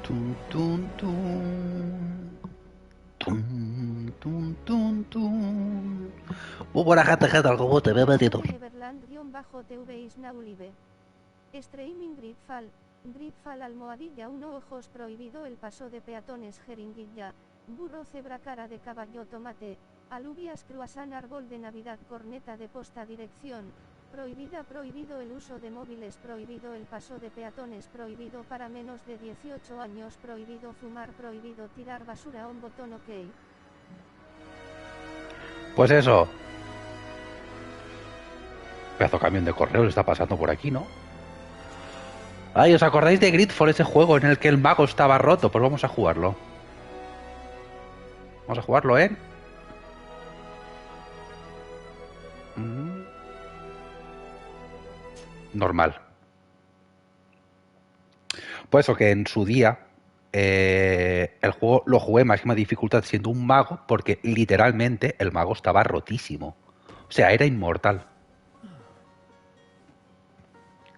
Tun, tun, tun. Tun, tun, tun, tun. Muy buena gente, ¿cómo te ve metido? Neverland-TV is now live. Streaming Gridfall. Gridfall almohadilla 1 ojos prohibido el paso de peatones jeringuilla. Burro cebra cara de caballo tomate. Alubias croissant árbol de navidad corneta de posta dirección. Prohibido el uso de móviles, prohibido el paso de peatones, prohibido para menos de 18 años, prohibido fumar, prohibido tirar basura, un botón ok. Pues eso. Pedazo camión de correos está pasando por aquí, ¿no? Ay, ¿os acordáis de Gridfall, ese juego en el que el mago estaba roto? Pues vamos a jugarlo. Vamos a jugarlo, ¿eh? Mm, Normal. Pues eso que en su día el juego lo jugué en máxima dificultad siendo un mago porque literalmente el mago estaba rotísimo. O sea, era inmortal.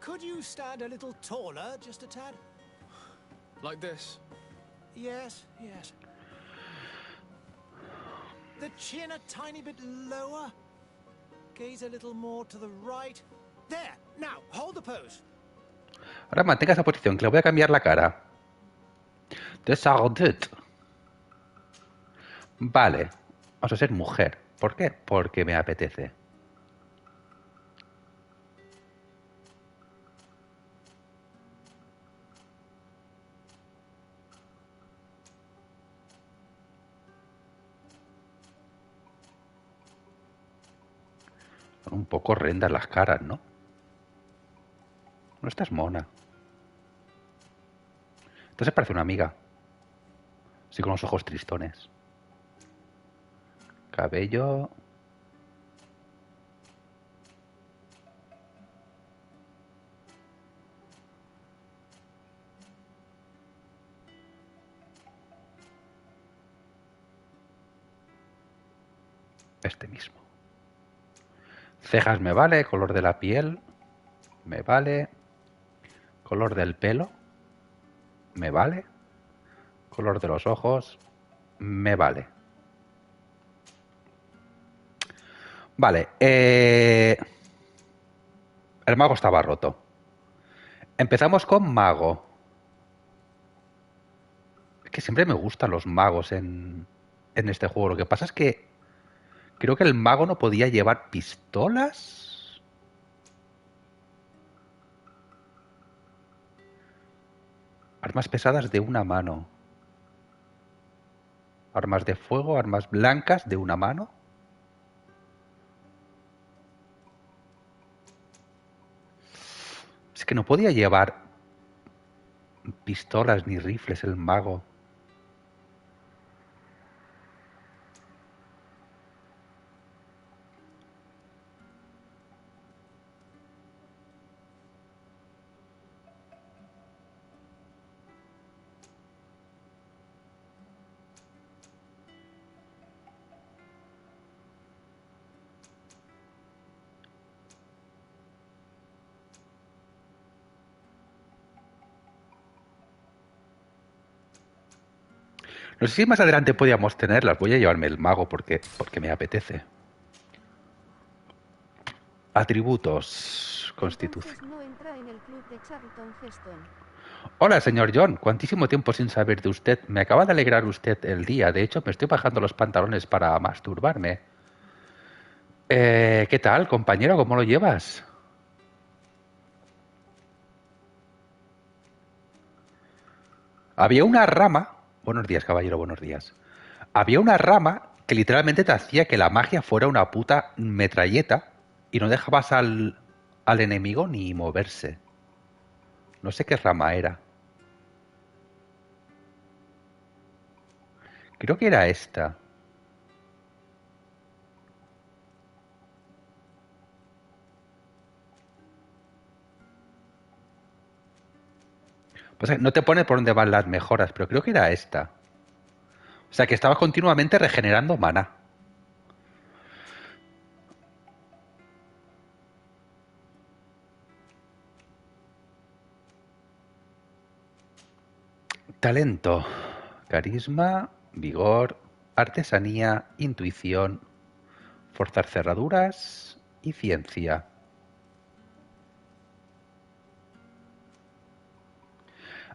Could you stand a little taller, just a tad? Like this? Yes, yes. The chin a tiny bit lower. Gaze a little more to the right. There. Now, hold the pose. Ahora mantenga esa posición, que le voy a cambiar la cara. Desaudit. Vale. Vamos a ser mujer. ¿Por qué? Porque me apetece. Son un poco horrendas las caras, ¿no? No estás mona. Entonces parece una amiga. Así con los ojos tristones. Cabello. Este mismo. Cejas me vale. Color de la piel. Me vale. Color del pelo. Me vale. Color de los ojos. Me vale. Vale. El mago estaba roto. Empezamos con mago. Es que siempre me gustan los magos en este juego. Lo que pasa es que creo que el mago no podía llevar pistolas. Armas pesadas de una mano. Armas de fuego, armas blancas de una mano. Es que no podía llevar pistolas ni rifles el mago. No sé si más adelante podíamos tenerlas. Voy a llevarme el mago porque me apetece. Atributos. Entonces Constitución. no entra en el club de Charlton Heston. Hola, señor John. Cuantísimo tiempo sin saber de usted. Me acaba de alegrar usted el día. De hecho, me estoy bajando los pantalones para masturbarme. ¿Qué tal, compañero? ¿Cómo lo llevas? Había una rama. Buenos días, caballero, buenos días. Había una rama que literalmente te hacía que la magia fuera una puta metralleta y no dejabas al enemigo ni moverse. No sé qué rama era. Creo que era esta. Pues no te pone por dónde van las mejoras, pero creo que era esta. O sea que estaba continuamente regenerando mana. Talento. Carisma, vigor, artesanía, intuición, forzar cerraduras y ciencia.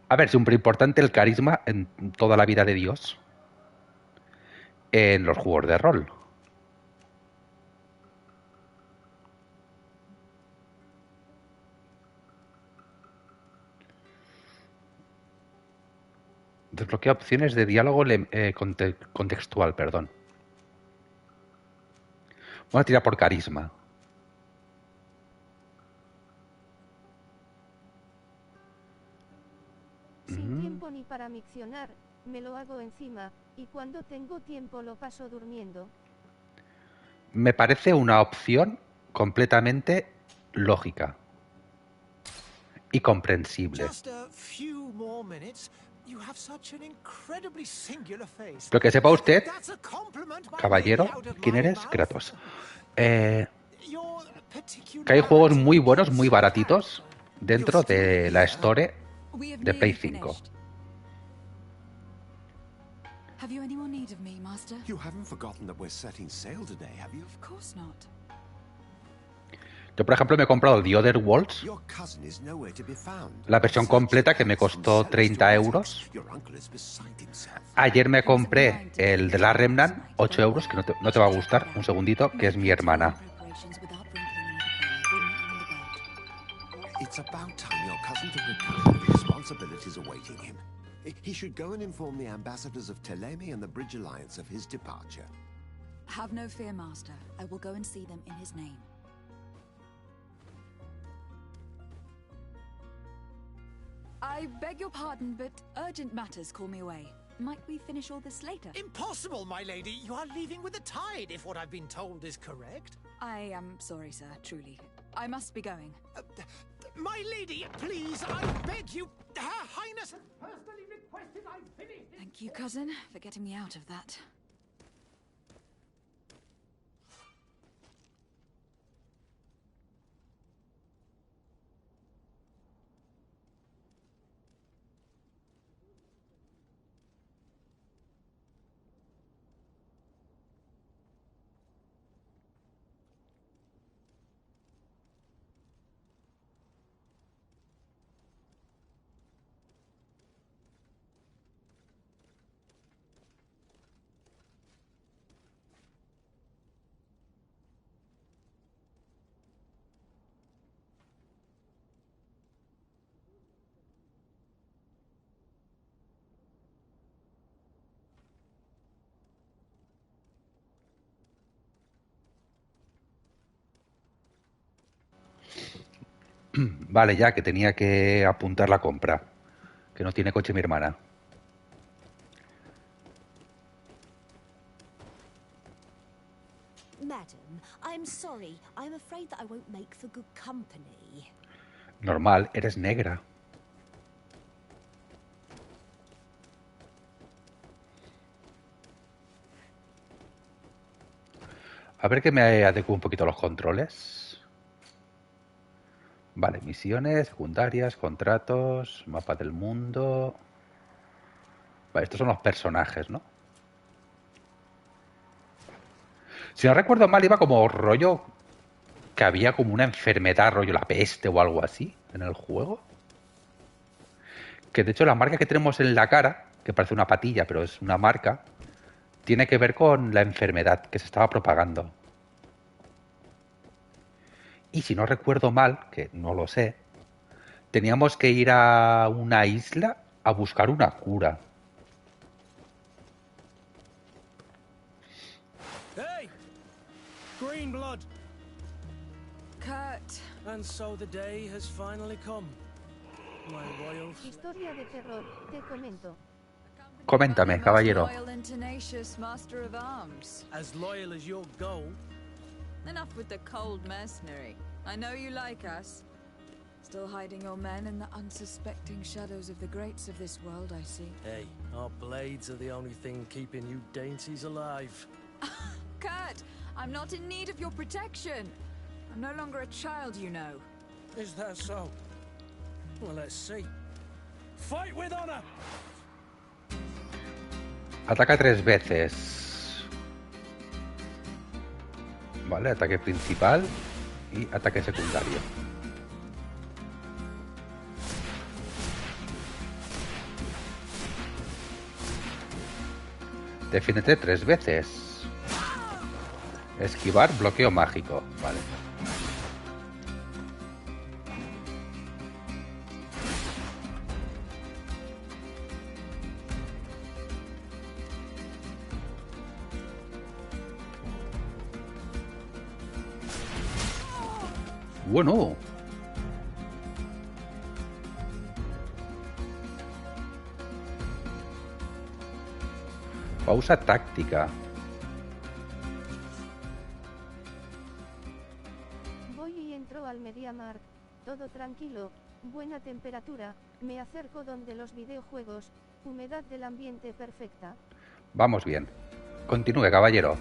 A ver, siempre importante el carisma en toda la vida de Dios en los juegos de rol. Desbloquea opciones de diálogo contextual, perdón. Voy a tirar por carisma. Sin tiempo ni para miccionar, me lo hago encima, y cuando tengo tiempo lo paso durmiendo. Me parece una opción completamente lógica y comprensible. Just a few more minutes. You have such an incredibly singular face. Lo que sepa usted, That's a compliment, my caballero, lady, out of ¿quién my eres? mouth. Kratos. Your particular Que hay juegos muy buenos, attitude muy gets baratitos fat. dentro You're still de la here. Store We have de Play nearly 5. finished. Have you any more need of me, Master? You haven't forgotten that we're setting sail today, have you? Of course not. Yo, por ejemplo, me he comprado The Other Worlds, Your cousin is nowhere to be found. la versión completa, que me costó 30 euros. Your uncle is beside himself. Ayer me compré el de la Remnant, 8 euros, que no te va a gustar, un segundito, que es mi hermana. It's about time your cousin took account of the responsibilities awaiting him. He should go and inform the ambassadors of Ptolemy and the Bridge Alliance of his departure. Have no fear, Master. I will go and see them in his name. I beg your pardon, but urgent matters call me away. Might we finish all this later? Impossible, my lady. You are leaving with the tide, if what I've been told is correct. I am sorry, sir, truly. I must be going. My lady, please, I beg you. Her Highness has personally requested I finish this. Thank you, cousin, for getting me out of that. Vale, ya que tenía que apuntar la compra, que no tiene coche mi hermana. Madam, I'm sorry. I'm afraid that I won't make for good company. Normal, eres negra. A ver que me adecuo un poquito a los controles. Vale, misiones, secundarias, contratos, mapa del mundo. Vale, estos son los personajes, ¿no? Si no recuerdo mal, iba como rollo que había como una enfermedad, rollo la peste o algo así en el juego. Que de hecho la marca que tenemos en la cara, que parece una patilla, pero es una marca, tiene que ver con la enfermedad que se estaba propagando. Y si no recuerdo mal, que no lo sé, teníamos que ir a una isla a buscar una cura. Hey! Green blood. Kurt, And so the day has finally come. My royals. Historia de terror, te comento. Coméntame, caballero. Loyal and tenacious master of arms. As loyal as your gold. Enough with the cold mercenary. I know you like us. Still hiding your men in the unsuspecting shadows of the greats of this world, I see. Hey, our blades are the only thing keeping you dainties alive. Kurt, I'm not in need of your protection. I'm no longer a child, you know. Is that so? Well, let's see. Fight with honor! Ataca 3 veces. Vale, ataque principal y ataque secundario. Defiéndete 3 veces. Esquivar, bloqueo mágico. Vale. Bueno. Pausa táctica. Voy y entro al MediaMarkt. Todo tranquilo, buena temperatura, me acerco donde los videojuegos, humedad del ambiente perfecta. Vamos bien. Continúe, caballero.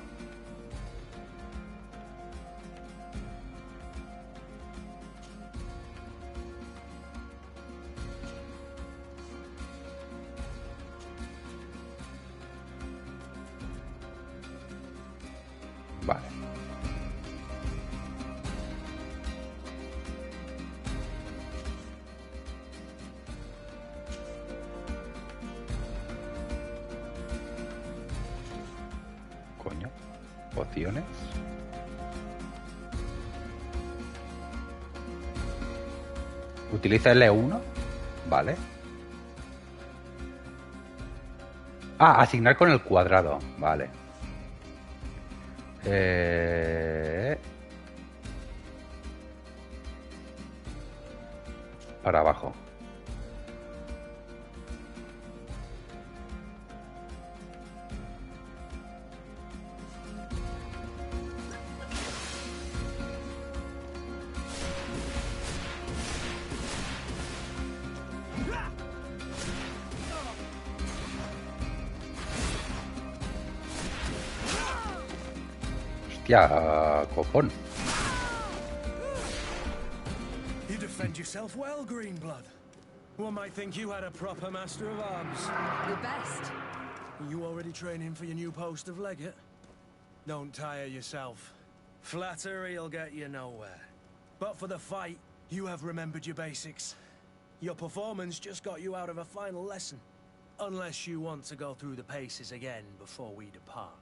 Vale. Coño. Pociones. Utiliza L1. Vale. Ah, asignar con el cuadrado. Vale. Para abajo. Hostia, copón. You defend yourself well, Greenblood. One might think you had a proper master of arms. Your best. Are you already training for your new post of legate? Don't tire yourself. Flattery'll get you nowhere. But for the fight, you have remembered your basics. Your performance just got you out of a final lesson. Unless you want to go through the paces again before we depart.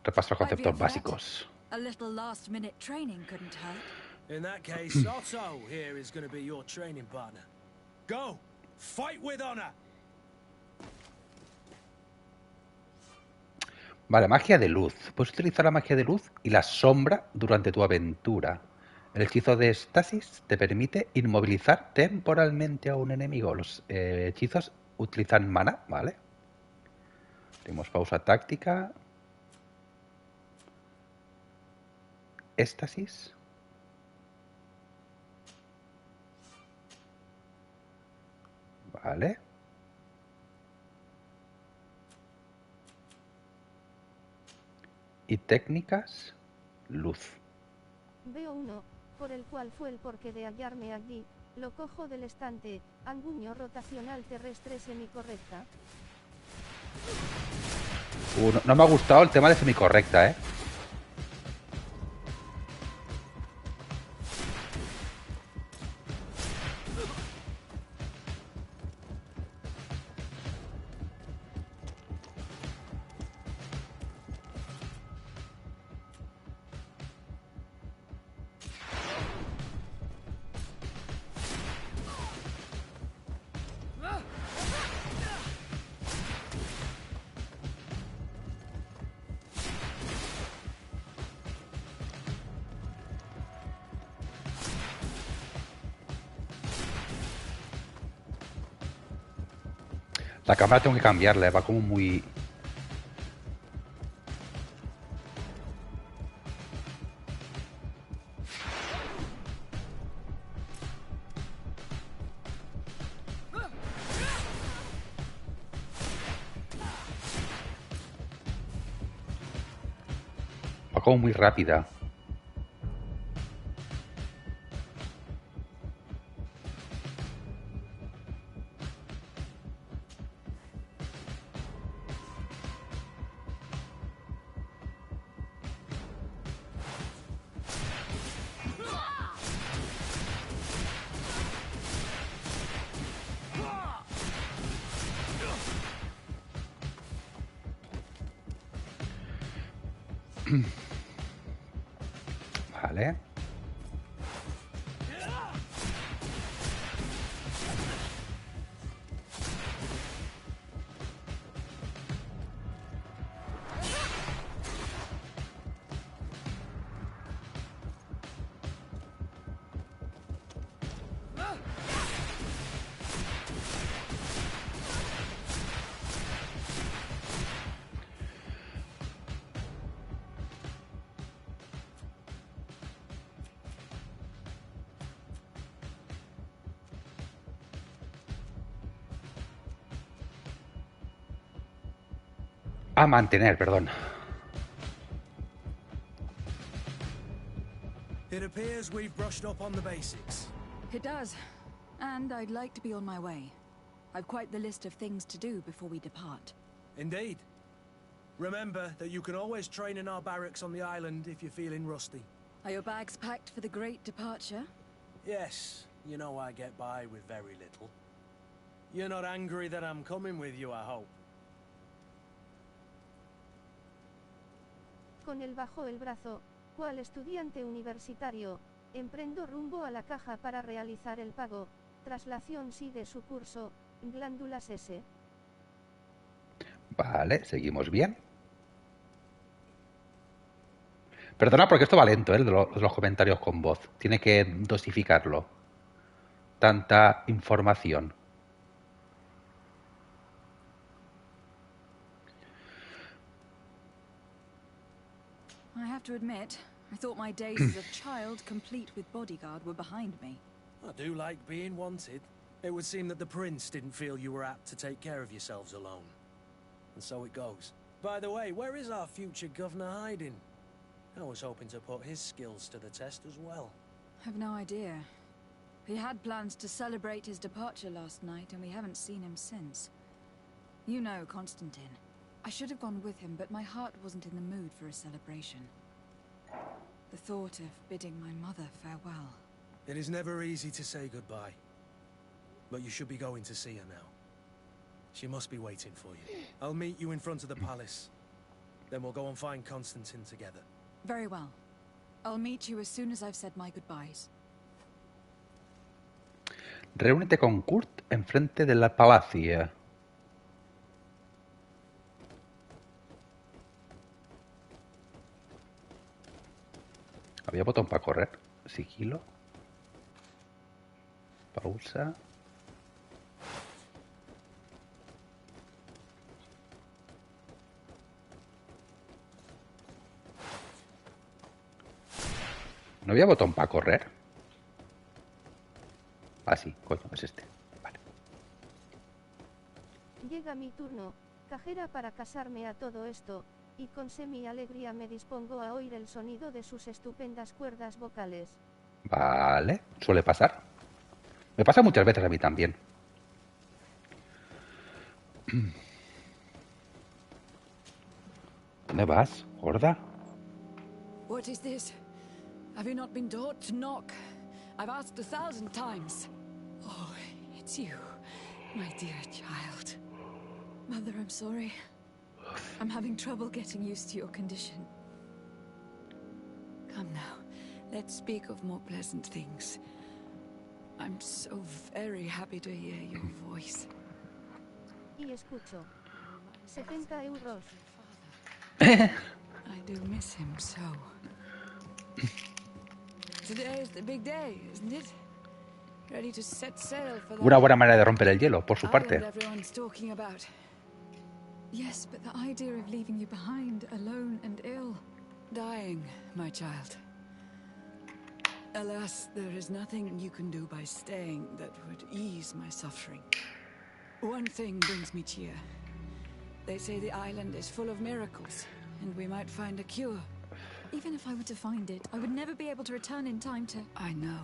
Repaso los conceptos básicos. A little last-minute training couldn't hurt. In that case, Otto here is going to be your training partner. Go! Fight with honor! Vale, magia de luz. Puedes utilizar la magia de luz y la sombra durante tu aventura. El hechizo de estasis te permite inmovilizar temporalmente a un enemigo. Los hechizos utilizan mana, ¿vale? Tenemos pausa táctica. Éstasis. Vale. Y técnicas, luz. Veo uno, por el cual fue el porqué de hallarme allí, lo cojo del estante, anguño rotacional terrestre semicorrecta. No me ha gustado el tema de semicorrecta, ¿eh? La cámara tengo que cambiarla, va como muy... Va como muy rápida. Vale. A mantener, perdón. It appears we've brushed up on the basics. It does. And I'd like to be on my way. I've quite the list of things to do before we depart. Indeed. Remember that you can always train in our barracks on the island if you're feeling rusty. Are your bags packed for the great departure? Yes, you know I get by with very little. You're not angry that I'm coming with you, I hope. Con él bajo el brazo, cual estudiante universitario, emprendo rumbo a la caja para realizar el pago. Traslación sigue su curso, glándulas S. Vale, seguimos bien. Perdona porque esto va lento, de los comentarios con voz. Tiene que dosificarlo. Tanta información. I have to admit, I thought my days as a child, complete with bodyguard, were behind me. I do like being wanted. It would seem that the prince didn't feel you were apt to take care of yourselves alone. And so it goes. By the way, where is our future governor hiding? I was hoping to put his skills to the test as well. I've no idea. He had plans to celebrate his departure last night, and we haven't seen him since. You know Constantine. I should have gone with him, but my heart wasn't in the mood for a celebration. The thought of bidding my mother farewell. It is never easy to say goodbye. But you should be going to see her now. She must be waiting for you. I'll meet you in front of the palace. Then we'll go and find Constantine together. Very well. I'll meet you as soon as I've said my goodbyes. Reúnete con Kurt enfrente de la palacio. Había botón para correr. Sigilo. Pausa. ¿No había botón para correr? Ah, sí, coño, es este. Vale. Llega mi turno, cajera, para casarme a todo esto, y con semi-alegría me dispongo a oír el sonido de sus estupendas cuerdas vocales. Vale, suele pasar. Me pasa muchas veces a mí también. ¿Dónde vas, gorda? What is this? Have you not been taught to knock? I've asked 1,000 times. Oh, it's you, my dear child. Mother, I'm sorry. I'm having trouble getting used to your condition. Come now, let's speak of more pleasant things. I'm so very happy to hear your voice. Y escucho. 70 euros. I do miss him so. Today is the big day, isn't it? Ready to set sail for Una buena manera de romper el hielo, por su island parte. everyone's talking about. Yes, but the idea of leaving you behind, alone and ill. Dying, my child. Alas, there is nothing you can do by staying that would ease my suffering. One thing brings me cheer. They say the island is full of miracles, and we might find a cure. Even if I were to find it, I would never be able to return in time to... I know,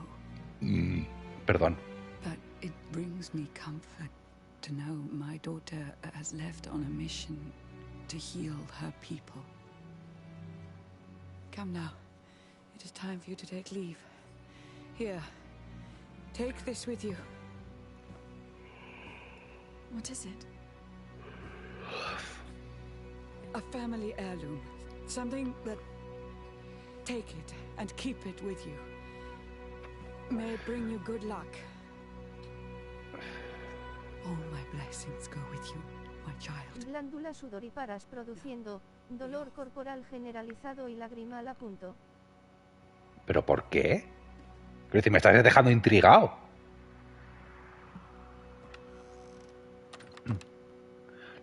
Perdón. but it brings me comfort to know my daughter has left on a mission to heal her people. Come now. It is time for you to take leave. Here, take this with you. What is it? A family heirloom. Something that Take it and keep it with you. May it bring you good luck. All my blessings go with you, my child. Glándulas sudoríparas produciendo dolor corporal generalizado y lagrimal a punto. ¿Pero por qué? Quiero decir, me estás dejando intrigado.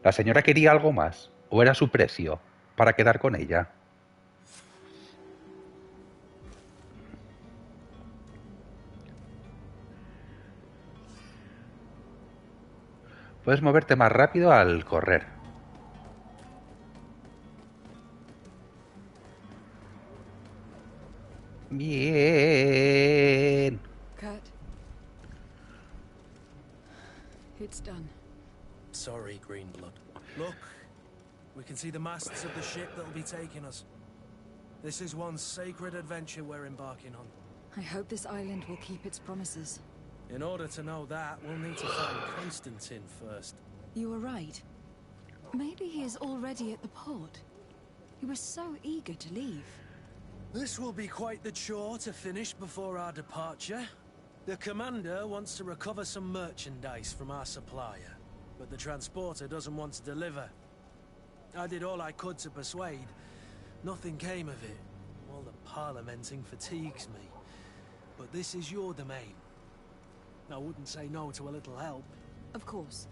¿La señora quería algo más? ¿O era su precio para quedar con ella? Puedes moverte más rápido al correr. Bien. Kurt. It's done. Sorry, Greenblood. Look, we can see the masts of the ship that'll be taking us. This is one sacred adventure we're embarking on. I hope this island will keep its promises. In order to know that, we'll need to find Constantine first. You were right. Maybe he is already at the port. He was so eager to leave. This will be quite the chore to finish before our departure. The commander wants to recover some merchandise from our supplier, but the transporter doesn't want to deliver. I did all I could to persuade. Nothing came of it. All the parliamenting fatigues me. But this is your domain. I wouldn't say no to a little help. Of course.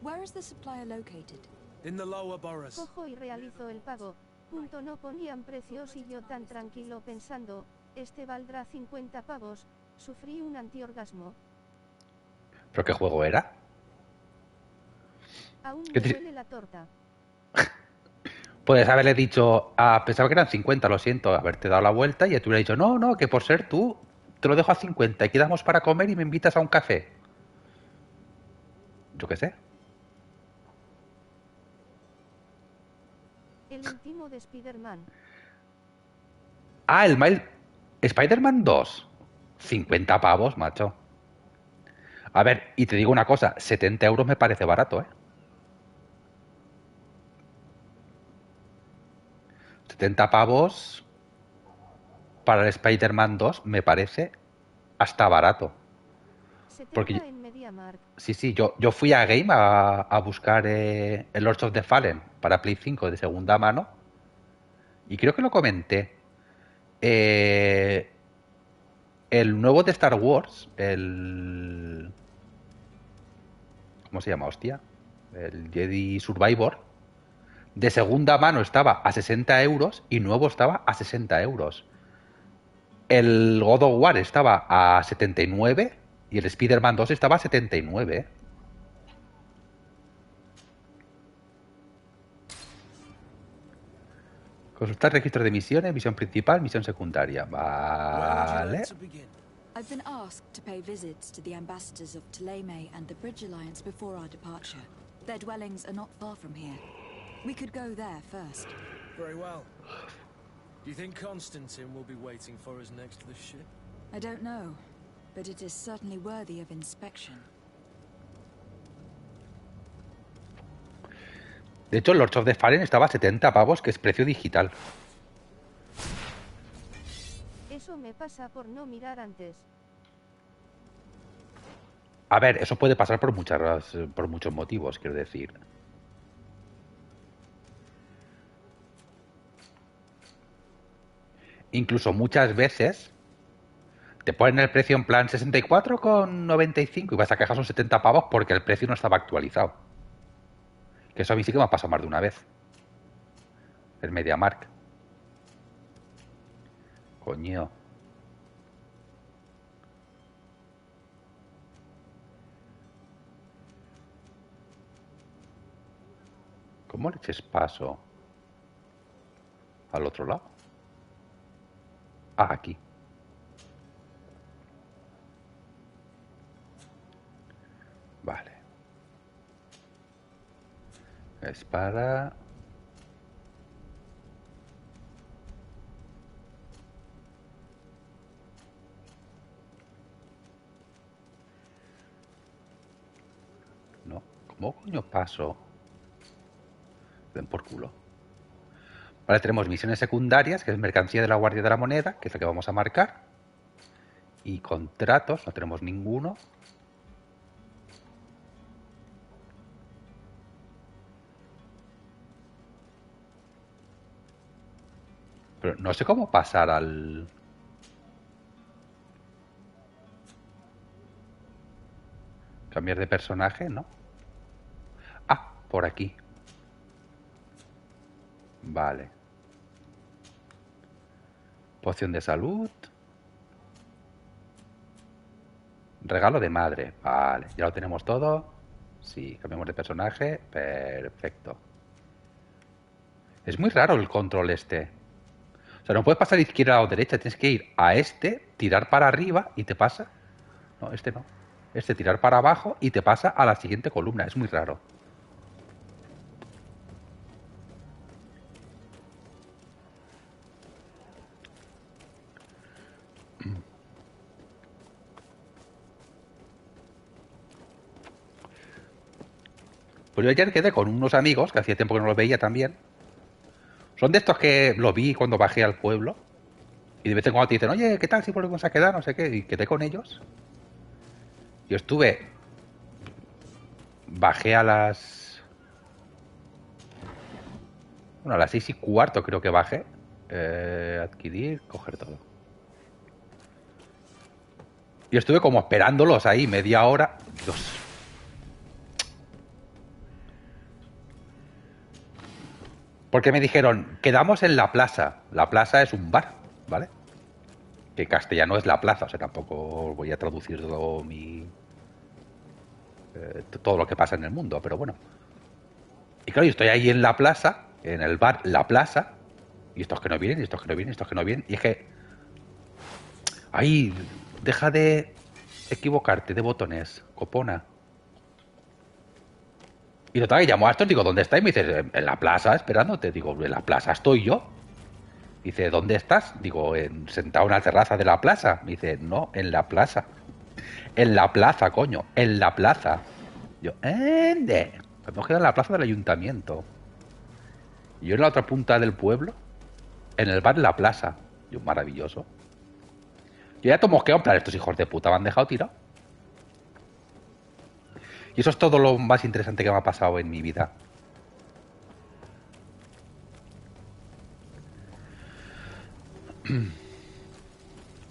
Where is the supplier located? In the lower boroughs. Cojo y realizo el pago. Punto, no ponían precios y yo tan tranquilo pensando, este valdrá 50 pavos, sufrí un antiorgasmo. ¿Pero qué juego era? Aún me duele la torta. Puedes haberle dicho, pensaba que eran 50, lo siento, haberte dado la vuelta y tú hubieras dicho, no, no, que por ser tú, te lo dejo a 50 y quedamos para comer y me invitas a un café. Yo qué sé. El último de Spider-Man. Ah, el Miles... Spider-Man 2. 50 pavos, macho. A ver, y te digo una cosa, 70 euros me parece barato, ¿eh? 70 pavos para el Spider-Man 2 me parece hasta barato. 70 Porque en MediaMarkt. sí, yo fui a Game a buscar el Lords of the Fallen para Play 5 de segunda mano y creo que lo comenté. El nuevo de Star Wars, ¿cómo se llama, hostia? El Jedi Survivor, de segunda mano estaba a 60 euros y nuevo estaba a 60 euros. El God of War estaba a 79 y el Spider-Man 2 estaba a 79, ¿eh? Consultar registro de misiones, misión principal, misión secundaria. Vale. I've been asked to pay visits to the ambassadors of Ptolemy and the Bridge Alliance before our departure. Their dwellings are not far from here. We could go there first. Very well. Do you think Constantine will be waiting for us next to the ship? I don't know, but it is certainly worthy of inspection. De hecho, el Lords of the Fallen estaba a 70 pavos, que es precio digital. Eso me pasa por no mirar antes. A ver, eso puede pasar por muchos motivos, quiero decir. Incluso muchas veces te ponen el precio en plan 64,95 y vas a quejar son 70 pavos porque el precio no estaba actualizado. Que eso a mí sí que me ha pasado más de una vez. El MediaMarkt. Coño. ¿Cómo le eches paso al otro lado? Ah, aquí. Vale. Espada. No. ¿Cómo coño paso? Den por culo. Vale, tenemos misiones secundarias, que es mercancía de la Guardia de la Moneda, que es la que vamos a marcar. Y contratos, no tenemos ninguno. Pero no sé cómo pasar al... Cambiar de personaje, ¿no? Ah, por aquí. Vale. Poción de salud. Regalo de madre. Vale, ya lo tenemos todo. Sí, cambiamos de personaje. Perfecto. Es muy raro el control este. O sea, no puedes pasar izquierda o derecha. Tienes que ir a este, tirar para arriba y te pasa. No, este no. Este tirar para abajo y te pasa a la siguiente columna. Es muy raro. Pues yo ayer quedé con unos amigos, que hacía tiempo que no los veía también. Son de estos que los vi cuando bajé al pueblo. Y de vez en cuando te dicen, oye, ¿qué tal si volvemos a quedar? No sé qué. Y quedé con ellos. Yo estuve... Bajé a las... Bueno, a las 6:15 creo que bajé. Adquirir, coger todo. Yo estuve como esperándolos ahí media hora. Dios. Porque me dijeron, quedamos en la plaza. La plaza es un bar, ¿vale? Que castellano es la plaza, o sea, tampoco voy a traducir todo mi... todo lo que pasa en el mundo, pero bueno. Y claro, yo estoy ahí en la plaza, en el bar La Plaza, y estos que no vienen, y estos que no vienen, y estos que no vienen, y es que... ¡Ay! Deja de equivocarte de botones, copona. Y total, que llamo a estos, digo, ¿dónde estáis? Me dice, en la plaza, esperándote. Digo, en la plaza estoy yo. Dice, ¿dónde estás? Digo, sentado en la terraza de la plaza. Me dice, no, en la plaza. En la plaza, coño, en la plaza. Yo, ¿dónde? Hemos quedado en la plaza del ayuntamiento. Y yo en la otra punta del pueblo, en el bar La Plaza. Yo, maravilloso. Yo ya te mosqueo, en plan, estos hijos de puta me han dejado tirado. Y eso es todo lo más interesante que me ha pasado en mi vida.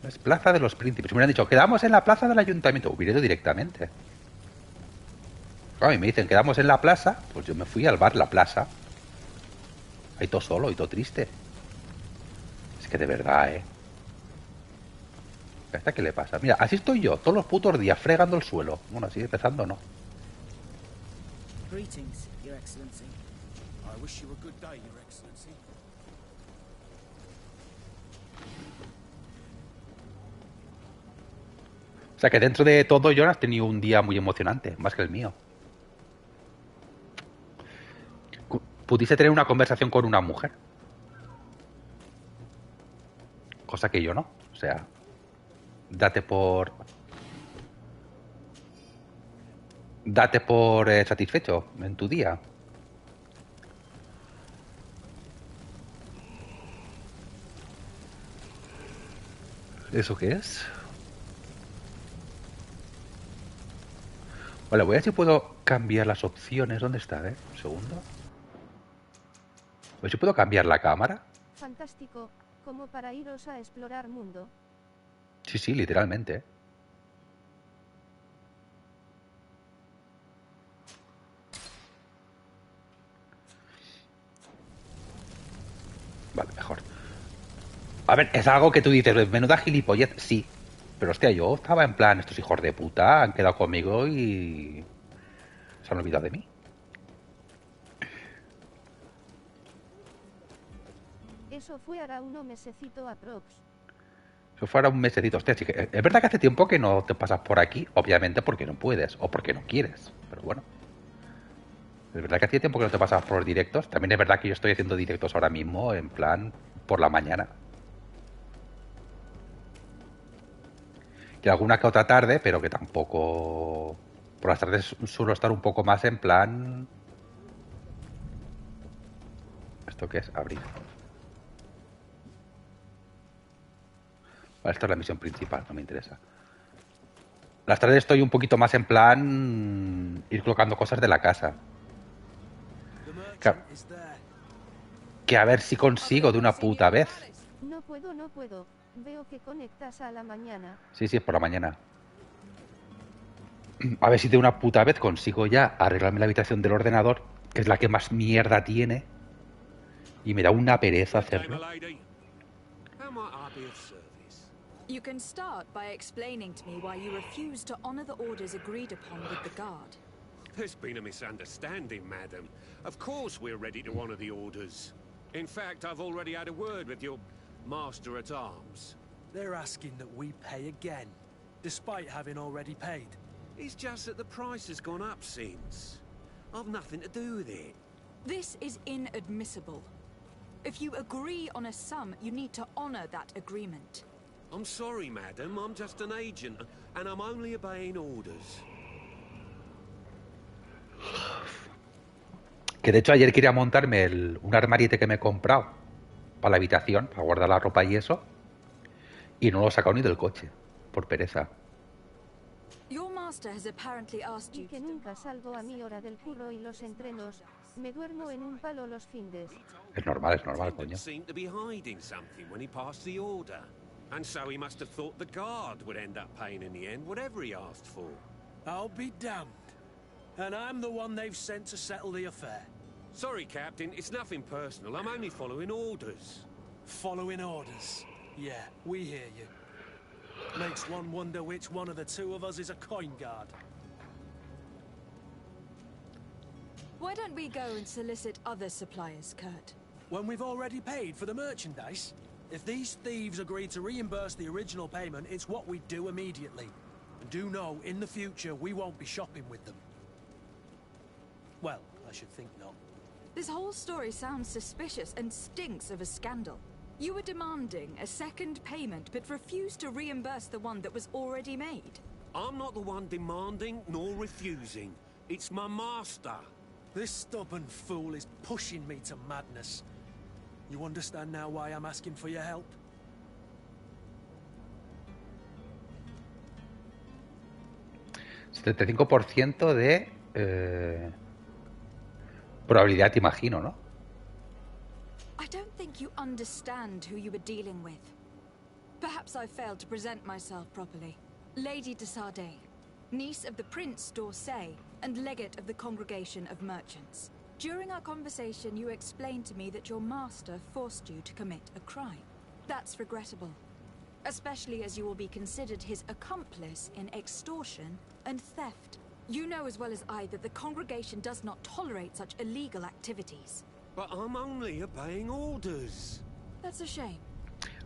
Es Plaza de los Príncipes. Me hubieran dicho, quedamos en la plaza del ayuntamiento. Hubiera ido directamente. Claro, y me dicen, quedamos en la plaza. Pues yo me fui al bar La Plaza. Ahí todo solo y todo triste. Es que de verdad, ¿A esta qué le pasa? Mira, así estoy yo, todos los putos días fregando el suelo. Bueno, así empezando, no. Greetings, Your Excellency. I wish you a good day, Your Excellency. O sea que dentro de todo, yo has tenido un día muy emocionante, más que el mío. Pudiste tener una conversación con una mujer. Cosa que yo no. O sea, date por satisfecho en tu día. ¿Eso qué es? Vale, voy a ver si puedo cambiar las opciones. ¿Dónde está, Un segundo. A ver si puedo cambiar la cámara. Fantástico, como para iros a explorar mundo. Sí, sí, literalmente. Vale, mejor. A ver, es algo que tú dices, menuda gilipollez, sí. Pero hostia, yo estaba en plan, estos hijos de puta han quedado conmigo y se han olvidado de mí. Eso fue hará uno mesecito aprox. Eso fuera un mesecito. Hostia, sí que es verdad que hace tiempo que no te pasas por aquí, obviamente porque no puedes o porque no quieres. Pero bueno. Es verdad que hacía tiempo que no te pasabas por los directos. También es verdad que yo estoy haciendo directos ahora mismo, en plan, por la mañana. Y alguna que otra tarde, pero que tampoco... Por las tardes suelo estar un poco más en plan... ¿Esto qué es? Abrir. Vale, esta es la misión principal, no me interesa. Las tardes estoy un poquito más en plan ir colocando cosas de la casa. The Que, merchant is there. que a ver si consigo de una puta vez. No puedo. Veo que conectas a la mañana. Sí, es por la mañana. A ver si de una puta vez consigo ya arreglarme la habitación del ordenador, que es la que más mierda tiene. Y me da una pereza hacerlo. How might I be of service? You can start by explaining to me why you refuse to honor the orders agreed upon with the guard. There's been a misunderstanding, madam. Of course we're ready to honor the orders. In fact, I've already had a word with your master-at-arms. They're asking that we pay again, despite having already paid. It's just that the price has gone up since. I've nothing to do with it. This is inadmissible. If you agree on a sum, you need to honor that agreement. I'm sorry, madam. I'm just an agent, and I'm only obeying orders. Que de hecho ayer quería montarme un armariete que me he comprado para la habitación, para guardar la ropa y eso. Y no lo he sacado ni del coche, por pereza. Your master has apparently asked Y you que nunca salgo a mi hora del curro y los entrenos. Me duermo en un palo los findes. Es normal, coño. Attendant seemed to be hiding something when he passed the order. And so he must have thought the guard would end up paying in the end, whatever he asked for. I'll be damned. And I'm the one they've sent to settle the affair. Sorry, Captain, it's nothing personal. I'm only following orders. Following orders. Yeah, we hear you. Makes one wonder which one of the two of us is a coin guard. Why don't we go and solicit other suppliers, Kurt? When we've already paid for the merchandise? If these thieves agree to reimburse the original payment, it's what we do immediately. And do know, in the future, we won't be shopping with them. Well, I should think not. This whole story sounds suspicious and stinks of a scandal. You were demanding a second payment, but refused to reimburse the one that was already made. I'm not the one demanding nor refusing. It's my master. This stubborn fool is pushing me to madness. You understand now why I'm asking for your help? ...75% de... probabilidad, te imagino, ¿no? I don't think you understand who you were dealing with. Perhaps I failed to present myself properly. Lady de Sardet, niece of the Prince d'Orsay and legate of the Congregation of Merchants. During our conversation, you explained to me that your master forced you to commit a crime. That's regrettable, especially as you will be considered his accomplice in extortion and theft. You know as well as I that the Congregation does not tolerate such illegal activities. But I'm only obeying orders. That's a shame.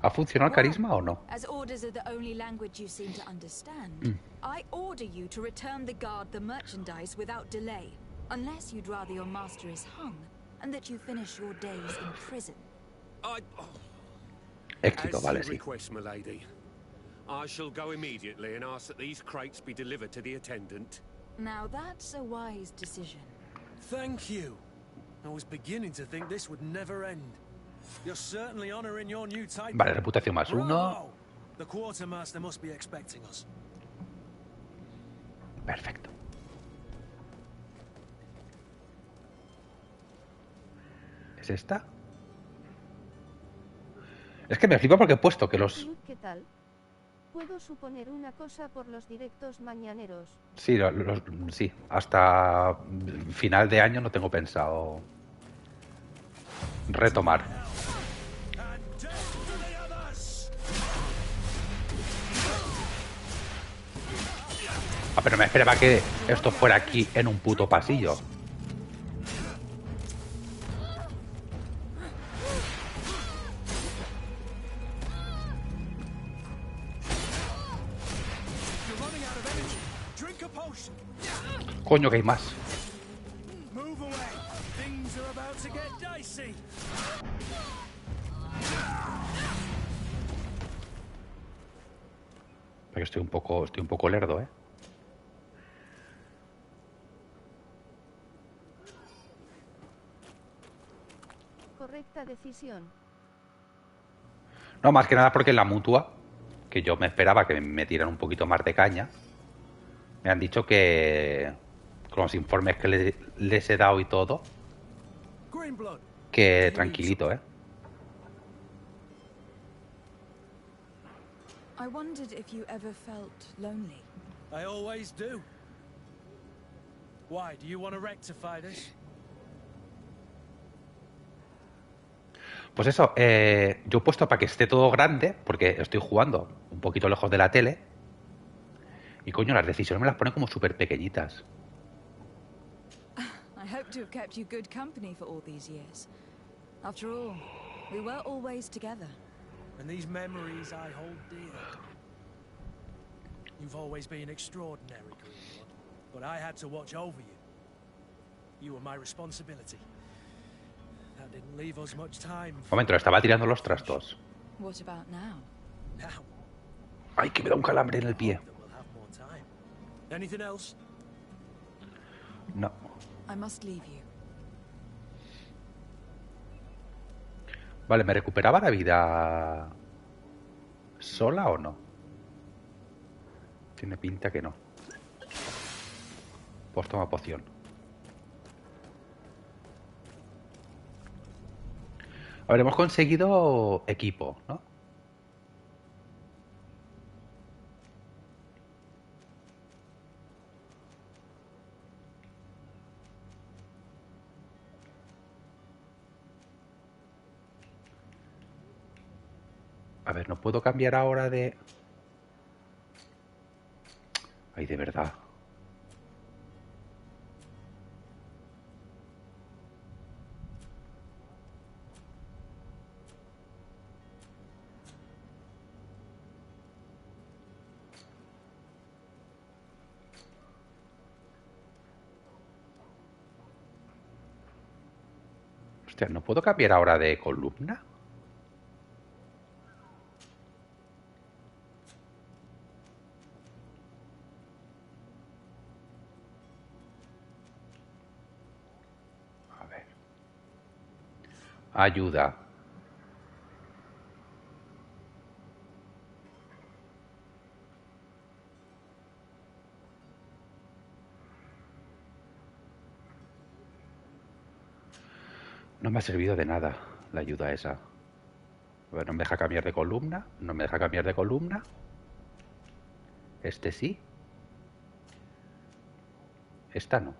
¿Ha funcionado el carisma o no? As orders are the only language you seem to understand, I order you to return the guard the merchandise without delay, unless you'd rather your master is hung and that you finish your days in prison. Éxito, As vale, you sí. request, my lady. I shall go immediately and ask that these crates be delivered to the attendant. Now that's a wise decision. Thank you. I was beginning to think this would never end. You're certainly honoring your new title. Vale, reputación más uno. Bravo! The quartermaster must be expecting us. Perfecto. ¿Es esta? Es que me flipa porque he puesto que los... ¿Qué tal? Puedo suponer una cosa por los directos mañaneros. Sí, sí, hasta final de año no tengo pensado retomar. Ah, pero me esperaba que esto fuera aquí en un puto pasillo. Coño, que hay más. Move away. Things are about to get dicey. Porque estoy un poco lerdo, ¿eh? Correcta decisión. No, más que nada porque en la mutua que yo me esperaba que me metieran un poquito más de caña, me han dicho que con los informes que les he dado y todo, Greenblood. que tranquilito, ¿eh? I wondered if you ever felt lonely. I always do. Why, do you want to rectify this? Pues eso, yo he puesto para que esté todo grande, porque estoy jugando un poquito lejos de la tele, y coño, las decisiones me las pone como súper pequeñitas. I hope to have kept you good company for all these years. After all, we were always together. And these memories I hold dear. You've always been extraordinary, Greenblood, but I had to watch over you. You were my responsibility. That didn't leave us much time. Momento, le estaba tirando los trastos. What about now? Now, Ay, que me da un calambre en el pie. that we'll have more time. Anything else? No. I must leave you. Vale, ¿me recuperaba la vida sola o no? Tiene pinta que no. Pues toma poción. A ver, hemos conseguido equipo, ¿no? A ver, no puedo cambiar ahora de... Ay, de verdad. Hostia, ¿no puedo cambiar ahora de columna? A ver. Ayuda. No me ha servido de nada la ayuda esa. A ver, no me deja cambiar de columna. No me deja cambiar de columna. Este sí. Esta no.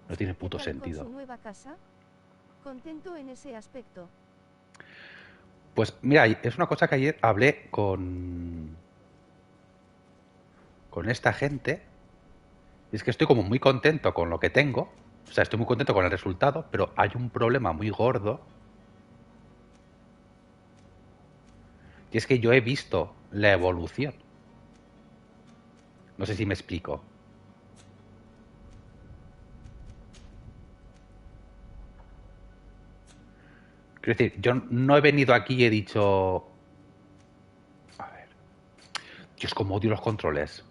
No tiene puto ¿Qué tal sentido. con su nueva casa? Contento en ese aspecto. Pues mira, es una cosa que ayer hablé con esta gente. Y es que estoy como muy contento con lo que tengo. O sea, estoy muy contento con el resultado, pero hay un problema muy gordo. Y es que yo he visto la evolución. No sé si me explico. Quiero decir, yo no he venido aquí y he dicho... A ver... Dios, como odio los controles.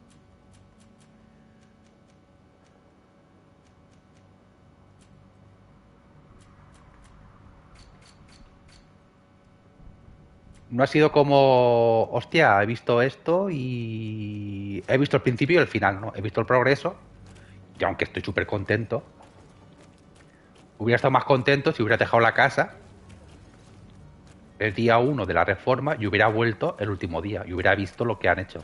No ha sido como... Hostia, he visto esto y... He visto el principio y el final, ¿no? He visto el progreso. Y aunque estoy súper contento... Hubiera estado más contento si hubiera dejado la casa el día 1 de la reforma y hubiera vuelto el último día y hubiera visto lo que han hecho.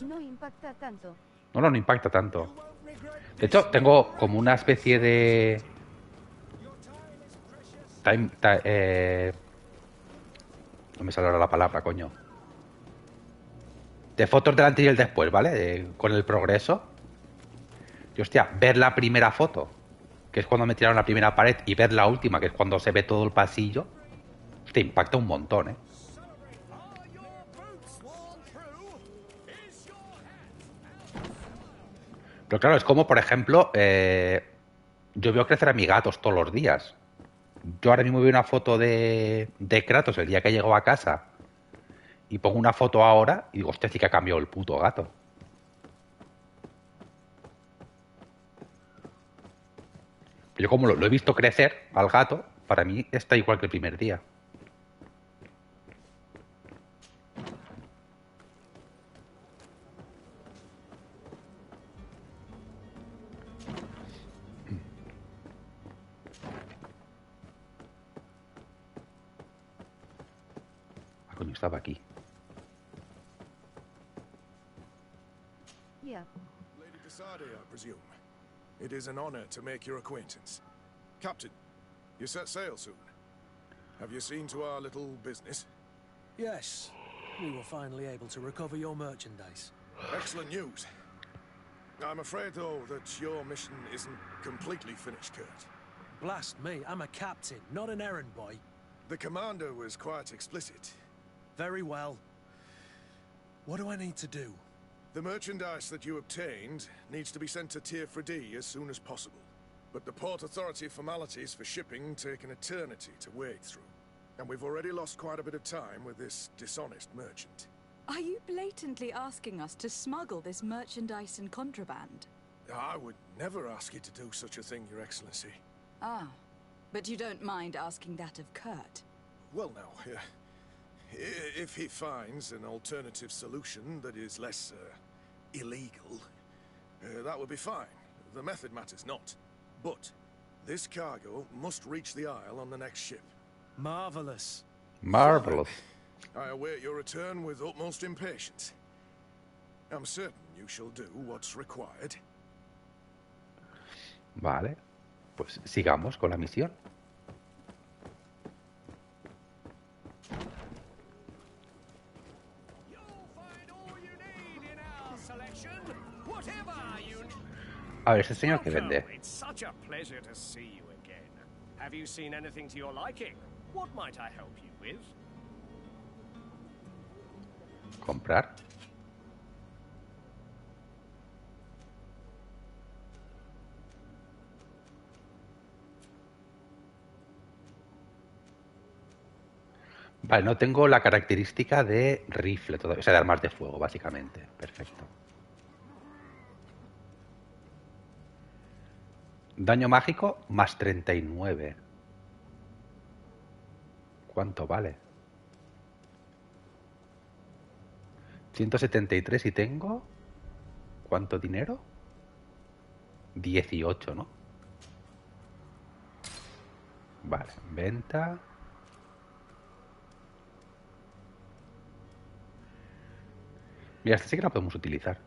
No impacta tanto. No, no impacta tanto. De hecho, tengo como una especie de... No me sale ahora la palabra, coño. De fotos del antes y el después, ¿vale? Con el progreso. Y hostia, ver la primera foto, que es cuando me tiraron la primera pared, y ver la última, que es cuando se ve todo el pasillo, te impacta un montón, ¿eh? Pero claro, es como, por ejemplo, yo veo crecer a mis gatos todos los días. Yo ahora mismo veo una foto de Kratos el día que llegó a casa y pongo una foto ahora y digo, hostia, sí que ha cambiado el puto gato. Yo como lo he visto crecer al gato, para mí está igual que el primer día. Ah, coño, estaba aquí. Yeah. Lady Desade, I presume. It is an honor to make your acquaintance. Captain, you set sail soon. Have you seen to our little business? Yes. We were finally able to recover your merchandise. Excellent news. I'm afraid, though, that your mission isn't completely finished, Kurt. Blast me, I'm a captain, not an errand boy. The commander was quite explicit. Very well. What do I need to do? The merchandise that you obtained needs to be sent to Tier D as soon as possible. But the Port Authority formalities for shipping take an eternity to wade through. And we've already lost quite a bit of time with this dishonest merchant. Are you blatantly asking us to smuggle this merchandise and contraband? I would never ask you to do such a thing, Your Excellency. Ah, but you don't mind asking that of Kurt? Well, now, if he finds an alternative solution that is less illegal, that would be fine. The method matters not. But this cargo must reach the Isle on the next ship. Marvelous. Marvelous. I await your return with utmost impatience. I'm certain you shall do what's required. Vale. Pues sigamos con la misión. A ver, ese señor que vende. It's such a pleasure to see you again. Have you seen anything to your liking? What might I help you with? Comprar. Vale, no tengo la característica de rifle todavía, o sea, de armas de fuego, básicamente. Perfecto. Daño mágico más 39. ¿Cuánto vale? 173 y tengo... ¿Cuánto dinero? 18, ¿no? Vale, venta... Mira, esta sí que la podemos utilizar.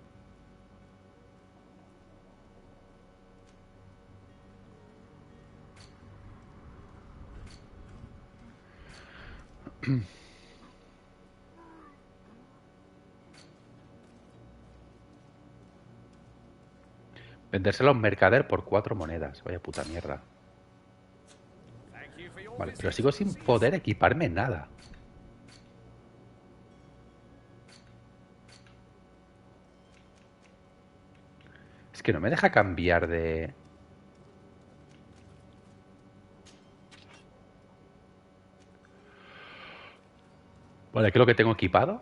Vendérselo a un mercader por 4 monedas. Vaya puta mierda. Vale, pero sigo sin poder equiparme nada. Es que no me deja cambiar de... Vale, ¿qué es lo que tengo equipado?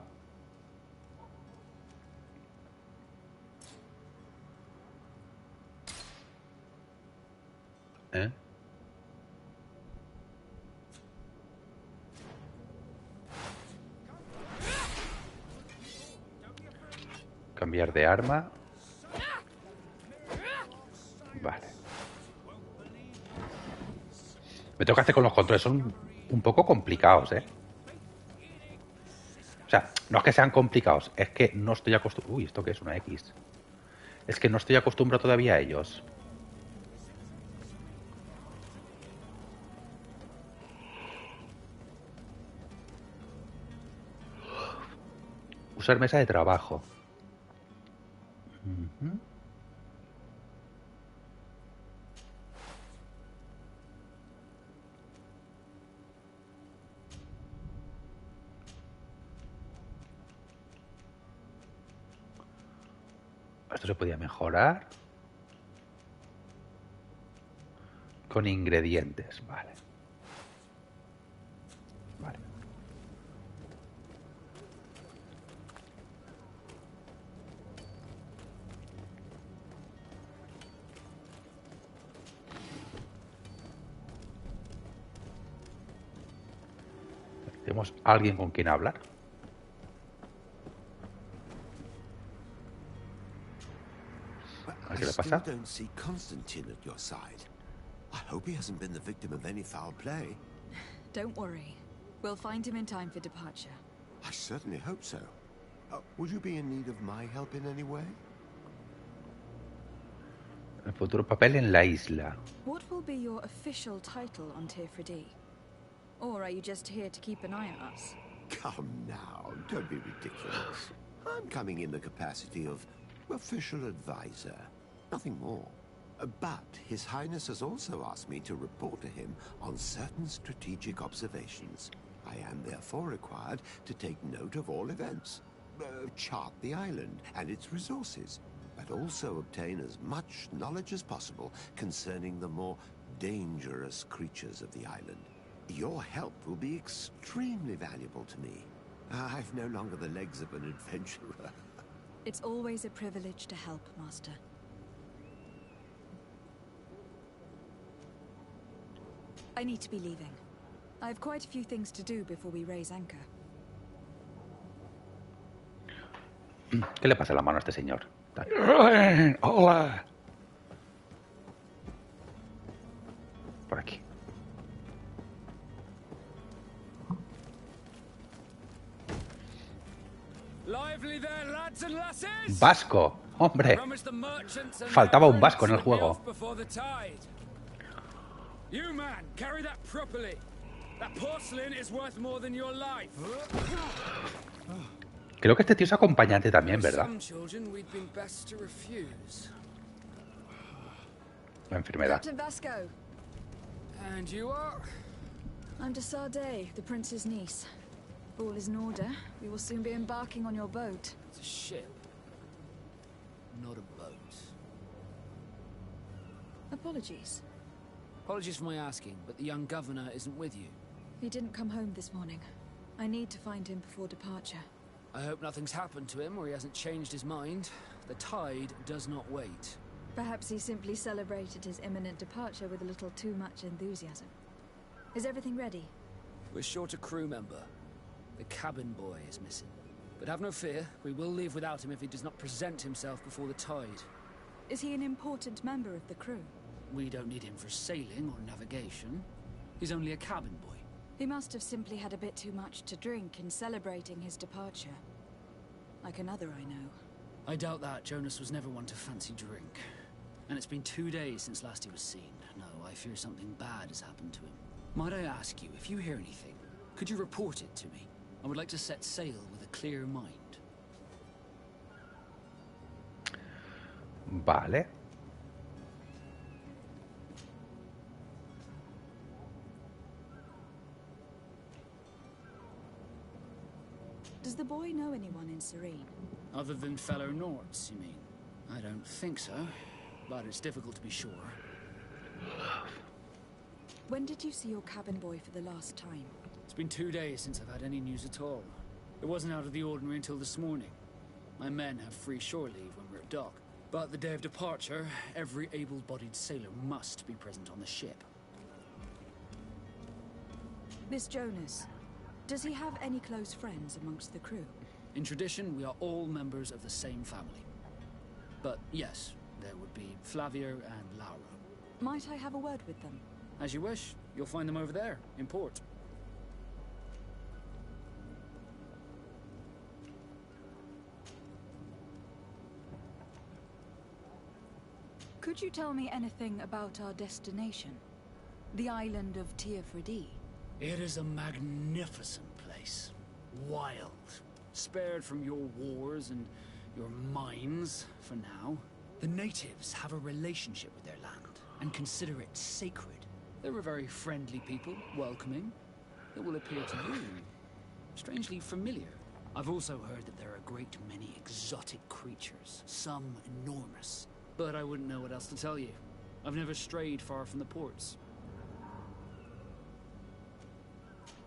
¿Eh? Cambiar de arma. Vale. Me tengo que hacer con los controles. Son un poco complicados, ¿eh? O sea, no es que sean complicados. Es que no estoy acostumbrado... Uy, ¿esto qué es? Una X. Es que no estoy acostumbrado todavía a ellos. Usar mesa de trabajo. Esto se podía mejorar con ingredientes, vale. Vale. Tenemos alguien con quien hablar. A ver qué le pasa. I don't see Constantine at your side. I hope he hasn't been the victim of any foul play. Don't worry. We'll find him in time for departure. I certainly hope so. Would you be in need of my help in any way? El futuro papel en la isla. What will be your official title on Tirfredi? Or are you just here to keep an eye on us? Come now, don't be ridiculous. I'm coming in the capacity of official advisor, nothing more. But His Highness has also asked me to report to him on certain strategic observations. I am therefore required to take note of all events, chart the island and its resources, but also obtain as much knowledge as possible concerning the more dangerous creatures of the island. Your help will be extremely valuable to me. I've no longer the legs of an adventurer. It's always a privilege to help, Master. I need to be leaving. I have quite a few things to do before we raise anchor. ¿Qué le pasa a la mano a este señor? Hola. Por aquí. Lively there, lads and lasses. Vasco, hombre. Faltaba un vasco en el juego. You man, carry that properly. That porcelain is worth more than your life. Creo que este tío es acompañante también, ¿verdad? Some children we'd been best to refuse. La enfermedad. Captain Vasco. And you are? I'm de Sade, the prince's niece. All is in order. We will soon be embarking on your boat. It's a ship, not a boat. Apologies. Apologies for my asking, but the young governor isn't with you. He didn't come home this morning. I need to find him before departure. I hope nothing's happened to him or he hasn't changed his mind. The tide does not wait. Perhaps he simply celebrated his imminent departure with a little too much enthusiasm. Is everything ready? We're short a crew member. The cabin boy is missing. But have no fear, we will leave without him if he does not present himself before the tide. Is he an important member of the crew? We don't need him for sailing or navigation. He's only a cabin boy. He must have simply had a bit too much to drink in celebrating his departure. Like another I know. I doubt that. Jonas was never one to fancy drink. And it's been 2 days since last he was seen. No, I fear something bad has happened to him. Might I ask you, if you hear anything, could you report it to me? I would like to set sail with a clear mind. Vale. Does the boy know anyone in Serene? Other than fellow Nords, you mean? I don't think so, but it's difficult to be sure. When did you see your cabin boy for the last time? It's been 2 days since I've had any news at all. It wasn't out of the ordinary until this morning. My men have free shore leave when we're at dock. But the day of departure, every able-bodied sailor must be present on the ship. This Jonas, does he have any close friends amongst the crew? In tradition, we are all members of the same family. But yes, there would be Flavio and Laura. Might I have a word with them? As you wish. You'll find them over there, in port. Could you tell me anything about our destination? The island of Tirfredi? It is a magnificent place. Wild. Spared from your wars and your mines, for now. The natives have a relationship with their land, and consider it sacred. They're a very friendly people, welcoming. It will appear to you strangely familiar. I've also heard that there are a great many exotic creatures, some enormous. But I wouldn't know what else to tell you. I've never strayed far from the ports.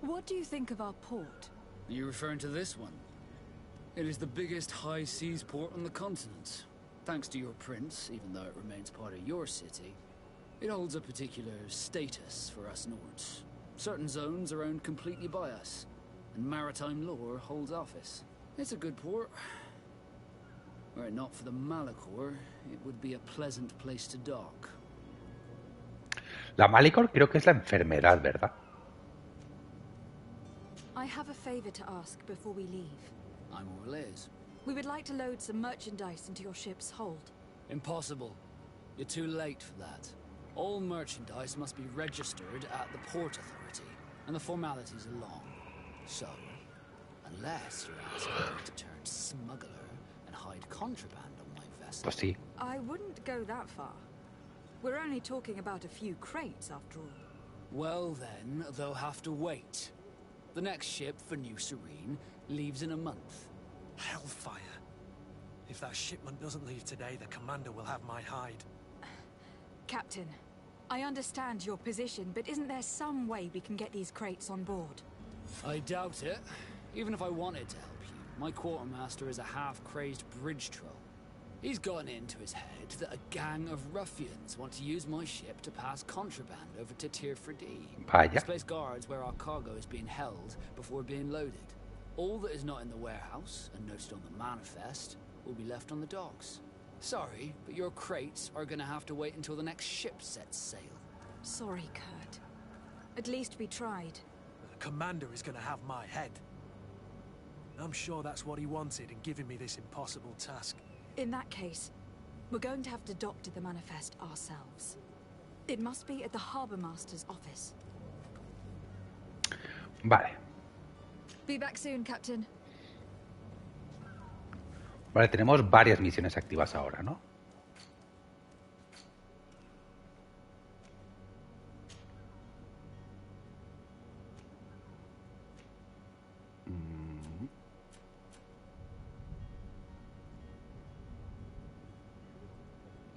What do you think of our port? Are you referring to this one? It is the biggest high seas port on the continent. Thanks to your prince, even though it remains part of your city, it holds a particular status for us Nords. Certain zones are owned completely by us. and maritime law holds office. It's a good port. Were it not for the Malachor, it would be a pleasant place to dock. La Malicor creo que es la enfermedad, ¿verdad? I have a favor to ask before we leave. I'm all ears. We would like to load some merchandise into your ship's hold. Impossible. You're too late for that. All merchandise must be registered at the Port Authority, and the formalities are long. So, unless you're asking me to turn smuggler and hide contraband on my vessel... Pues sí. I wouldn't go that far. We're only talking about a few crates, after all. Well then, they'll have to wait. The next ship for New Serene leaves in a month. Hellfire. If that shipment doesn't leave today, the commander will have my hide. Captain, I understand your position, but isn't there some way we can get these crates on board? I doubt it. Even if I wanted to help you, my quartermaster is a half-crazed bridge troll. He's gotten into his head that a gang of ruffians want to use my ship to pass contraband over to Tirfredi. Vaya. Place guards where our cargo is being held before being loaded. All that is not in the warehouse and noted on the manifest will be left on the docks. Sorry, but your crates are gonna have to wait until the next ship sets sail. Sorry, Kurt. At least we tried. The commander is gonna have my head. I'm sure that's what he wanted in giving me this impossible task. In that case, we're going to have to doctor the manifest ourselves. It must be at the Harbour Master's office. Vale. Be back soon, Captain. Vale, tenemos varias misiones activas ahora, ¿no?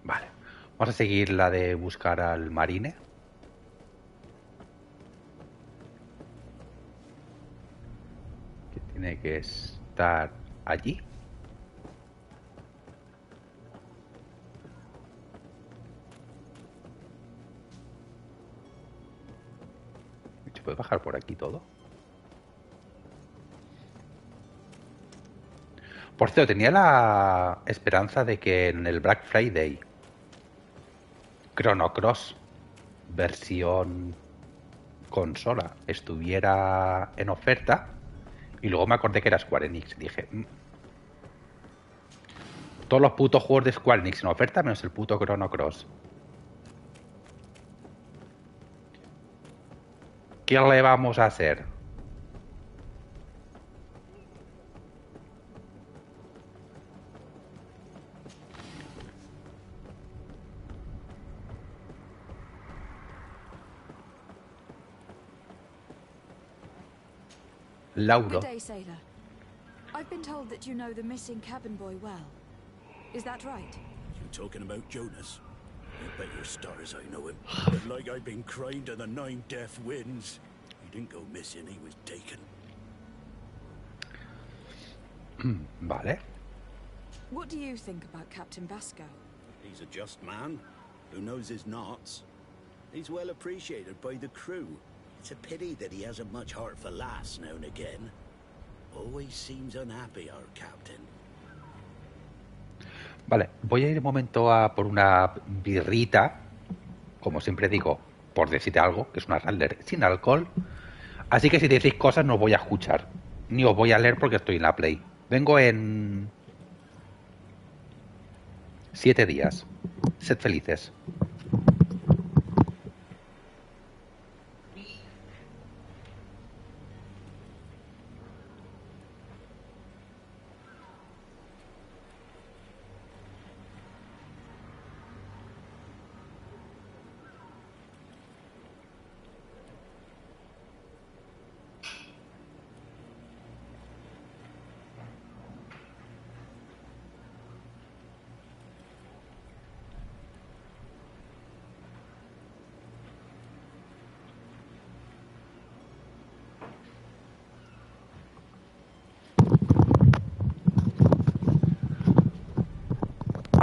Vale. Vamos a seguir la de buscar al marine. Que tiene que estar allí. ¿Se puede bajar por aquí todo? Por cierto, tenía la esperanza de que en el Black Friday Chrono Cross versión consola estuviera en oferta y luego me acordé que era Square Enix. Dije, todos los putos juegos de Square Enix en oferta menos el puto Chrono Cross. ¿Qué le vamos a hacer? Lauro. Good day, sailor. I've been told that you know the missing cabin boy well. Is that right? You talking about Jonas? You bet your stars I know him. But like I've been crying to the 9 death winds. He didn't go missing, he was taken. Vale. What do you think about Captain Vasco? He's a just man who knows his knots. He's well appreciated by the crew. It's a pity that he hasn't much heart for laughs now and again. Always seems unhappy, our captain. Vale, voy a ir un momento a por una birrita, como siempre digo, por decirte algo, que es una Radler sin alcohol. Así que si decís cosas no os voy a escuchar, ni os voy a leer porque estoy en la Play. Vengo en 7 días. Sed felices.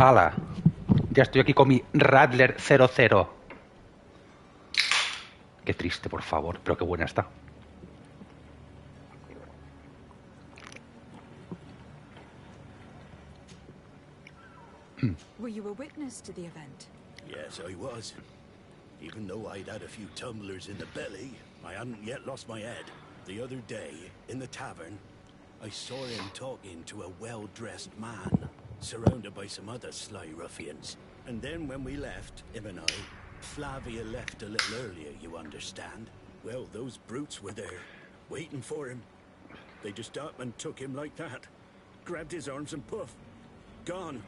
¡Hala! Ya estoy aquí con mi Radler 00. Qué triste, por favor, pero qué buena está. were witness to the event. Yes, I was. Even though I'd had a few tumblers in the belly, I hadn't yet lost my head. The other day, in the tavern, I saw him talking to a well-dressed man, surrounded by some other sly ruffians. And then when we left, him and I, Flavia left a little earlier, you understand. Well, those brutes were there, waiting for him. They just up and took him like that. Grabbed his arms and poof. Gone.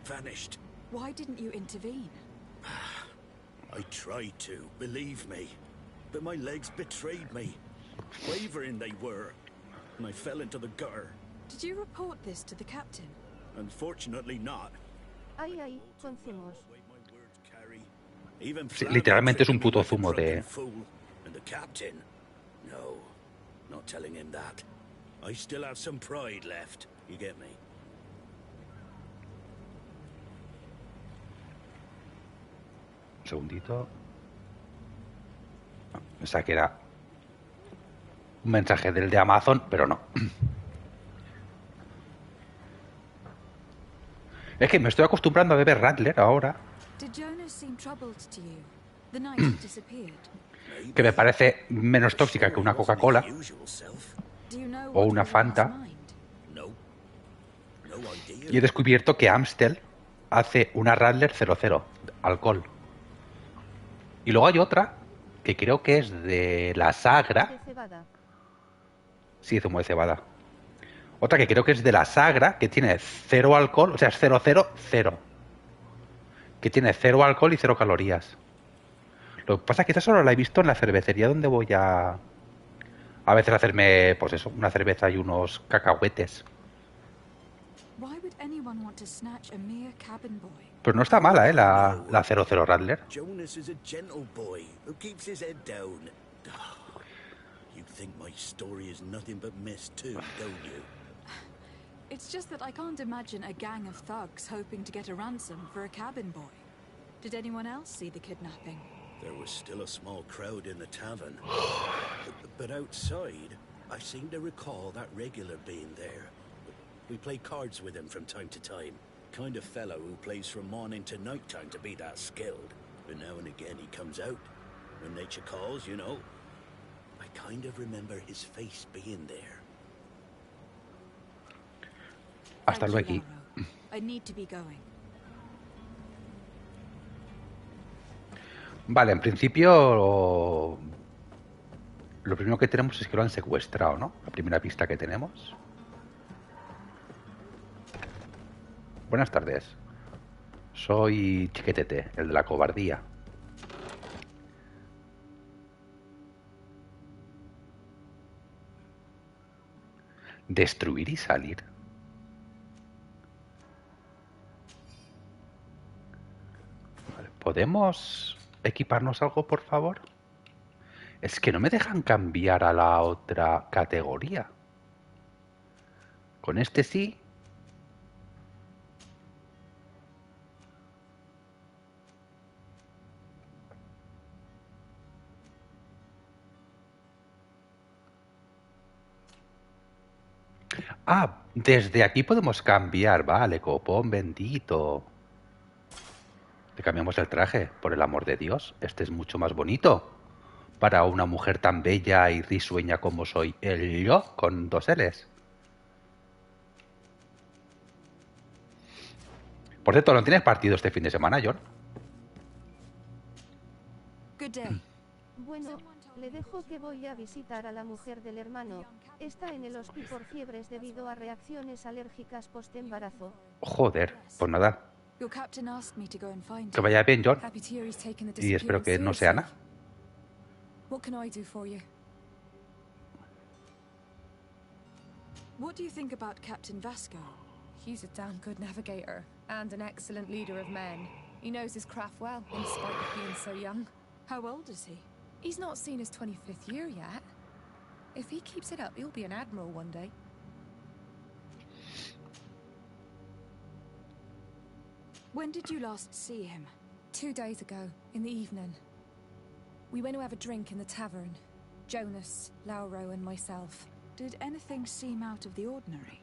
Vanished. Why didn't you intervene? I tried to, believe me. But my legs betrayed me. Wavering they were. And I fell into the gutter. Did you report this to the captain? Unfortunately not. Ay, ay, con zumos. Even Sí, literalmente es un puto zumo de... And the captain? No, not telling him that. I still have some pride left. You get me? Un segundito. Pensaba que era un mensaje del de Amazon, pero no. Es que me estoy acostumbrando a beber Radler ahora, Did Jonas seem troubled to you the night he disappeared? que me parece menos tóxica que una Coca-Cola Do you know o what una was in his Fanta. mind? Y he descubierto que Amstel hace una Radler 00, alcohol. Y luego hay otra que creo que es de la Sagra. De cebada. Sí, zumo de cebada. Otra que creo que es de la Sagra, que tiene 0 alcohol, o sea, es 000, que tiene 0 alcohol y 0 calorías. Lo que pasa es que esta solo la he visto en la cervecería donde voy a veces hacerme, pues eso, una cerveza y unos cacahuetes. Why would anyone want to snatch a mere cabin boy? Pero no está mala, la 00 Radler. Jonas is a gentle boy who keeps his head down. You think my story is nothing but mist too, don't you? It's just that I can't imagine a gang of thugs hoping to get a ransom for a cabin boy. Did anyone else see the kidnapping? There was still a small crowd in the tavern. But outside, I seem to recall that regular being there. We play cards with him from time to time. Kind of fellow who plays from morning to night time to be that skilled. But now and again he comes out. When nature calls, you know. I kind of remember his face being there. Hasta Thank you, luego. Lauro. I need to be going. Vale, en principio lo primero que tenemos es que lo han secuestrado, ¿no? La primera pista que tenemos. Buenas tardes. Soy Chiquetete, el de la cobardía. Destruir y salir. Vale, ¿podemos equiparnos algo, por favor? Es que no me dejan cambiar a la otra categoría. Con este sí. Ah, desde aquí podemos cambiar. Vale, copón bendito. Le cambiamos el traje, por el amor de Dios. Este es mucho más bonito. Para una mujer tan bella y risueña como soy yo, con 2 L's. Por cierto, ¿no tienes partido este fin de semana, John? Good day. Bueno, le dejo que voy a visitar a la mujer del hermano. Está en el hospital por fiebres debido a reacciones alérgicas post-embarazo. Joder, pues nada. Your captain asked me to go and find Que him. vaya bien, John. Happy to hear he's taken the Y espero que no sea Ana. What can I do for you? What do you think about Captain Vasco? He's a damn good navigator and an excellent leader of men. He knows his craft well, in spite of being so young. How old is he? He's not seen his 25th year yet. If he keeps it up, he'll be an admiral one day. When did you last see him? 2 days ago, in the evening. We went to have a drink in the tavern. Jonas, Lauro, and myself. Did anything seem out of the ordinary?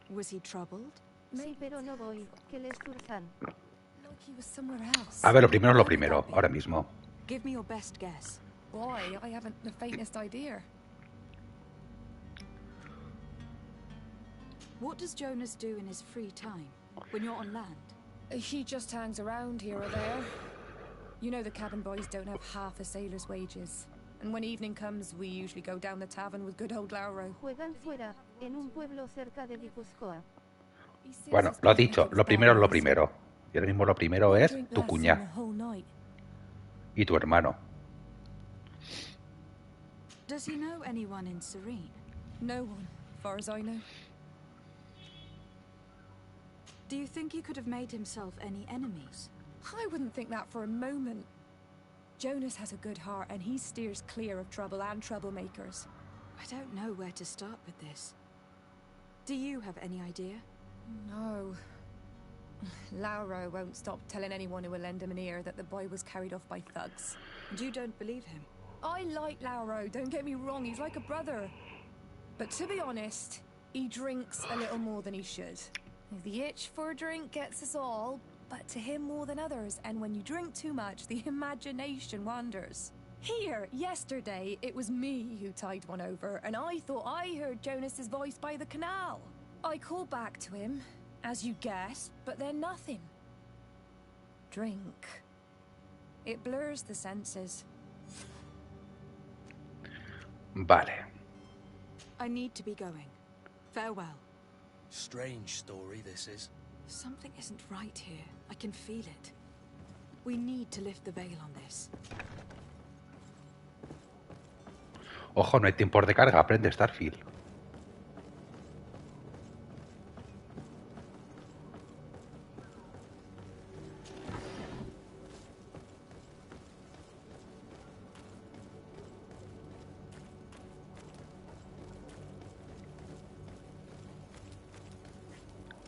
Was he troubled? Sí, pero no voy, que les turzan. Like he was somewhere else. A ver, lo primero es lo primero, ahora mismo. Give me your best guess. Why? I haven't the faintest idea. What does Jonas do in his free time when you're on land? He just hangs around here or there. You know the cabin boys don't have half a sailor's wages. And when evening comes, we usually go down the tavern with good old Lauro. Juegan fuera, en un pueblo cerca de Guipúzcoa. Bueno, lo has dicho, lo primero es lo primero. Y ahora mismo lo primero es tu cuñada. Y tu hermano. Does he know anyone in Serene? No one, far as I know. Do you think he could have made himself any enemies? I wouldn't think that for a moment. Jonas has a good heart and he steers clear of trouble and troublemakers. I don't know where to start with this. Do you have any idea? No. Lauro won't stop telling anyone who will lend him an ear that the boy was carried off by thugs. And you don't believe him? I like Lauro, don't get me wrong, he's like a brother. But to be honest, he drinks a little more than he should. The itch for a drink gets us all, but to him more than others, and when you drink too much, the imagination wanders. Here, yesterday, it was me who tied one over, and I thought I heard Jonas's voice by the canal. I called back to him, as you guessed, but then nothing. Drink. It blurs the senses. Vale. I need to be going. Farewell. Strange story, this is. Something isn't right here. I can feel it. We need to lift the veil on this. Ojo, no hay tiempos de carga, aprende Starfield.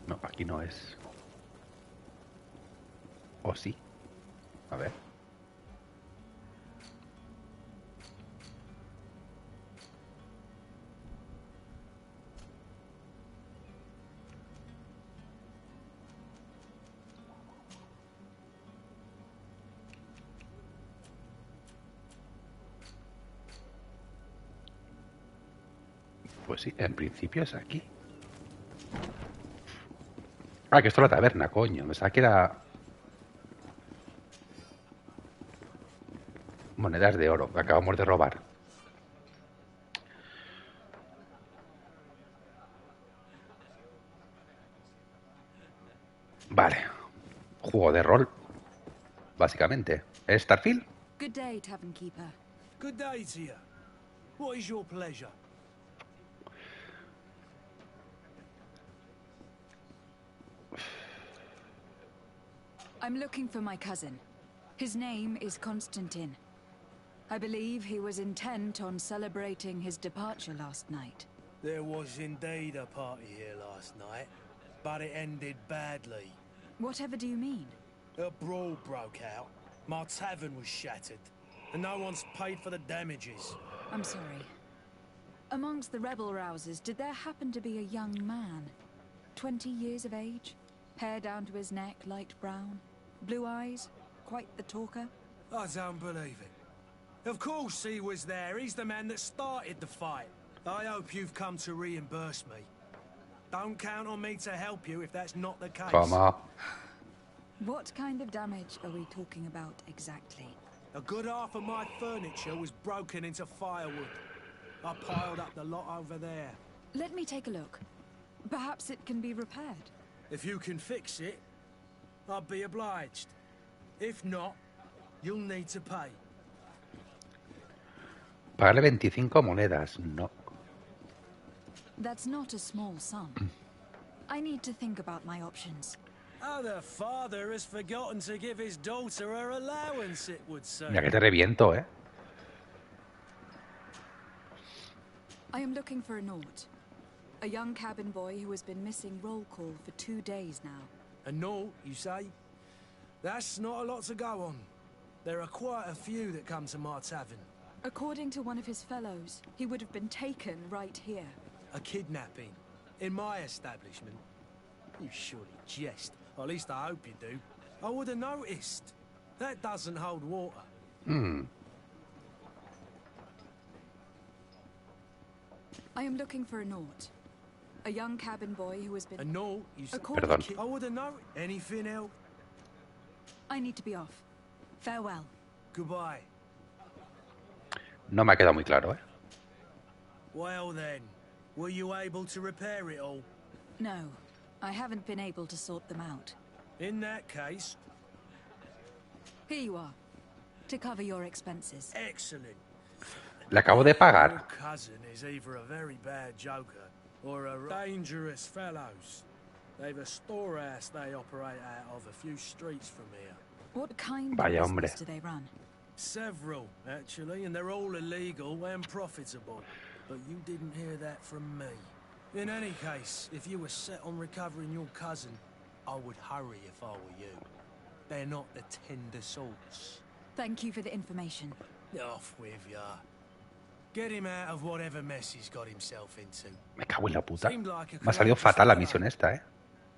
No, aquí no es. ¿O sí? A ver. Pues sí, en principio es aquí. Ah, que esto es la taberna, coño. Pensaba que era... monedas de oro que acabamos de robar. Vale. Juego de rol. Básicamente. ¿Es Starfield? Good day, Tavern Keeper. Good day to you. What is your pleasure? I'm looking for my cousin. His name is Constantin. I believe he was intent on celebrating his departure last night. There was indeed a party here last night, but it ended badly. Whatever do you mean? A brawl broke out. My tavern was shattered, and no one's paid for the damages. I'm sorry. Amongst the rebel rousers, did there happen to be a young man? 20 years of age? Hair down to his neck, light brown? Blue eyes? Quite the talker? I don't believe it. Of course he was there. He's the man that started the fight. I hope you've come to reimburse me. Don't count on me to help you if that's not the case. Toma. What kind of damage are we talking about exactly? A good half of my furniture was broken into firewood. I piled up the lot over there. Let me take a look. Perhaps it can be repaired. If you can fix it, I'll be obliged. If not, you'll need to pay. Pagarle 25 monedas. No. That's not a small sum. I need to think about my options. Oh, the father has forgotten to give his daughter her allowance, it would say. Mira que te reviento, ¿eh? I am looking for a Naut. A young cabin boy who has been missing roll call for 2 days now. A Naut, you say? That's not a lot to go on. There are quite a few that come to my tavern. According to one of his fellows, he would have been taken right here. A kidnapping? In my establishment? You surely jest. Or at least I hope you do. I would have noticed. That doesn't hold water. I am looking for a Naut. A young cabin boy who has been... A Naut? You said... Perdón. I would have known. Anything else? I need to be off. Farewell. Goodbye. No me ha quedado muy claro, ¿eh? Well then, were you able to repair it all? No, I haven't been able to sort them out. In that case... Here you are, to cover your expenses. Excellent. Le acabo de pagar. Your cousin is either a very bad joker or a dangerous fellows. They've a storehouse they operate out of a few streets from here. What kind Vaya of hombre. business do they run? Several, actually, and they're all illegal and profitable. But you didn't hear that from me. In any case, if you were set on recovering your cousin, I would hurry if I were you. They're not the tender sorts. Thank you for the information. Off with ya. Get him out of whatever mess he's got himself into. Me cago en la puta. Seemed like a Me ha salido courageous fatal la fellow. misión esta, ¿eh?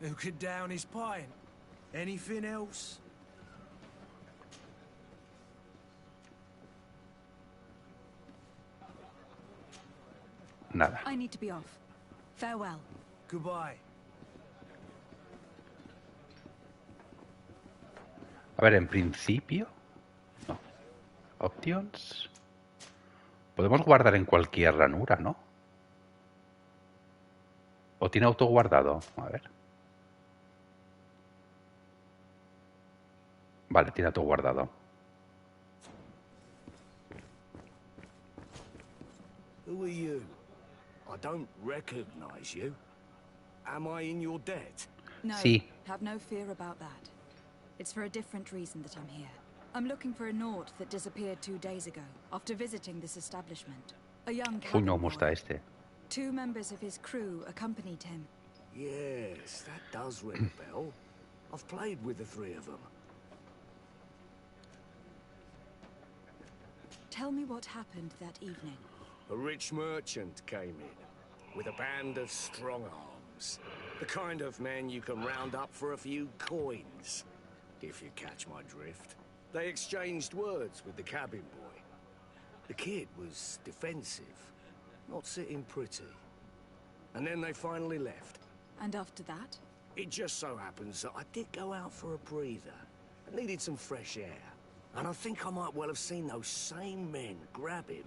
Who could down his pint? Anything else? Nada. I need to be off. Farewell. Goodbye. A ver, en principio... No. Options... Podemos guardar en cualquier ranura, ¿no? ¿O tiene autoguardado? A ver. Vale, tiene autoguardado. Who are you? I don't recognize you. Am I in your debt? No, Sí. have no fear about that. It's for a different reason that I'm here. I'm looking for a Naut that disappeared 2 days ago, after visiting this establishment. A young cabin Coño, ¿cómo está boy. este? 2 members of his crew accompanied him. Yes, that does ring a bell. I've played with the 3 of them. Tell me what happened that evening. A rich merchant came in, with a band of strong arms. The kind of men you can round up for a few coins, if you catch my drift. They exchanged words with the cabin boy. The kid was defensive, not sitting pretty. And then they finally left. And after that? It just so happens that I did go out for a breather. I needed some fresh air. And I think I might well have seen those same men grab him.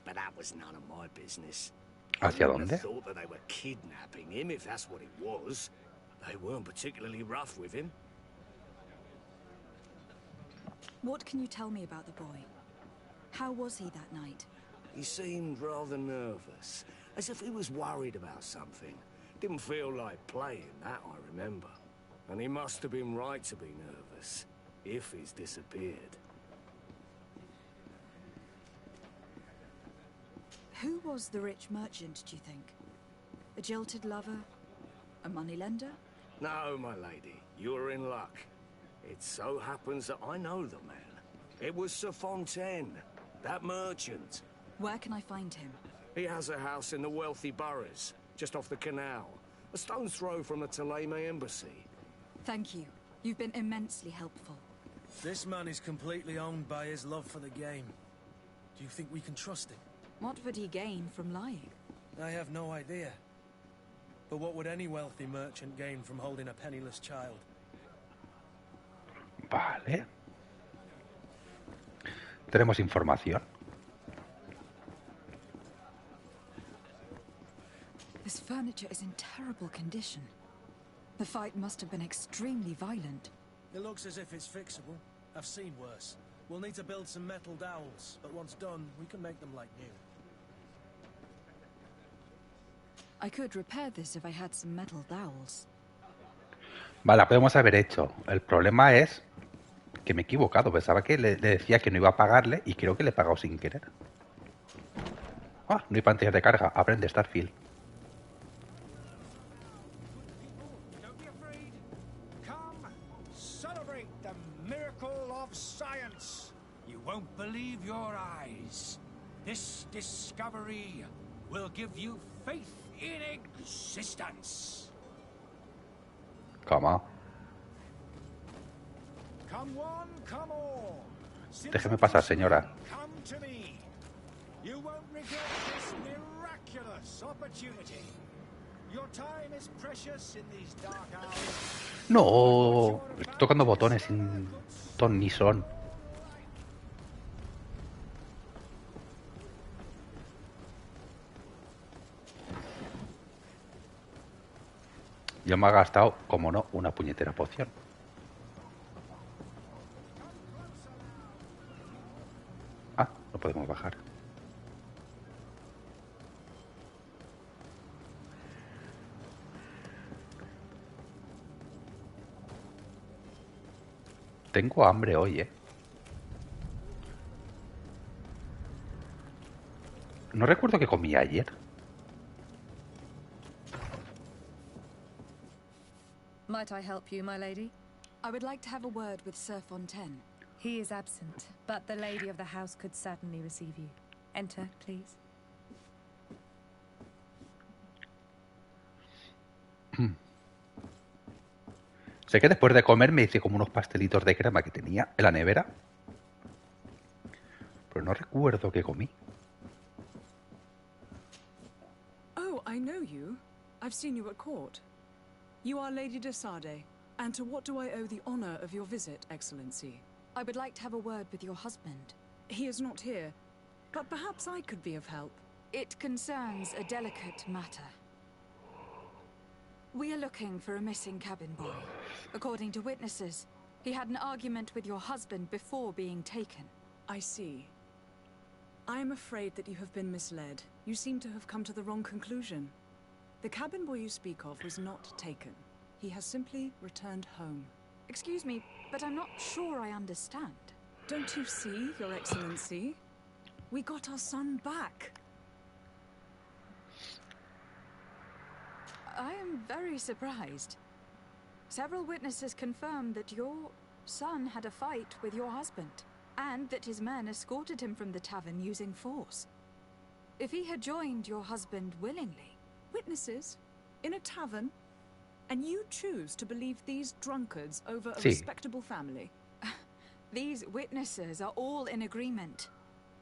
But that was none of my business. ¿Hacia I wouldn't dónde? have thought that they were kidnapping him, if that's what it was. They weren't particularly rough with him. What can you tell me about the boy? How was he that night? He seemed rather nervous, as if he was worried about something. Didn't feel like playing, that I remember. And he must have been right to be nervous, if he's disappeared. Who was the rich merchant, do you think? A jilted lover? A moneylender? No, my lady, you're in luck. It so happens that I know the man. It was Sir Fontaine, that merchant. Where can I find him? He has a house in the wealthy boroughs, just off the canal. A stone's throw from the Thélème embassy. Thank you. You've been immensely helpful. This man is completely owned by his love for the game. Do you think we can trust him? What would he gain from lying? I have no idea. But what would any wealthy merchant gain from holding a penniless child? Vale. Tenemos información. This furniture is in terrible condition. The fight must have been extremely violent. It looks as if it's fixable. I've seen worse. We'll need to build some metal dowels, but once done, we can make them like new. I could repair this if I had some metal dowels. Vale, la podemos haber hecho. El problema es que me he equivocado. Pensaba que le decía que no iba a pagarle y creo que le he pagado sin querer. Ah, no hay pantallas de carga. Aprende Starfield. Don't be afraid. Come, celebrate the miracle of science. You won't believe your eyes. This discovery will give you faith in existence. Cama. Come one, come all. Déjeme pasar, señora. Come to me. You won't regret this miraculous opportunity. Your time is precious in these dark hours. No, estoy tocando botones sin ton ni son. Yo me ha gastado, como no, una puñetera poción. Ah, no podemos bajar. Tengo hambre hoy, ¿eh? No recuerdo qué comí ayer. Might I help you, my lady? I would like to have a word with Sir Fontaine. He is absent, but the lady of the house could certainly receive you. Enter, please. Sé que después de comer me hice como unos pastelitos de crema que tenía en la nevera. Pero no recuerdo qué comí. Oh, I know you. I've seen you at court. You are Lady de Sade. And to what do I owe the honor of your visit, Excellency? I would like to have a word with your husband. He is not here, but perhaps I could be of help. It concerns a delicate matter. We are looking for a missing cabin boy. According to witnesses, he had an argument with your husband before being taken. I see. I am afraid that you have been misled. You seem to have come to the wrong conclusion. The cabin boy you speak of was not taken. He has simply returned home. Excuse me, but I'm not sure I understand. Don't you see, Your Excellency? We got our son back. I am very surprised. Several witnesses confirmed that your son had a fight with your husband, and that his men escorted him from the tavern using force. If he had joined your husband willingly... Witnesses? In a tavern? And you choose to believe these drunkards over a Sí. respectable family? These witnesses are all in agreement,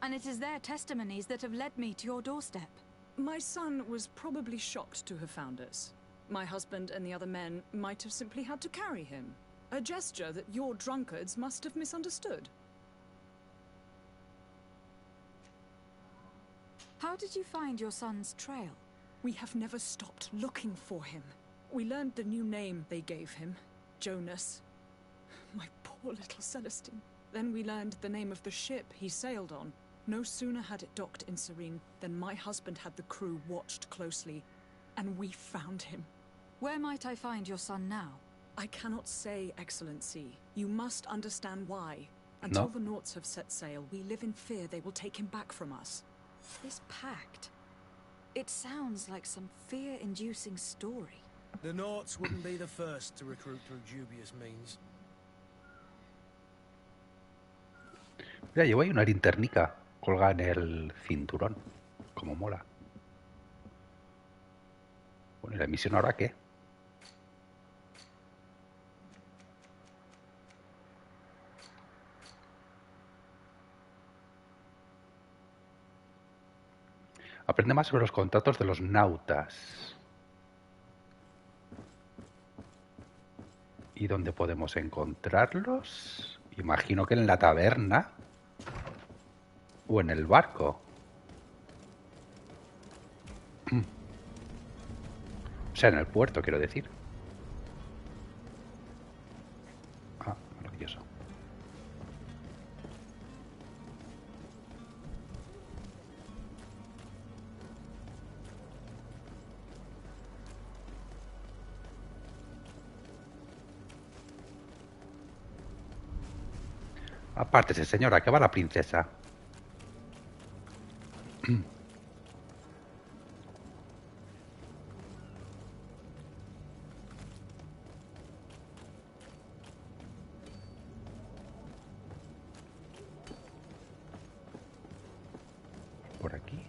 and it is their testimonies that have led me to your doorstep. My son was probably shocked to have found us. My husband and the other men might have simply had to carry him. A gesture that your drunkards must have misunderstood. How did you find your son's trail? We have never stopped looking for him. We learned the new name they gave him, Jonas. My poor little Celestine. Then we learned the name of the ship he sailed on. No sooner had it docked in Serene than my husband had the crew watched closely, and we found him. Where might I find your son now? I cannot say, Excellency. You must understand why. Until No. the Naughts have set sail, we live in fear they will take him back from us. This pact. It sounds like some fear-inducing story. The Naughts wouldn't be the first to recruit through dubious means. Mira, llevo ahí una linternica colgada en el cinturón. Como mola. Bueno, ¿y la misión ahora qué? Aprende más sobre los contratos de los nautas. ¿Y dónde podemos encontrarlos? Imagino que en la taberna. O en el barco. O sea, en el puerto, quiero decir. Ah, maravilloso. Apártese, señora, que va la princesa. Por aquí.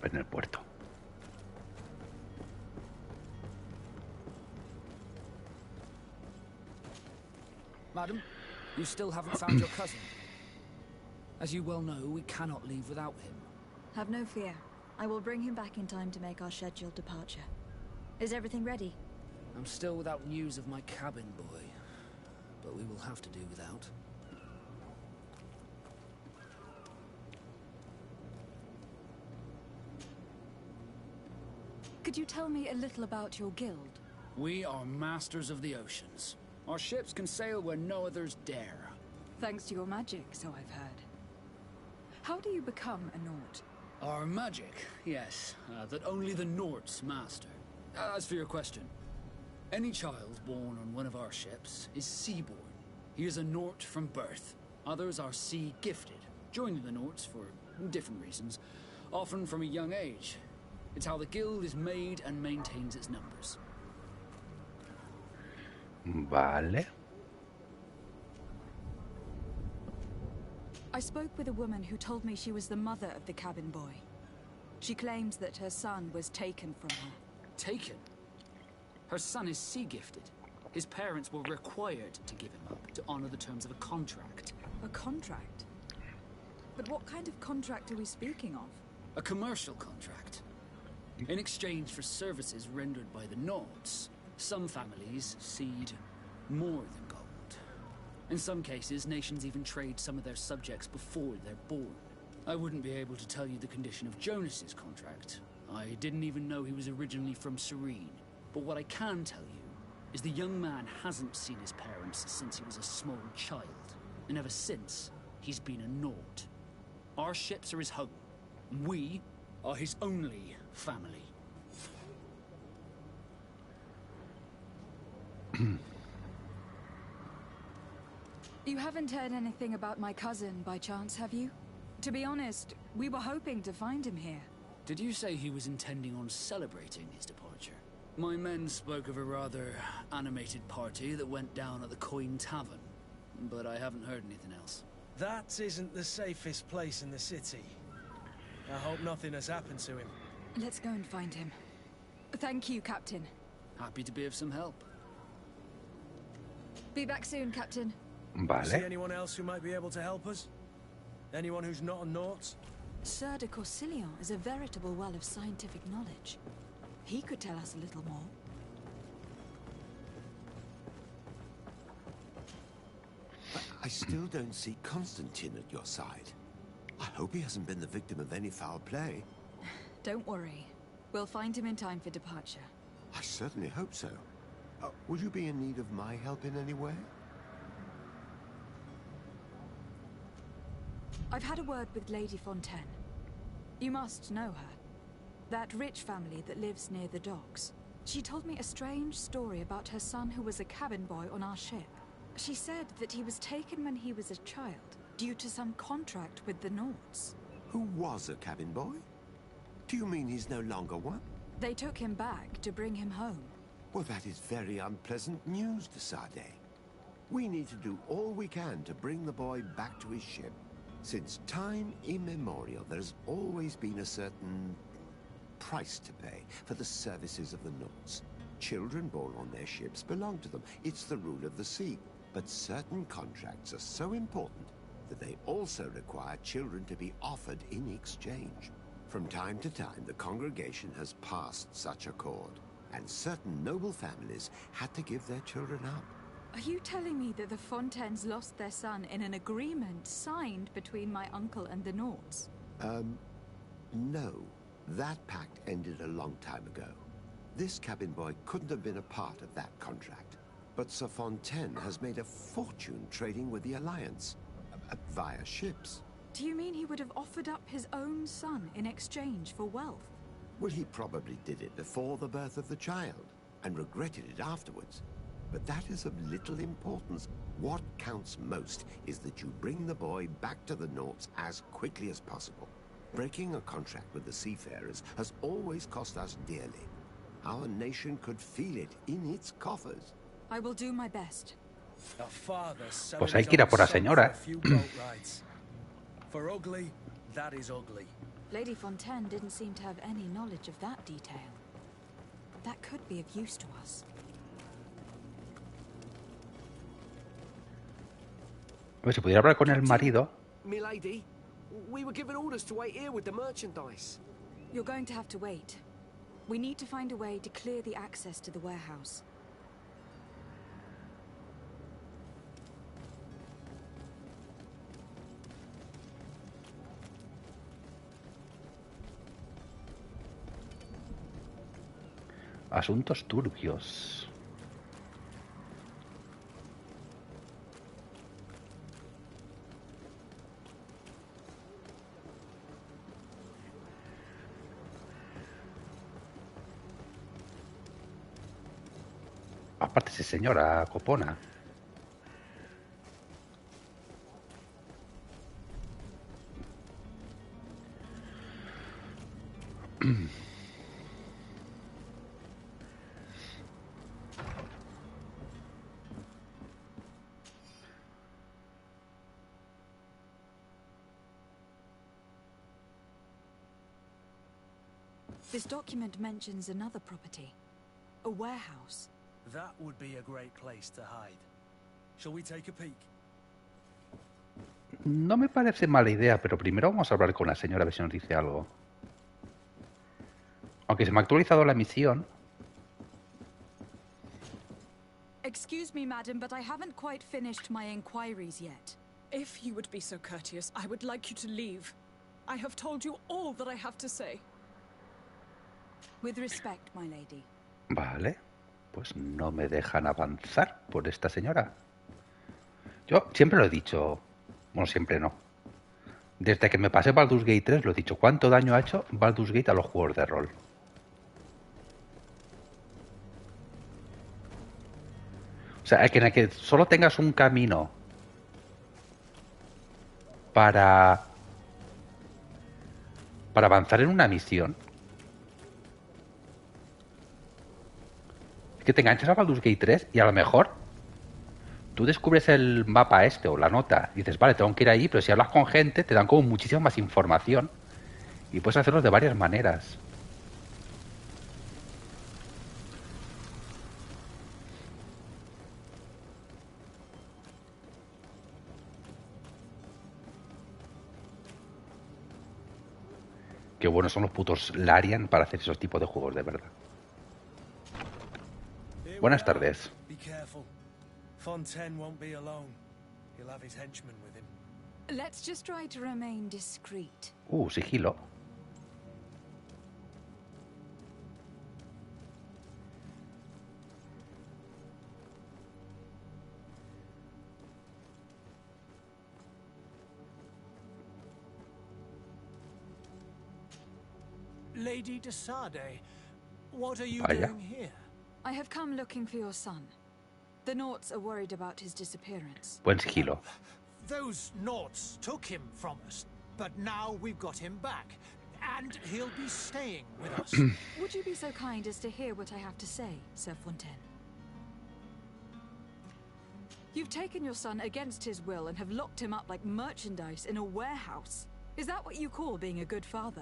en el puerto. Madam, you still haven't found your cousin. As you well know, we cannot leave without him. Have no fear. I will bring him back in time to make our scheduled departure. Is everything ready? I'm still without news of my cabin boy, but we will have to do without. Could you tell me a little about your guild? We are masters of the oceans. Our ships can sail where no others dare. Thanks to your magic, so I've heard. How do you become a Nort? Our magic, yes, that only the Norts master. As for your question, any child born on one of our ships is seaborn. He is a Nort from birth. Others are sea-gifted, joining the Norts for different reasons, often from a young age. It's how the guild is made and maintains its numbers. Vale. I spoke with a woman who told me she was the mother of the cabin boy. She claims that her son was taken from her. Taken? Her son is sea-gifted. His parents were required to give him up to honor the terms of a contract. A contract? But what kind of contract are we speaking of? A commercial contract. In exchange for services rendered by the Nords, some families cede more than gold. In some cases, nations even trade some of their subjects before they're born. I wouldn't be able to tell you the condition of Jonas's contract. I didn't even know he was originally from Serene. But what I can tell you is the young man hasn't seen his parents since he was a small child. And ever since, he's been a Nord. Our ships are his home. We are his only family. You haven't heard anything about my cousin by chance, have you? To be honest, we were hoping to find him here. Did you say he was intending on celebrating his departure? My men spoke of a rather animated party that went down at the Coin Tavern, but I haven't heard anything else. That isn't the safest place in the city. I hope nothing has happened to him. Let's go and find him. Thank you, Captain. Happy to be of some help. Be back soon, Captain. Vale. See anyone else who might be able to help us? Anyone who's not a Nort? Sir de Corsilion is a veritable well of scientific knowledge. He could tell us a little more. I still don't see Constantine at your side. I hope he hasn't been the victim of any foul play. Don't worry. We'll find him in time for departure. I certainly hope so. Would you be in need of my help in any way? I've had a word with Lady Fontaine. You must know her. That rich family that lives near the docks. She told me a strange story about her son who was a cabin boy on our ship. She said that he was taken when he was a child, due to some contract with the Nords. Who was a cabin boy? Do you mean he's no longer one? They took him back to bring him home. Well, that is very unpleasant news, de Sade. We need to do all we can to bring the boy back to his ship. Since time immemorial, there's always been a certain price to pay for the services of the Nords. Children born on their ships belong to them. It's the rule of the sea. But certain contracts are so important that they also require children to be offered in exchange. From time to time, the congregation has passed such accord, and certain noble families had to give their children up. Are you telling me that the Fontaines lost their son in an agreement signed between my uncle and the Nords? No. That pact ended a long time ago. This cabin boy couldn't have been a part of that contract. But Sir Fontaine has made a fortune trading with the Alliance, via ships. Do you mean he would have offered up his own son in exchange for wealth? Well, he probably did it before the birth of the child, and regretted it afterwards. But that is of little importance. What counts most is that you bring the boy back to the Nords as quickly as possible. Breaking a contract with the seafarers has always cost us dearly. Our nation could feel it in its coffers. I will do my best. Pues hay que ir a por la señora. For ugly, that is ugly. Lady Fontaine didn't seem to have any knowledge of that detail. That could be of use to us. A ver, si pudiera hablar con el marido. Milady, we were given orders to wait here with the merchandise. You're going to have to wait. We need to find a way to clear the access to the warehouse. Asuntos turbios. Aparte, sí, señora Copona. This document mentions another property. A warehouse. That would be a great place to hide. Shall we take a peek? No me parece mala idea, pero primero vamos a hablar con la señora a ver si nos dice algo. Aunque se me ha actualizado la misión. Excuse me, madam, but I haven't quite finished my inquiries yet. If you would be so courteous, I would like you to leave. I have told you all that I have to say. With respect, my lady. Vale. Pues no me dejan avanzar por esta señora. Yo siempre lo he dicho. Bueno, siempre no. Desde que me pasé Baldur's Gate 3 lo he dicho. ¿Cuánto daño ha hecho Baldur's Gate a los juegos de rol? O sea, en el que solo tengas un camino para avanzar en una misión, que te enganchas a Baldur's Gate 3 y a lo mejor tú descubres el mapa este o la nota y dices, vale, tengo que ir ahí, pero si hablas con gente te dan como muchísima más información y puedes hacerlo de varias maneras. Qué buenos son los putos Larian para hacer esos tipos de juegos, de verdad. Buenas tardes. Be careful. Fontaine won't be alone. He'll have his henchmen with him. Let's just try to remain discreet. Sigilo. Lady de Sade, what are you Vaya. doing here? I have come looking for your son. The Naughts are worried about his disappearance. Buen sigilo. Those Naughts took him from us, but now we've got him back, and he'll be staying with us. Would you be so kind as to hear what I have to say, Sir Fontaine? You've taken your son against his will and have locked him up like merchandise in a warehouse. Is that what you call being a good father?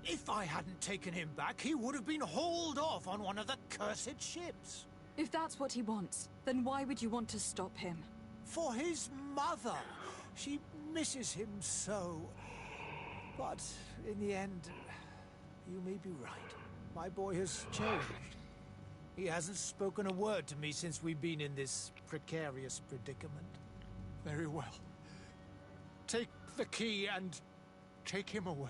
If I hadn't taken him back, he would have been hauled off on one of the cursed ships. If that's what he wants, then why would you want to stop him? For his mother. She misses him so. But in the end, you may be right. My boy has changed. He hasn't spoken a word to me since we've been in this precarious predicament. Very well. Take the key and take him away.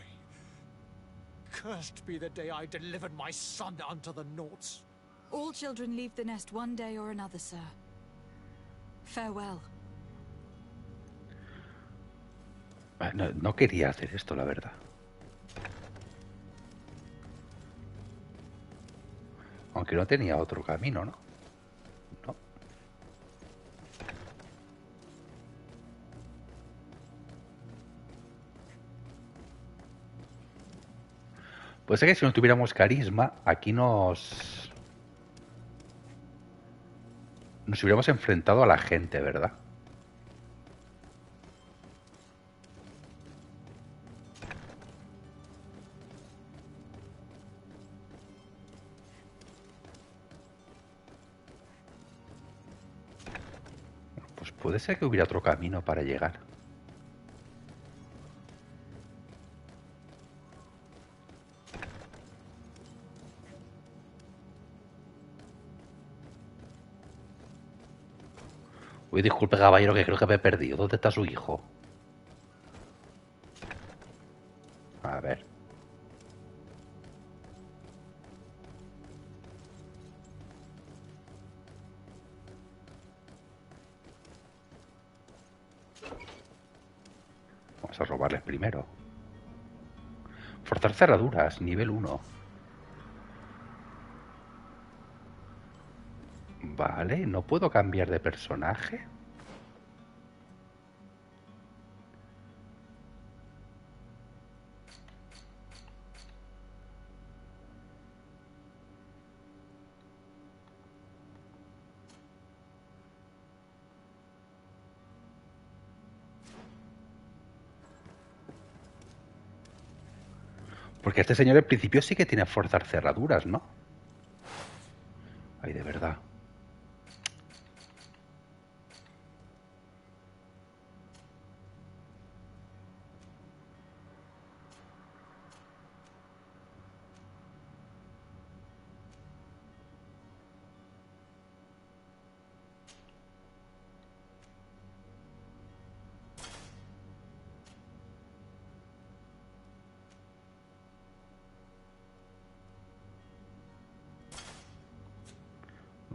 Cursed be the day I delivered my son unto the Naughts. All children leave the nest one day or another, sir. Farewell. No quería hacer esto, la verdad. Aunque no tenía otro camino, ¿no? No. Pues es que si no tuviéramos carisma, aquí nos hubiéramos enfrentado a la gente, ¿verdad? Puede ser que hubiera otro camino para llegar. Uy, disculpe, caballero, que creo que me he perdido. ¿Dónde está su hijo? A ver. Vamos a robarles primero. Forzar cerraduras, nivel 1. Vale, no puedo cambiar de personaje. Porque este señor en principio sí que tiene forzar cerraduras, ¿no? Ay, de verdad.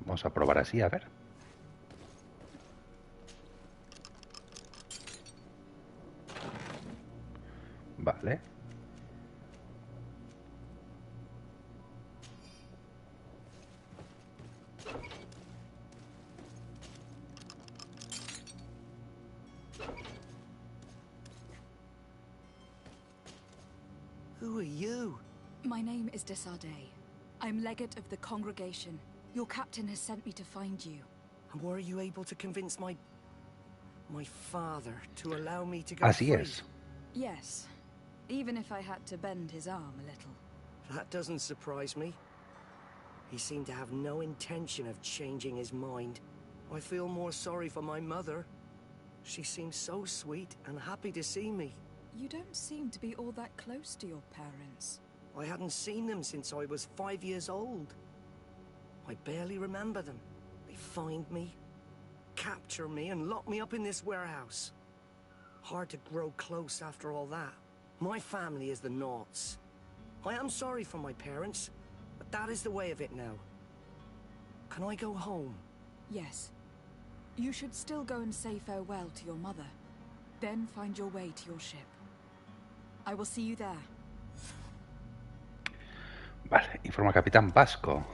Vamos a probar así, a ver. Vale. Who are you? My name is Desardet. I'm legate of the congregation. Your captain has sent me to find you. And were you able to convince my father to allow me to go Así free? es. Yes. Even if I had to bend his arm a little. That doesn't surprise me. He seemed to have no intention of changing his mind. I feel more sorry for my mother. She seems so sweet and happy to see me. You don't seem to be all that close to your parents. I hadn't seen them since I was 5 years old. I barely remember them. They find me, capture me, and lock me up in this warehouse. Hard to grow close after all that. My family is the Naughts. I am sorry for my parents, but that is the way of it now. Can I go home? Yes. You should still go and say farewell to your mother. Then find your way to your ship. I will see you there. Vale, informa Capitán Vasco.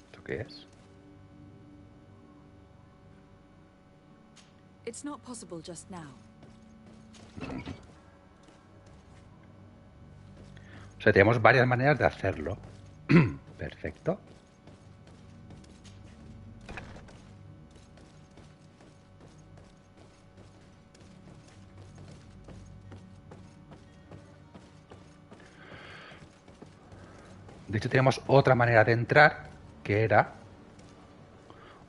¿Esto qué es? It's not possible just now. O sea, tenemos varias maneras de hacerlo. Perfecto. De hecho, tenemos otra manera de entrar, que era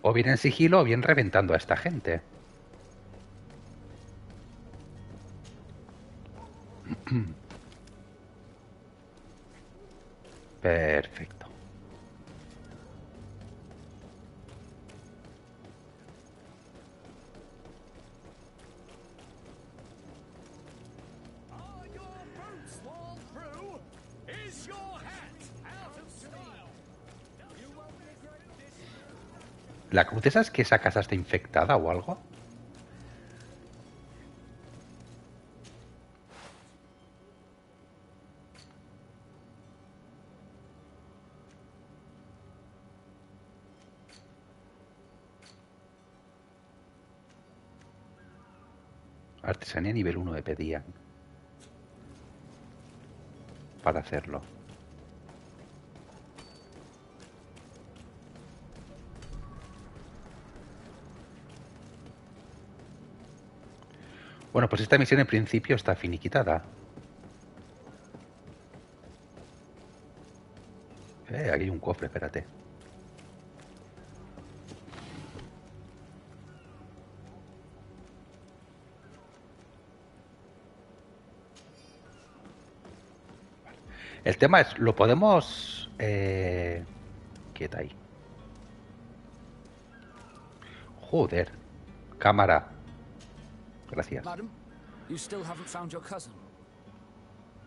o bien en sigilo o bien reventando a esta gente. Perfecto. ¿La cruz esa es que esa casa está infectada o algo? Artesanía nivel 1 me pedían para hacerlo. Bueno, pues esta misión en principio está finiquitada. Aquí hay un cofre, espérate. El tema es, lo podemos... quieta ahí. Joder. Cámara. Gracias. Madam, you still haven't found your cousin.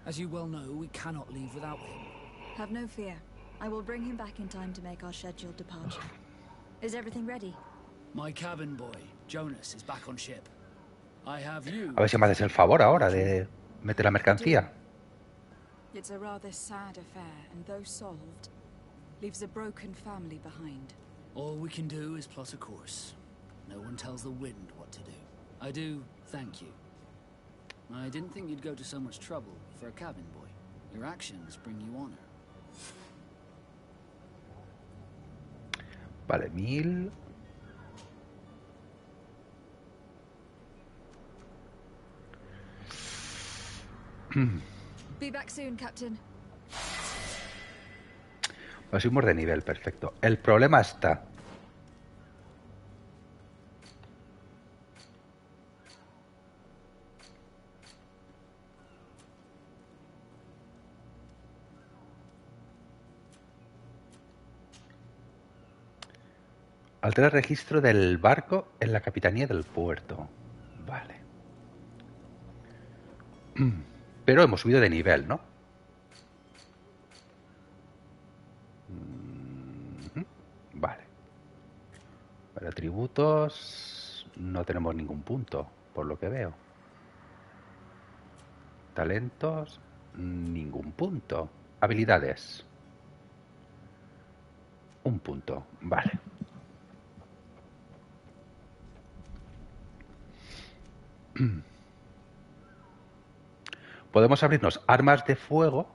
As you well know, we cannot leave without him. Have no fear. I will bring him back in time to make our scheduled departure. Is everything ready? My cabin boy, Jonas, is back on ship. I have you. A ver si me haces el favor ahora de meter la mercancía. It's a rather sad affair, and though solved, leaves a broken family behind. All we can do is plot a course. No one tells the wind what to do. I do thank you. I didn't think you'd go to so much trouble for a cabin boy. Your actions bring you honor. Vale, 1000. Be back soon, Captain. Subimos de nivel, perfecto. El problema está... Altera el registro del barco en la capitanía del puerto. Vale. Pero hemos subido de nivel, ¿no? Vale. Para atributos no tenemos ningún punto, por lo que veo. Talentos, ningún punto. Habilidades. Un punto. Vale. Podemos abrirnos armas de fuego.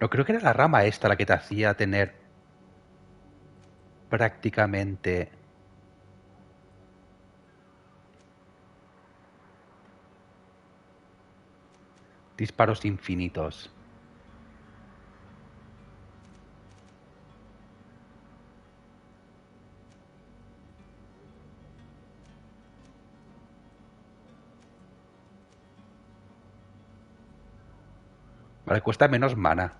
No, creo que era la rama esta la que te hacía tener prácticamente... disparos infinitos. Vale, cuesta menos mana.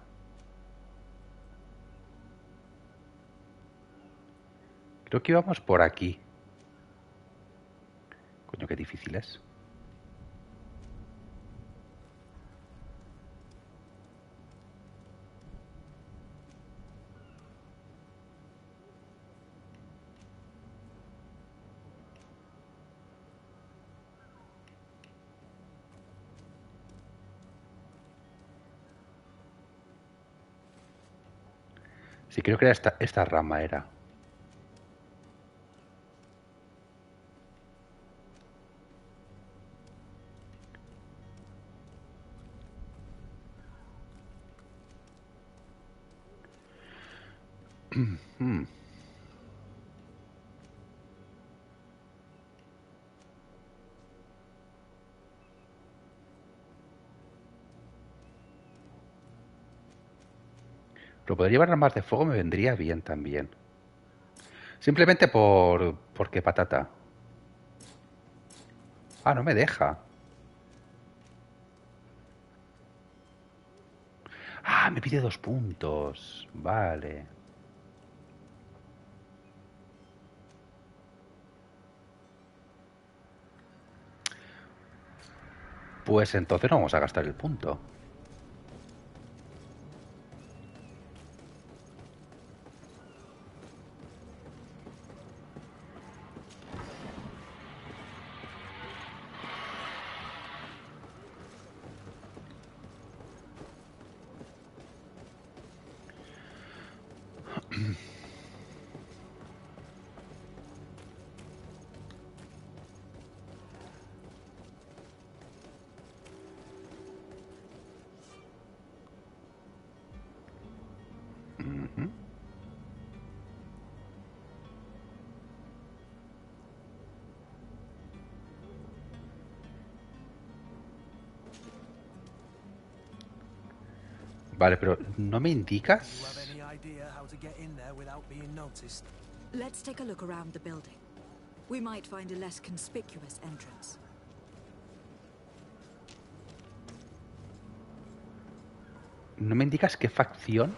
Creo que íbamos por aquí. Coño, qué difícil es. Sí, creo que era esta rama era. Pero poder llevar armas de fuego me vendría bien también. Simplemente porque patata. Ah, no me deja. Ah, me pide 2 puntos. Vale. Pues entonces no vamos a gastar el punto. Vale, pero ¿no me indicas? Let's take a look around the building. We might find a less conspicuous entrance. ¿No me indicas qué facción?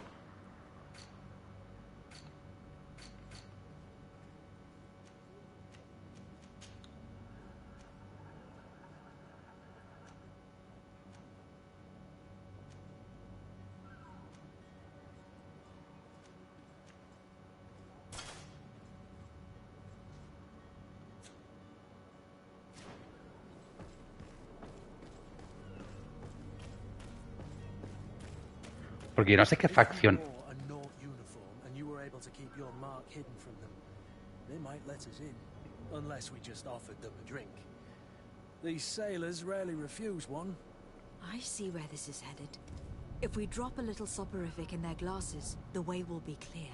Porque yo no sé qué facción. A Naught uniform and you were able to keep your mark hidden from them. They might let us in, unless we just offered them a drink. These sailors rarely refuse one. I see where this is headed. If we drop a little soporific in their glasses, the way will be clear.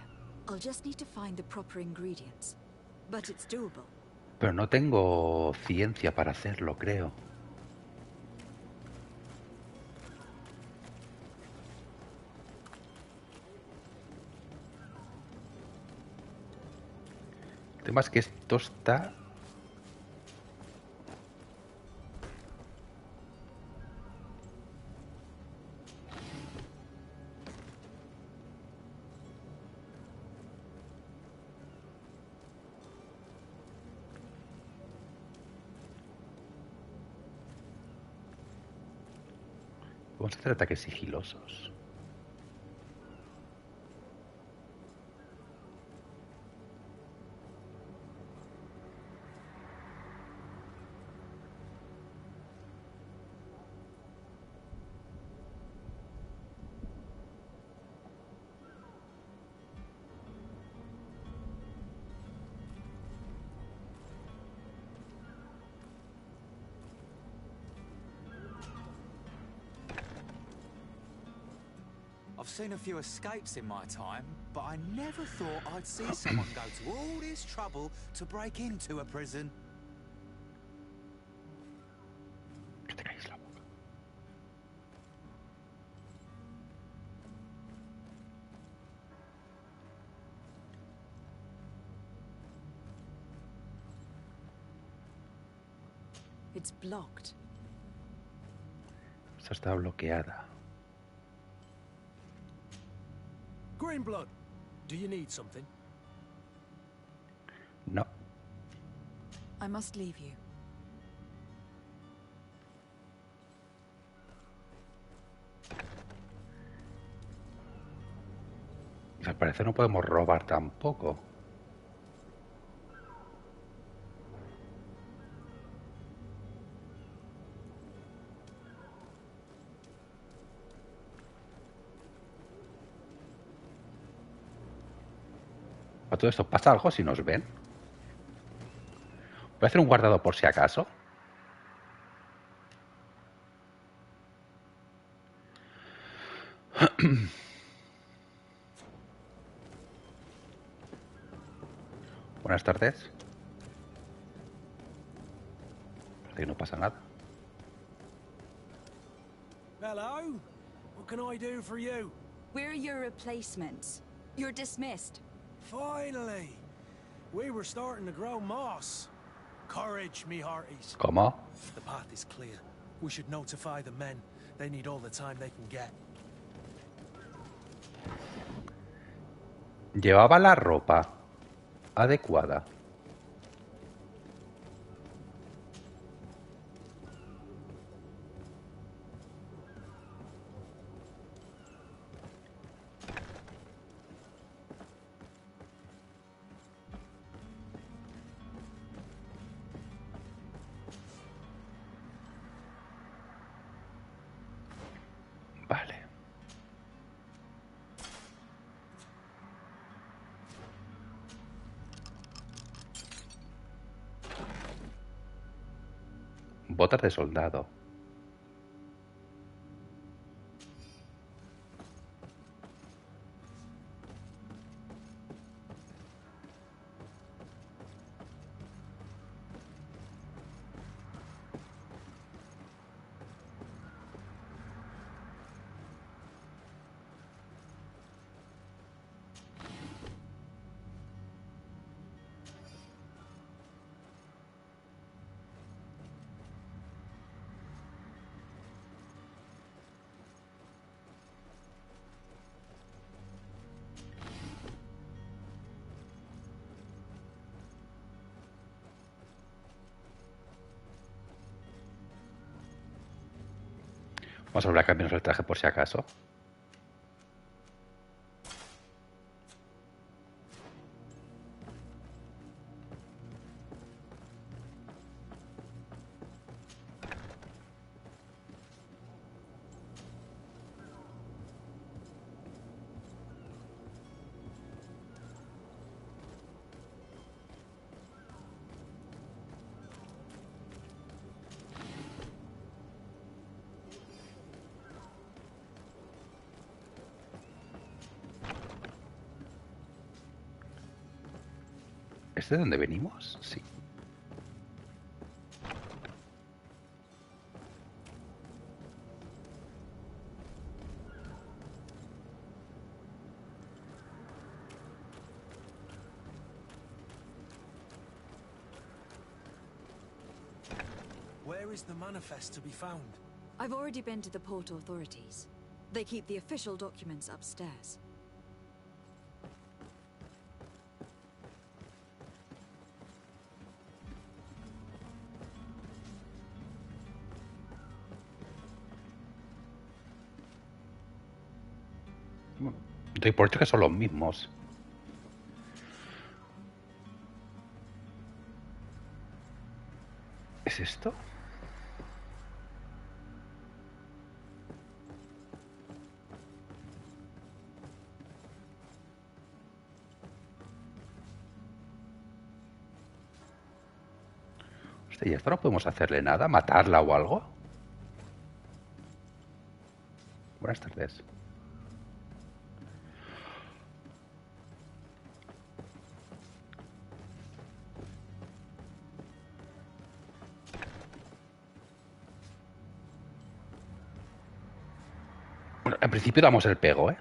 I'll just need to find the proper ingredients. But it's doable. Pero no tengo ciencia para hacerlo, creo. El tema es que esto está... Vamos a hacer ataques sigilosos. I've seen a few escapes in my time, but I never thought I'd see someone go to all this trouble to break into a prison. It's blocked. Esta está bloqueada. Greenblood, do you need something? No. I must leave you. Al parecer no podemos robar tampoco. A todo esto, ¿pasa algo si nos ven? Voy a hacer un guardado por si acaso. Buenas tardes. Parece que no pasa nada. Hello? What can I do for you? We're your replacements. You're dismissed. Finally! We were starting to grow moss. Courage, me hearties. ¿Cómo? The path is clear. We should notify the men. They need all the time they can get. Llevaba la ropa adecuada. Vale. Botas de soldado. Vamos a volver a cambiarnos el traje por si acaso. ¿Es de dónde venimos? Sí. Where is the manifest to be found? I've already been to the port authorities. They keep the official documents upstairs. Doy por hecho que son los mismos. ¿Es esto? Hostia, ¿y esto no podemos hacerle nada? ¿Matarla o algo? Buenas tardes. Bueno, en principio damos el pego, ¿eh?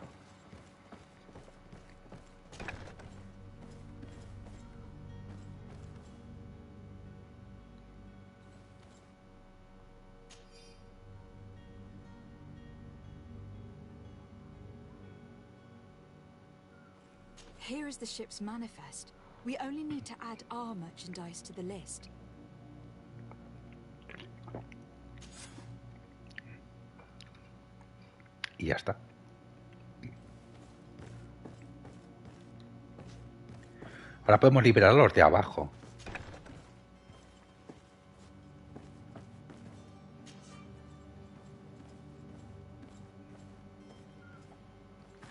Here is the ship's manifest. We only need to add our merchandise to the list. Y ya está. Ahora podemos liberar a los de abajo.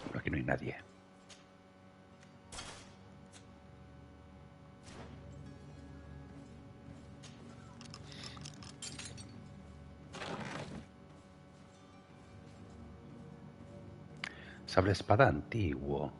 Pero aquí no hay nadie. Sable espada antiguo.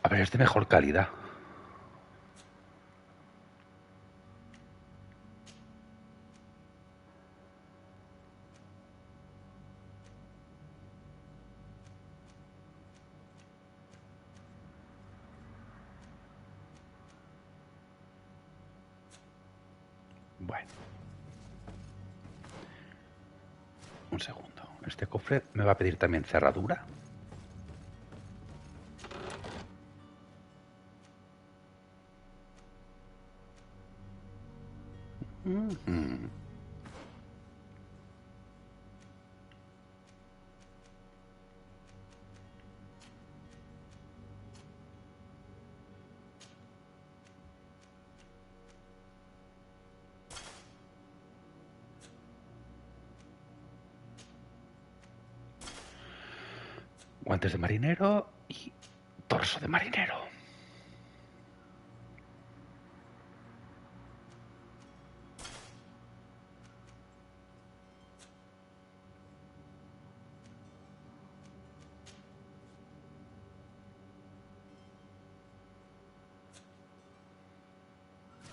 A ver, es de mejor calidad. Bueno. Un segundo. Este cofre me va a pedir también cerradura. Guantes de marinero y torso de marinero.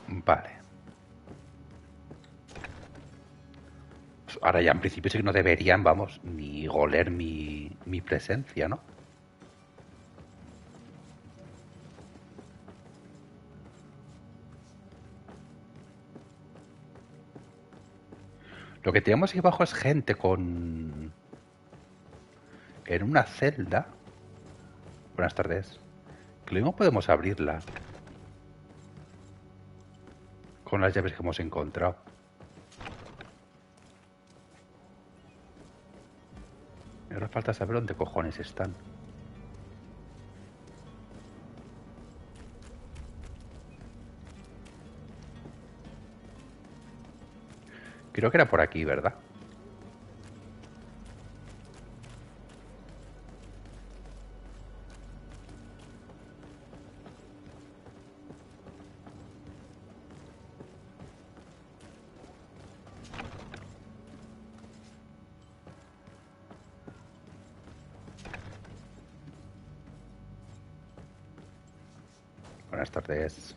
Vale. Pues ahora ya en principio sí que no deberían, vamos, ni oler mi presencia, ¿no? Lo que tenemos aquí abajo es gente con... en una celda. Buenas tardes. Que lo mismo podemos abrirla. Con las llaves que hemos encontrado. Y ahora falta saber dónde cojones están. Creo que era por aquí, ¿verdad? Buenas tardes.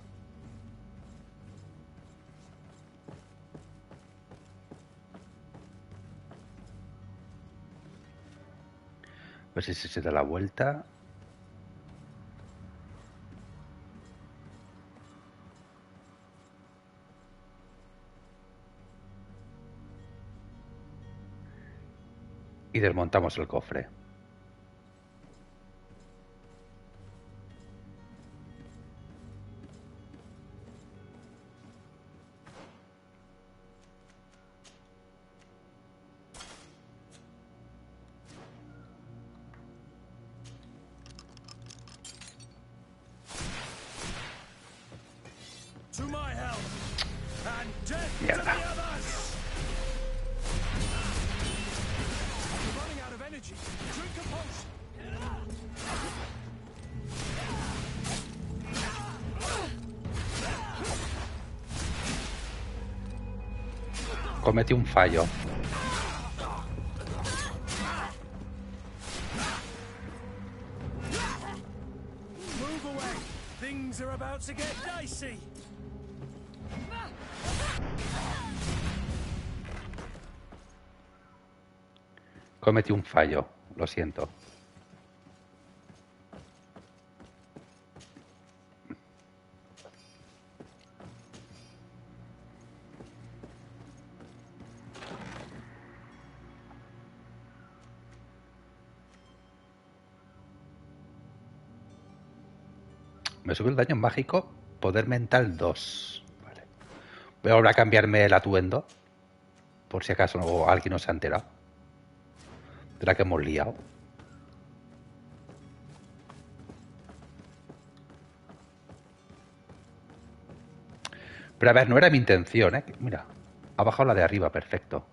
A ver si se da la vuelta. Y desmontamos el cofre. To my help, and death to Mierda. the others! You're running out of energy. Drink a potion. Cometí un fallo. Move away. Things are about to get dicey. Cometí un fallo. Lo siento. Me sube el daño mágico. Poder mental 2. Vale. Voy a volver a cambiarme el atuendo. Por si acaso alguien no se ha enterado. De la que hemos liado. Pero a ver, no era mi intención, ¿eh? Mira, ha bajado la de arriba, perfecto.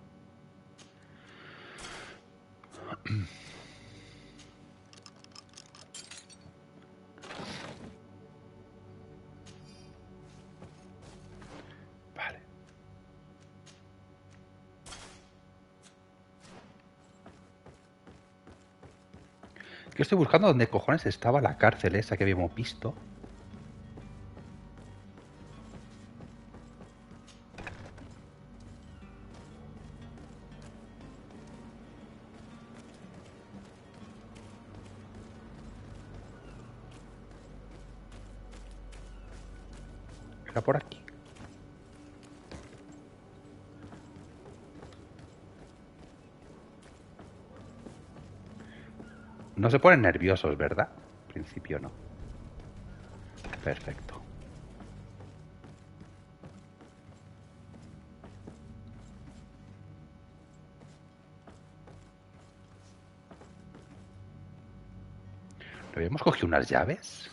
Vale. Que estoy buscando dónde cojones estaba la cárcel esa que habíamos visto. Era por aquí. No se ponen nerviosos, ¿verdad? Al principio no. Perfecto. ¿No habíamos cogido unas llaves?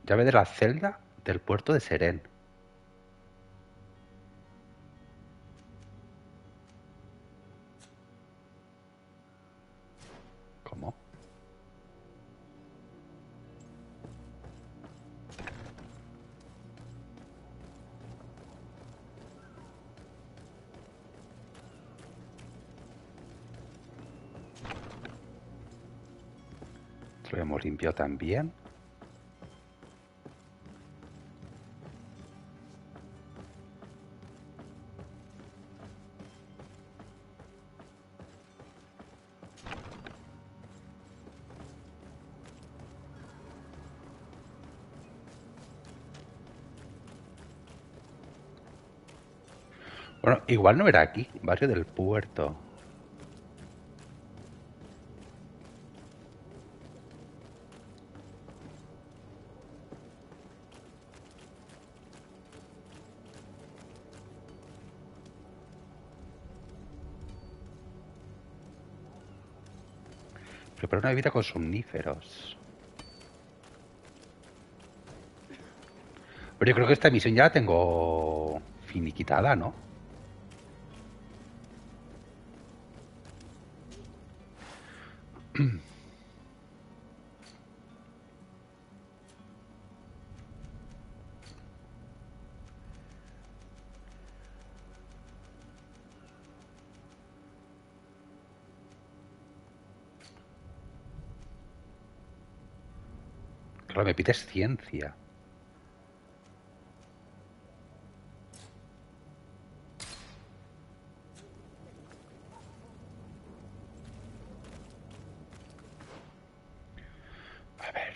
Llave de la celda del puerto de Seren. ¿Cómo? Lo hemos limpiado también. Bueno, igual no era aquí, barrio del puerto. Prepara una bebida con somníferos. Pero yo creo que esta misión ya la tengo finiquitada, ¿no? Claro, me pides ciencia. A ver.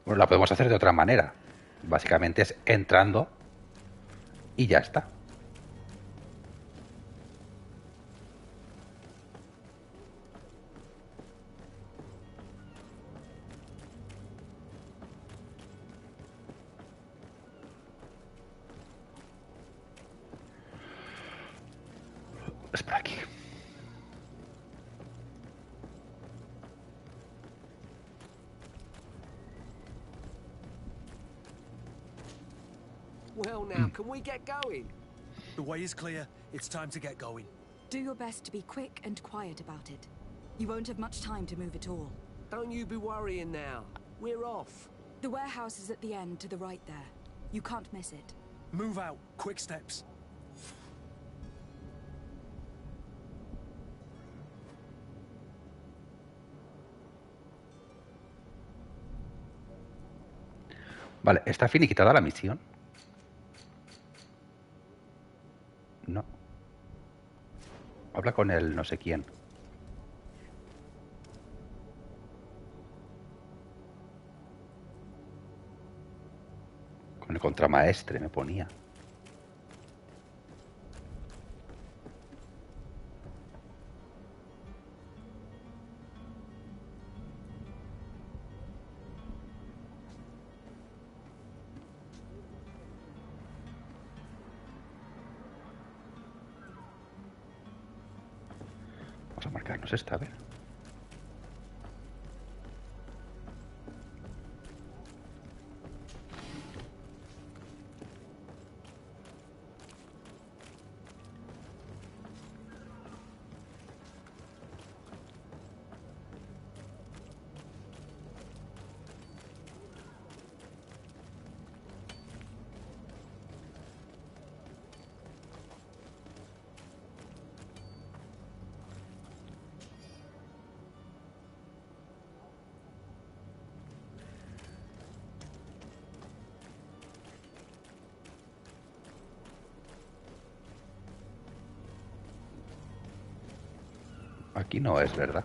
Bueno, la podemos hacer de otra manera. Básicamente es entrando y ya está. Es por aquí. Well, now, can we get going? The way is clear. It's time to get going. Do your best to be quick and quiet about it. You won't have much time to move at all. Don't you be worrying now. We're off. The warehouse is at the end to the right there. You can't miss it. Move out. Quick steps. Vale, ¿está finiquitada la misión? No. Habla con el no sé quién. Con el contramaestre me ponía. Vamos a marcarnos esta, a ver. Aquí no es, ¿verdad?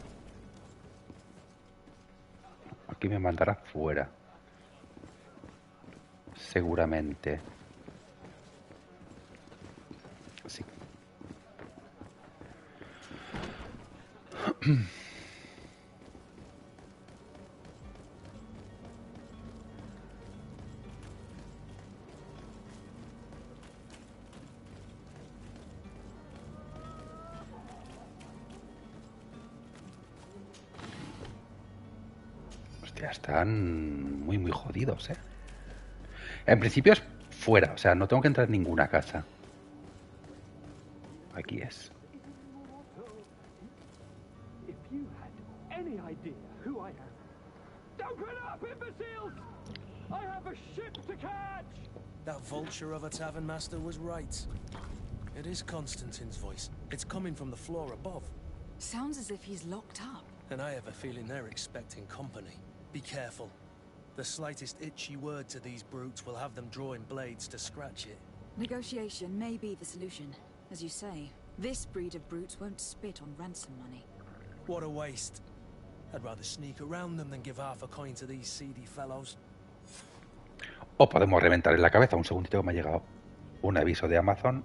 Aquí me mandará fuera. Seguramente. Sí. Hostia, están muy jodidos, ¿eh? En principio es fuera, o sea, no tengo que entrar en ninguna casa. Aquí es. If you had any idea who I am. Open up, imbeciles! I have a ship to catch! That vulture of a tavern master was right. It is Constantine's voice. It's coming from the floor above. Sounds as if he's locked up. And I have a feeling they're expecting company. Be careful. The slightest itchy word to these brutes will have them drawing blades to scratch it. Negotiation may be the solution. As you say, this breed of brutes won't spit on ransom money. What a waste. I'd rather sneak around them than give half a coin to these seedy fellows. O podemos reventar en la cabeza. Un segundito que me ha llegado un aviso de Amazon.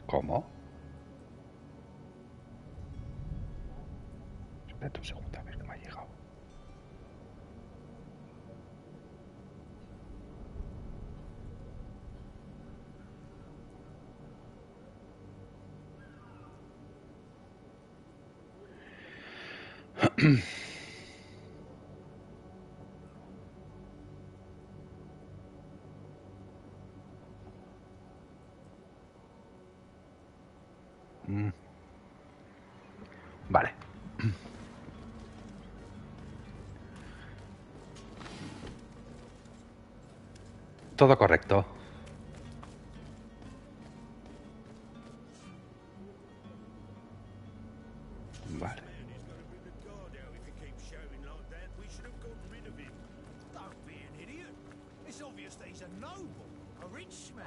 ¿Cómo? Espérate un segundo a ver que me ha llegado. Vale. Todo correcto. Vale. Don't be an idiot. It's obvious that he's a noble, a rich man.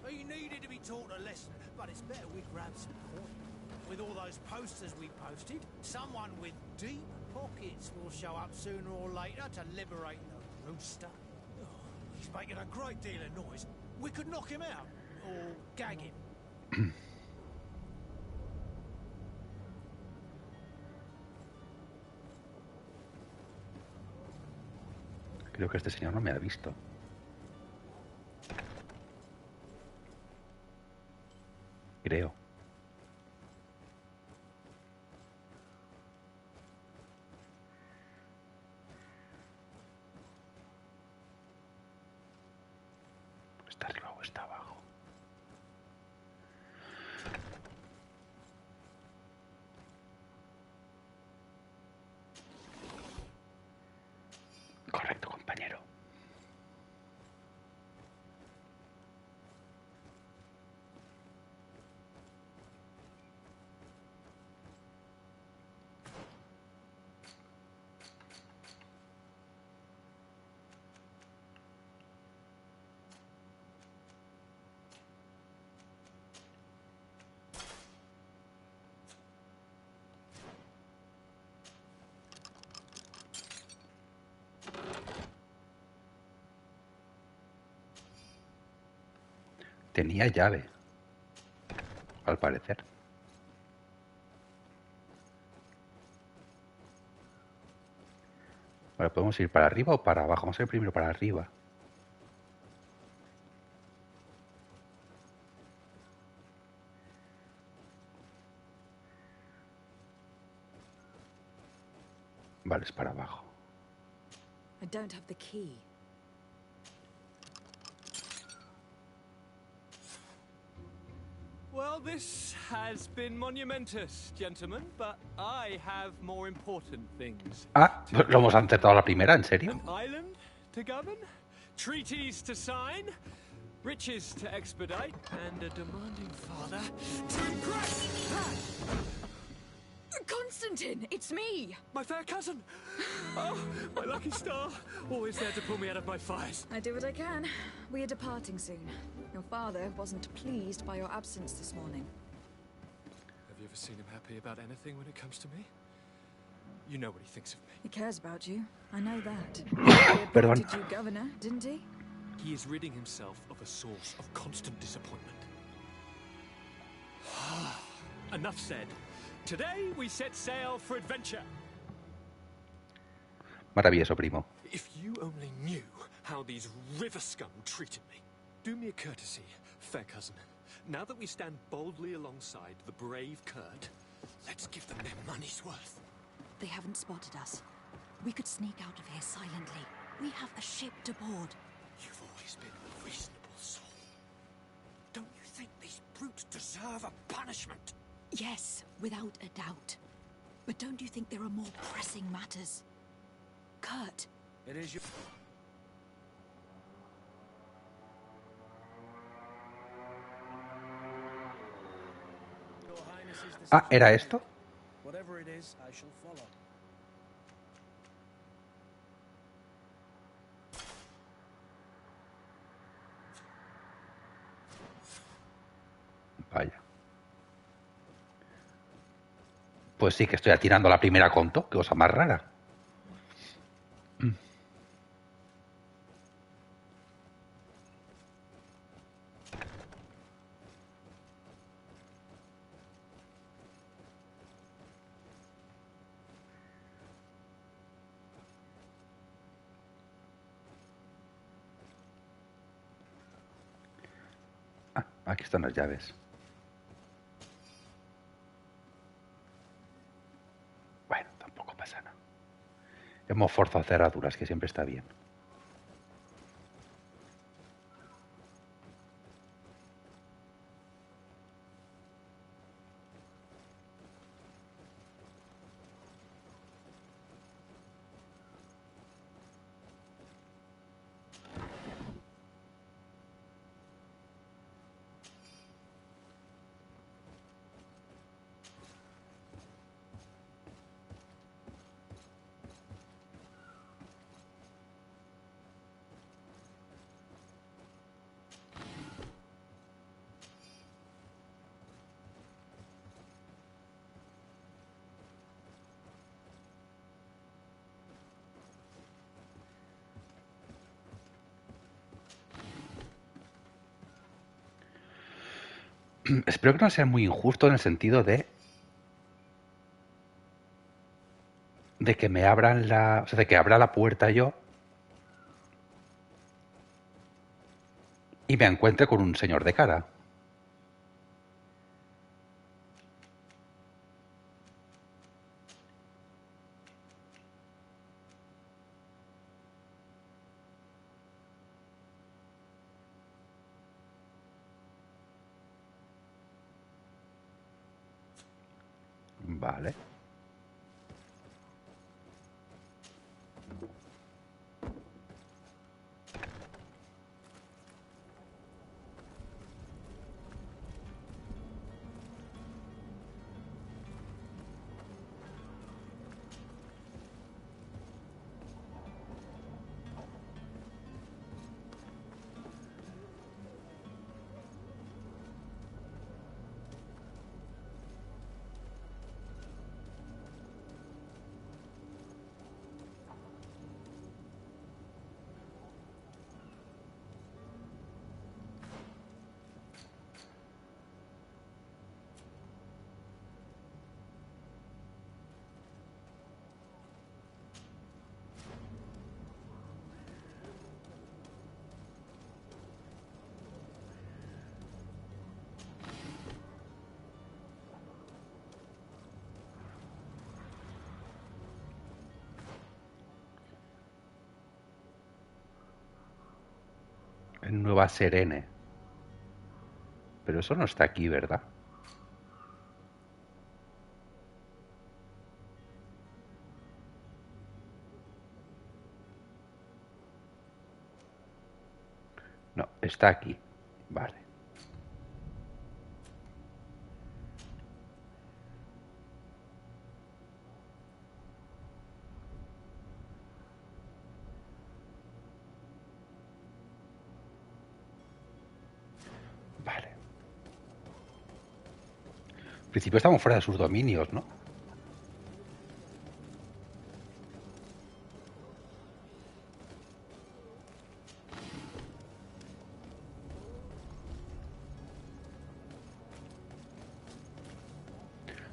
He needed to be taught a lesson, but it's better we grab some coin. With all those posters we posted, someone with deep pockets will show up sooner or later to liberate the rooster. Oh, he's making a great deal of noise. We could knock him out, or gag him. Creo que este señor no me ha visto. Creo. ¿Está arriba o está abajo? Correcto, compañero. Tenía llave, al parecer. Ahora podemos ir para arriba o para abajo. Vamos a ir primero para arriba. Vale, es para abajo. I don't have the key. Well, this has been monumentous, gentlemen, but I have more important things. Ah, lo hemos acertado a la primera, ¿en serio? An island to govern, treaties to sign, riches to expedite, and a demanding father to impress. Constantine, it's me! My fair cousin! Oh, my lucky star. Always there to pull me out of my fires. I do what I can. We are departing soon. Your father wasn't pleased by your absence this morning. Have you ever seen him happy about anything when it comes to me? You know what he thinks of me. He cares about you. I know that. He appointed you governor, didn't he? He is ridding himself of a source of constant disappointment. Enough said. Today we set sail for adventure. Maravilloso, primo. If you only knew how these river scum treated me. Do me a courtesy, fair cousin. Now that we stand boldly alongside the brave Kurt, let's give them their money's worth. They haven't spotted us. We could sneak out of here silently. We have a ship to board. You've always been a reasonable soul. Don't you think these brutes deserve a punishment? Yes, without a doubt. But don't you think there are more pressing matters? Kurt. It is your... Ah, ¿era esto? Whatever it is, I shall follow. Vaya. Pues sí que estoy atirando la primera conto. Qué cosa más rara. Aquí están las llaves. Bueno, tampoco pasa nada. Hemos forzado cerraduras, que siempre está bien. Espero que no sea muy injusto en el sentido de que me abran la... O sea, de que abra la puerta yo y me encuentre con un señor de cara. Vale. En Nueva Serene. Pero eso no está aquí, ¿verdad? No, está aquí. Vale. En principio estamos fuera de sus dominios, ¿no?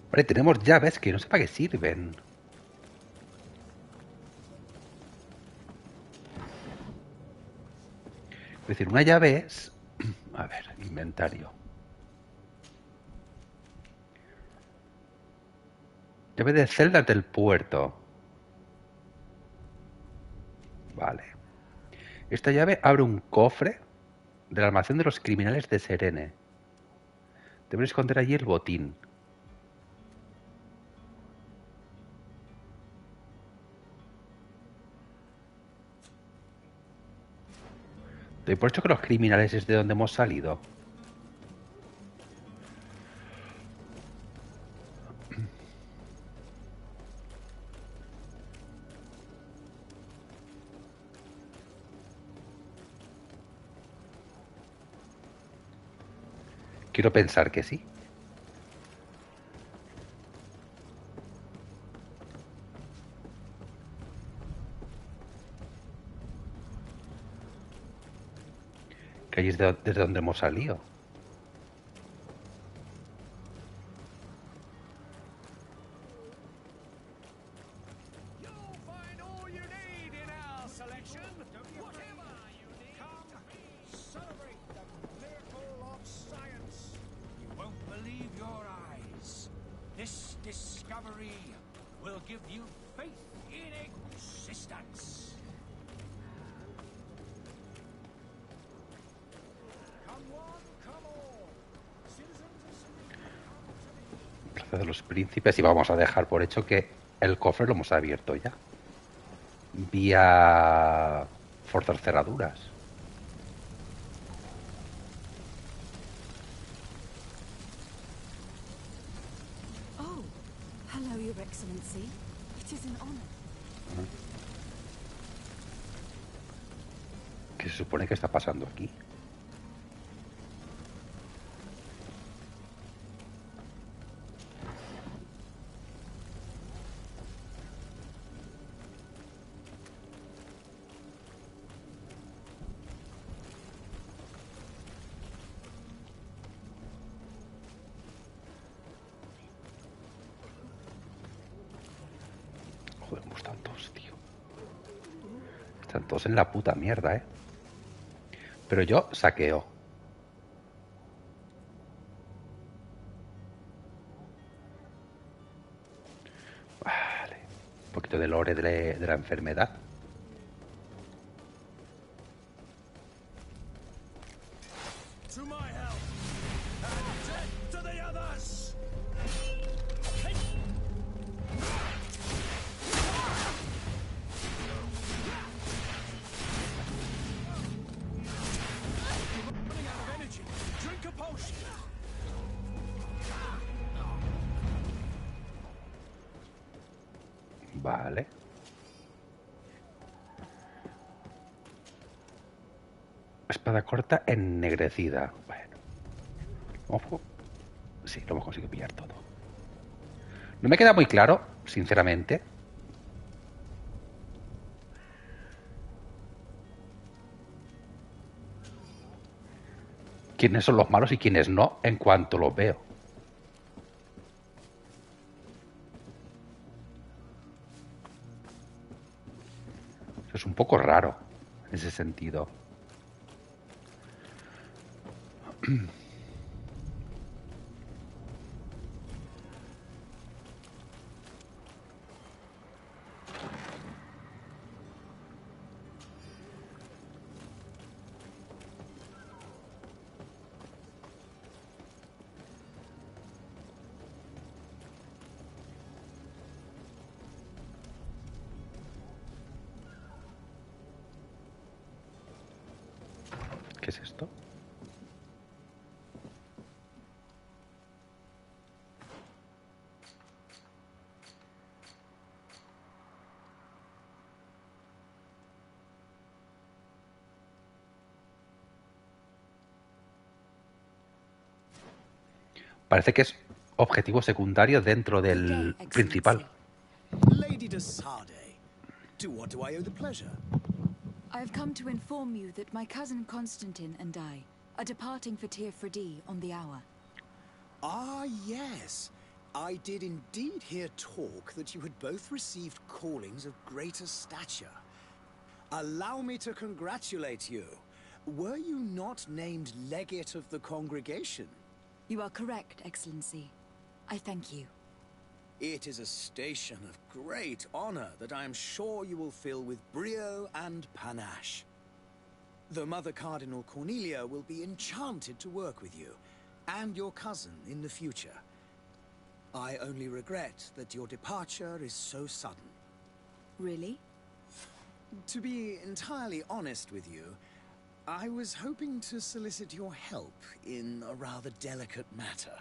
Vale, tenemos llaves que no sé para qué sirven. decir, una llave es... A ver, inventario. Llave de celdas del puerto. Vale. Esta llave abre un cofre del almacén de los criminales de Serene. Debes esconder allí el botín. Doy por hecho que los criminales es de donde hemos salido. Quiero pensar que sí. Que ahí es desde donde hemos salido. This discovery will give you faith in existence. Come one, come all. Plaza de los Príncipes, y vamos a dejar por hecho que el cofre lo hemos abierto ya. Vía forzar cerraduras. Hello, Your Excellency. It is an honor. ¿Qué se supone que está pasando aquí? Joder, ¿cómo están todos, tío? Están todos en la puta mierda, ¿eh? Pero yo saqueo. Vale. Un poquito de lore de la enfermedad. To my help, and death to the others! Running out of energy. Drink a potion. Vale. Espada corta ennegrecida. Bueno. Ojo. Sí, lo hemos conseguido pillar todo. No me queda muy claro, sinceramente. Quiénes son los malos y quiénes no en cuanto los veo. Es un poco raro en ese sentido. ¿Qué es esto? Parece que es objetivo secundario dentro del principal. Lady de Sardet, to what do I owe the pleasure? I have come to inform you that my cousin Constantine and I are departing for Tir Freddy on the hour. Ah, yes. I did indeed hear talk that you had both received callings of greater stature. Allow me to congratulate you. Were you not named legate of the congregation? You are correct, Excellency. I thank you. It is a station of great honor that I am sure you will fill with brio and panache. The Mother Cardinal Cornelia will be enchanted to work with you, and your cousin in the future. I only regret that your departure is so sudden. Really? To be entirely honest with you, I was hoping to solicit your help in a rather delicate matter.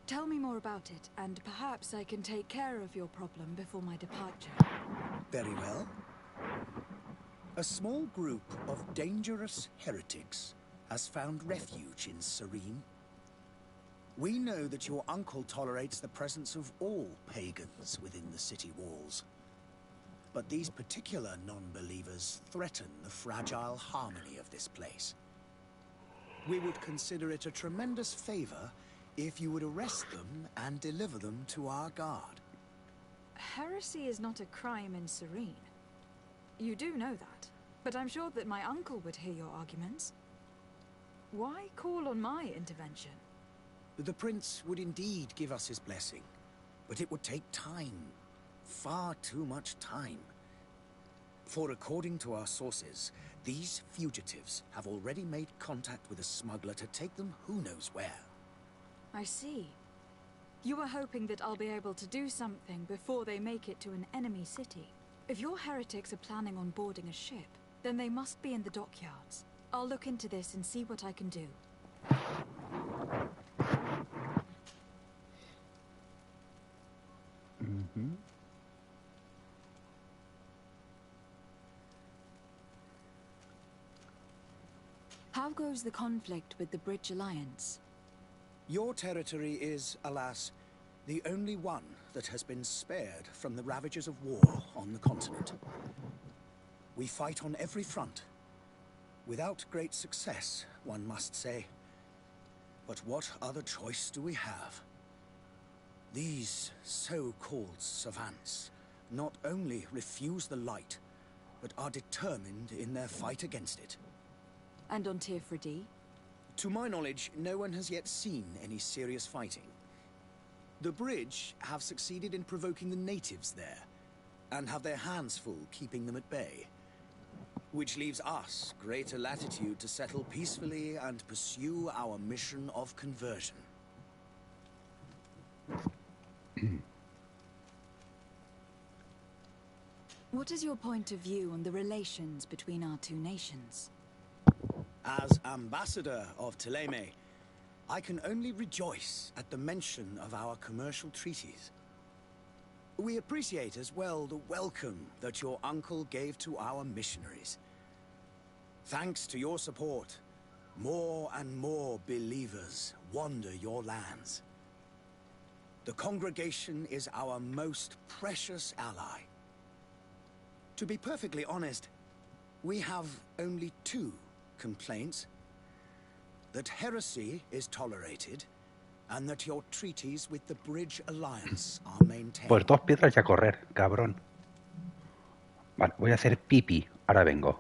Tell me more about it, and perhaps I can take care of your problem before my departure. Very well. A small group of dangerous heretics has found refuge in Serene. We know that your uncle tolerates the presence of all pagans within the city walls. But these particular non-believers threaten the fragile harmony of this place. We would consider it a tremendous favor if you would arrest them and deliver them to our guard. Heresy is not a crime in Serene. You do know that, but I'm sure that my uncle would hear your arguments. Why call on my intervention? The Prince would indeed give us his blessing, but it would take time. Far too much time. For according to our sources, these fugitives have already made contact with a smuggler to take them who knows where. I see. You were hoping that I'll be able to do something before they make it to an enemy city. If your heretics are planning on boarding a ship, then they must be in the dockyards. I'll look into this and see what I can do. How goes the conflict with the Bridge Alliance? Your territory is, alas, the only one that has been spared from the ravages of war on the continent. We fight on every front. Without great success, one must say. But what other choice do we have? These so-called savants not only refuse the light, but are determined in their fight against it. And on Tirfredi? To my knowledge, no one has yet seen any serious fighting. The Bridge have succeeded in provoking the natives there, and have their hands full keeping them at bay. Which leaves us greater latitude to settle peacefully and pursue our mission of conversion. What is your point of view on the relations between our two nations? As ambassador of Thélème, I can only rejoice at the mention of our commercial treaties. We appreciate as well the welcome that your uncle gave to our missionaries. Thanks to your support, more and more believers wander your lands. The congregation is our most precious ally. To be perfectly honest, we have only two complaints: that heresy is tolerated, and that your treaties with the Bridge Alliance are maintained. Pues 2 piedras y a correr, cabrón. Vale, voy a hacer pipi. Ahora vengo.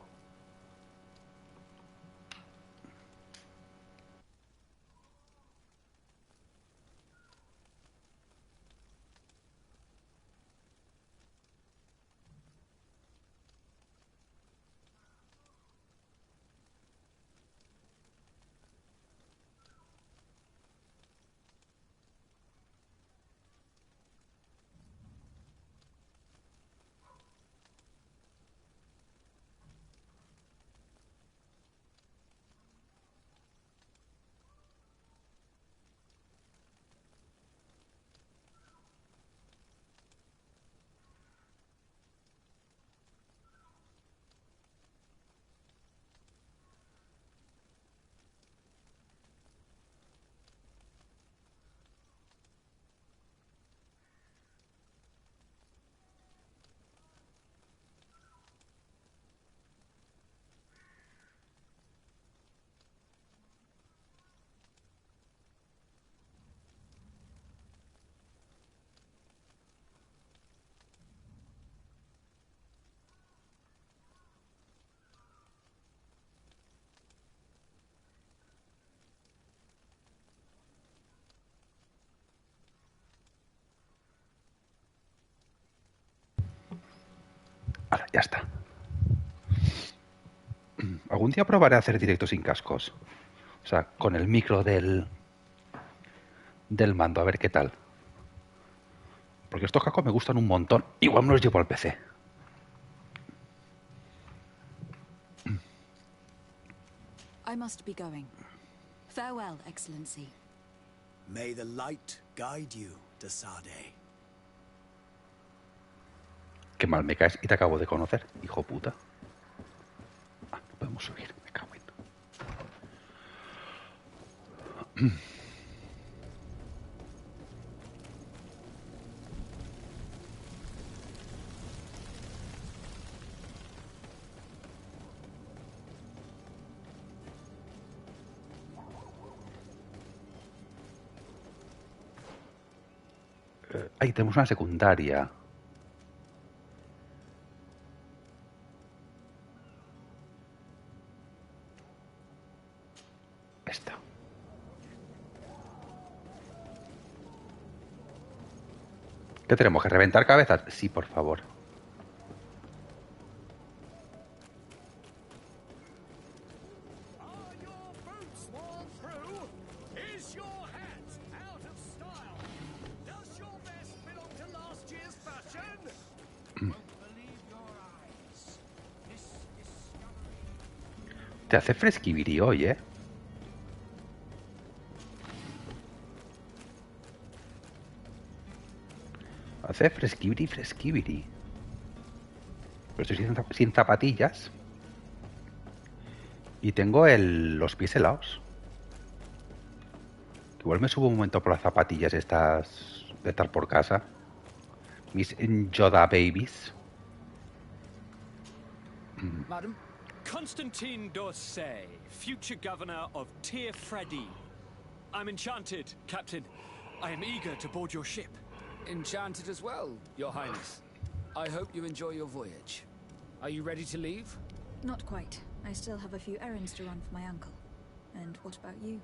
ya está. Algún día probaré a hacer directos sin cascos. O sea, con el micro del mando, a ver qué tal. Porque estos cascos me gustan un montón. Igual me los llevo al PC. I must be going. Farewell, Excellency. May the light guide you, Desade. Qué mal me caes y te acabo de conocer, hijo puta. Ah, no podemos subir, me cago en... Ahí tenemos una secundaria. Esta. ¿Qué tenemos? ¿Que reventar cabezas? Sí, por favor. Te hace fresquibiri hoy, ¿eh? Hace fresquibiri, fresquibiri. Pero estoy sin zapatillas. Y tengo los pies helados. Igual me subo un momento por las zapatillas estas de estar por casa. Mis Yoda babies. Madam? Constantine d'Orsay, future governor of Tir Freddy. I'm enchanted, Captain. I am eager to board your ship. Enchanted as well, Your Highness. I hope you enjoy your voyage. Are you ready to leave? Not quite. I still have a few errands to run for my uncle. And what about you?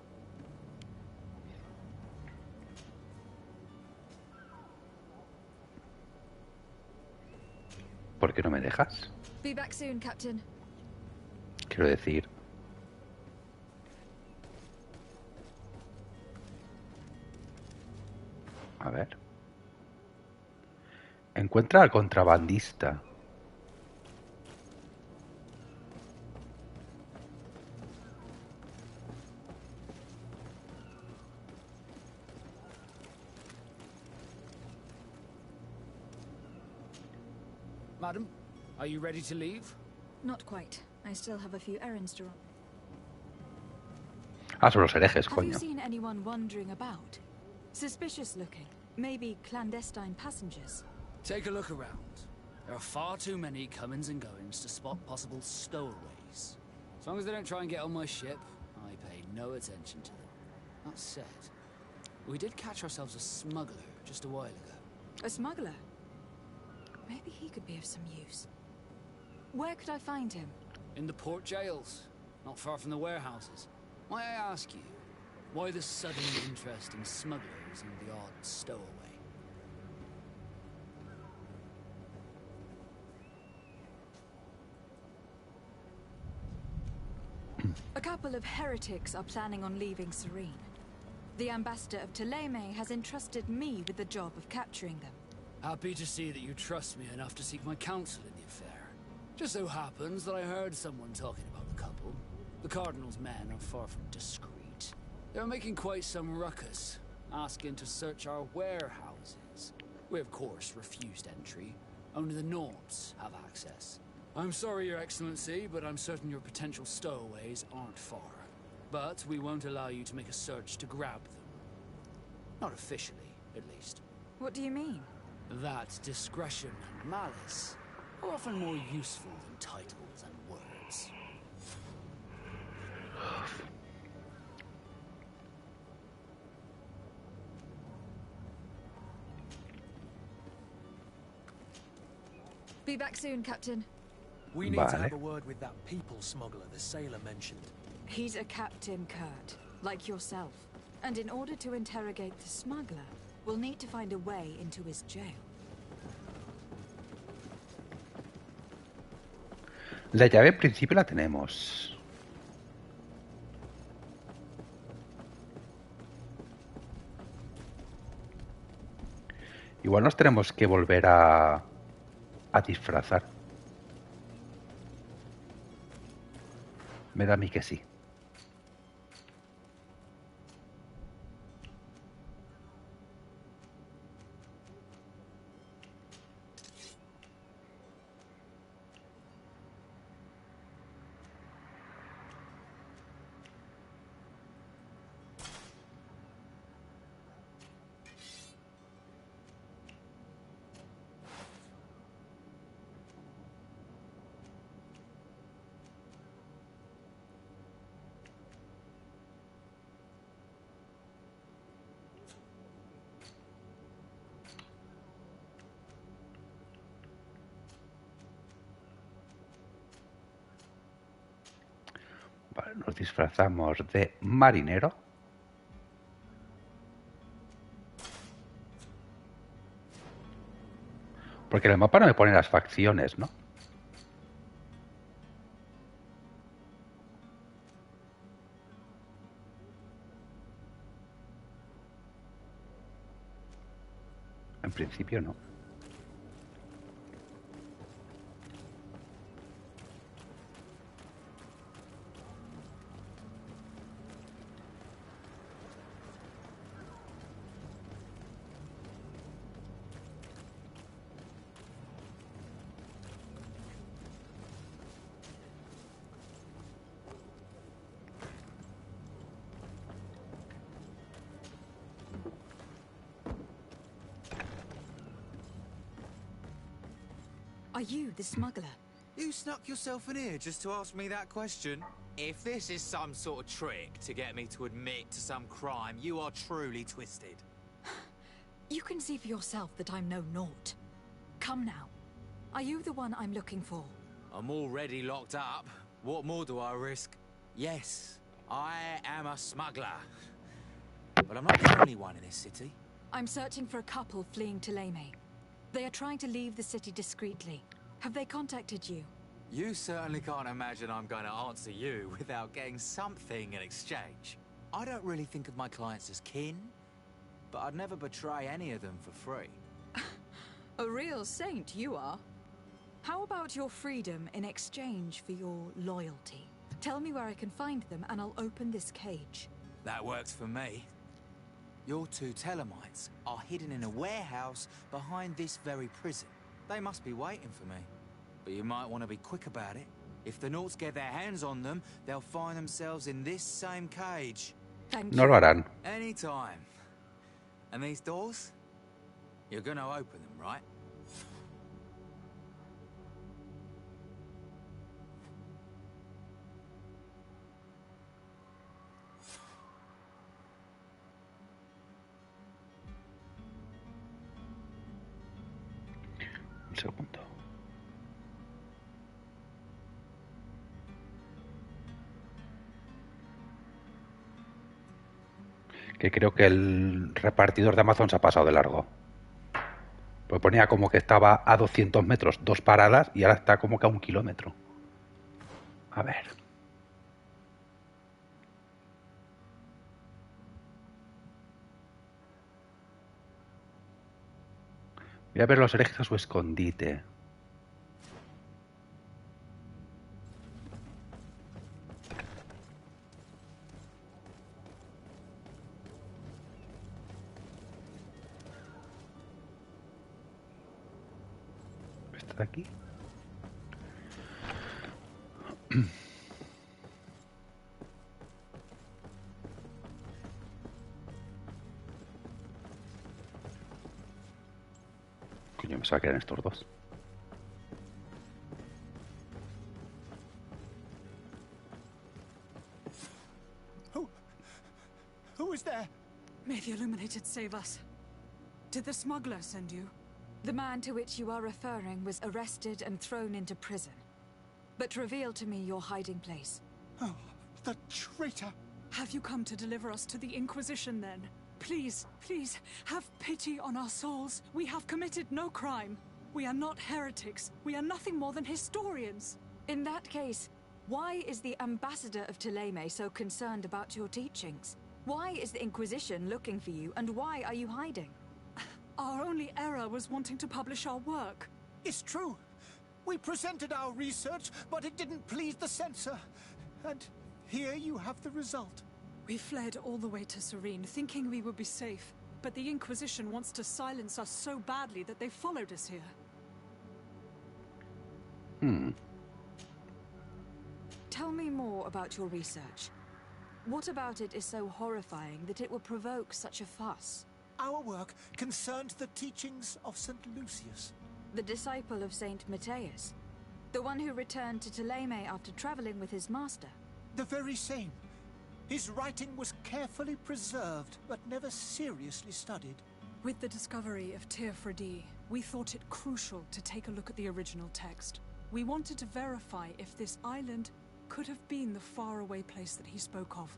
¿Por qué no me dejas? Be back soon, Captain. Quiero decir... A ver... Encuentra al contrabandista. Madam, are you ready to leave? Not quite. I still have a few errands to run. Ah, son los herejes, Have coño. you seen anyone wandering about? Suspicious looking. Maybe clandestine passengers. Take a look around. There are far too many comings and goings to spot possible stowaways. As long as they don't try and get on my ship, I pay no attention to them. That said, we did catch ourselves a smuggler just a while ago. A smuggler? Maybe he could be of some use. Where could I find him? In the port jails, not far from the warehouses. Might I ask you, why the sudden interest in smugglers and the odd stowaway? A couple of heretics are planning on leaving Serene. The ambassador of Ptolemy has entrusted me with the job of capturing them. Happy to see that you trust me enough to seek my counsel in the affair. Just so happens that I heard someone talking about the couple. The Cardinal's men are far from discreet. They're making quite some ruckus, asking to search our warehouses. We, of course, refused entry. Only the Nords have access. I'm sorry, Your Excellency, but I'm certain your potential stowaways aren't far. But we won't allow you to make a search to grab them. Not officially, at least. What do you mean? That discretion and malice are often more useful than titles and words. Be back soon, Captain. We need to have a word with that people smuggler the sailor mentioned. He's a Captain Kurt, like yourself. And in order to interrogate the smuggler, we'll need to find a way into his jail. La llave en principio la tenemos. Igual nos tenemos que volver a disfrazar. Me da a mí que sí. Vale, nos disfrazamos de marinero. Porque en el mapa no me ponen las facciones, ¿no? En principio no. Are you the smuggler? You snuck yourself in here just to ask me that question? If this is some sort of trick to get me to admit to some crime, you are truly twisted. You can see for yourself that I'm no naught. Come now. Are you the one I'm looking for? I'm already locked up. What more do I risk? Yes, I am a smuggler. But I'm not the only one in this city. I'm searching for a couple fleeing to Leme. They are trying to leave the city discreetly. Have they contacted you? You certainly can't imagine I'm going to answer you without getting something in exchange. I don't really think of my clients as kin, but I'd never betray any of them for free. A real saint you are. How about your freedom in exchange for your loyalty? Tell me where I can find them and I'll open this cage. That works for me. Your two Telemites are hidden in a warehouse behind this very prison. They must be waiting for me. But you might want to be quick about it. If the Nauts get their hands on them, they'll find themselves in this same cage. Thank No lo harán. Anytime. And these doors? You're gonna open them, right? Un segundo. Que creo que el repartidor de Amazon se ha pasado de largo. Pues ponía como que estaba a 200 metros, 2 paradas, y ahora está como que a 1 kilómetro. A ver. Voy a ver los herejes a su escondite. ¿Está de aquí? Coño, me se va a quedar en estos dos. Who is there? May the Illuminated save us. Did the smuggler send you? The man to which you are referring was arrested and thrown into prison. But reveal to me your hiding place. Oh, the traitor! Have you come to deliver us to the Inquisition, then? Please, please, have pity on our souls. We have committed no crime. We are not heretics. We are nothing more than historians. In that case, why is the ambassador of Thélème so concerned about your teachings? Why is the Inquisition looking for you, and why are you hiding? Our only error was wanting to publish our work. It's true. We presented our research, but it didn't please the censor. And here you have the result. We fled all the way to Serene, thinking we would be safe. But the Inquisition wants to silence us so badly that they followed us here. Tell me more about your research. What about it is so horrifying that it will provoke such a fuss? Our work concerned the teachings of St. Lucius. The disciple of Saint Matthias? The one who returned to Thélème after traveling with his master? The very same. His writing was carefully preserved, but never seriously studied. With the discovery of Teofredi, we thought it crucial to take a look at the original text. We wanted to verify if this island could have been the faraway place that he spoke of.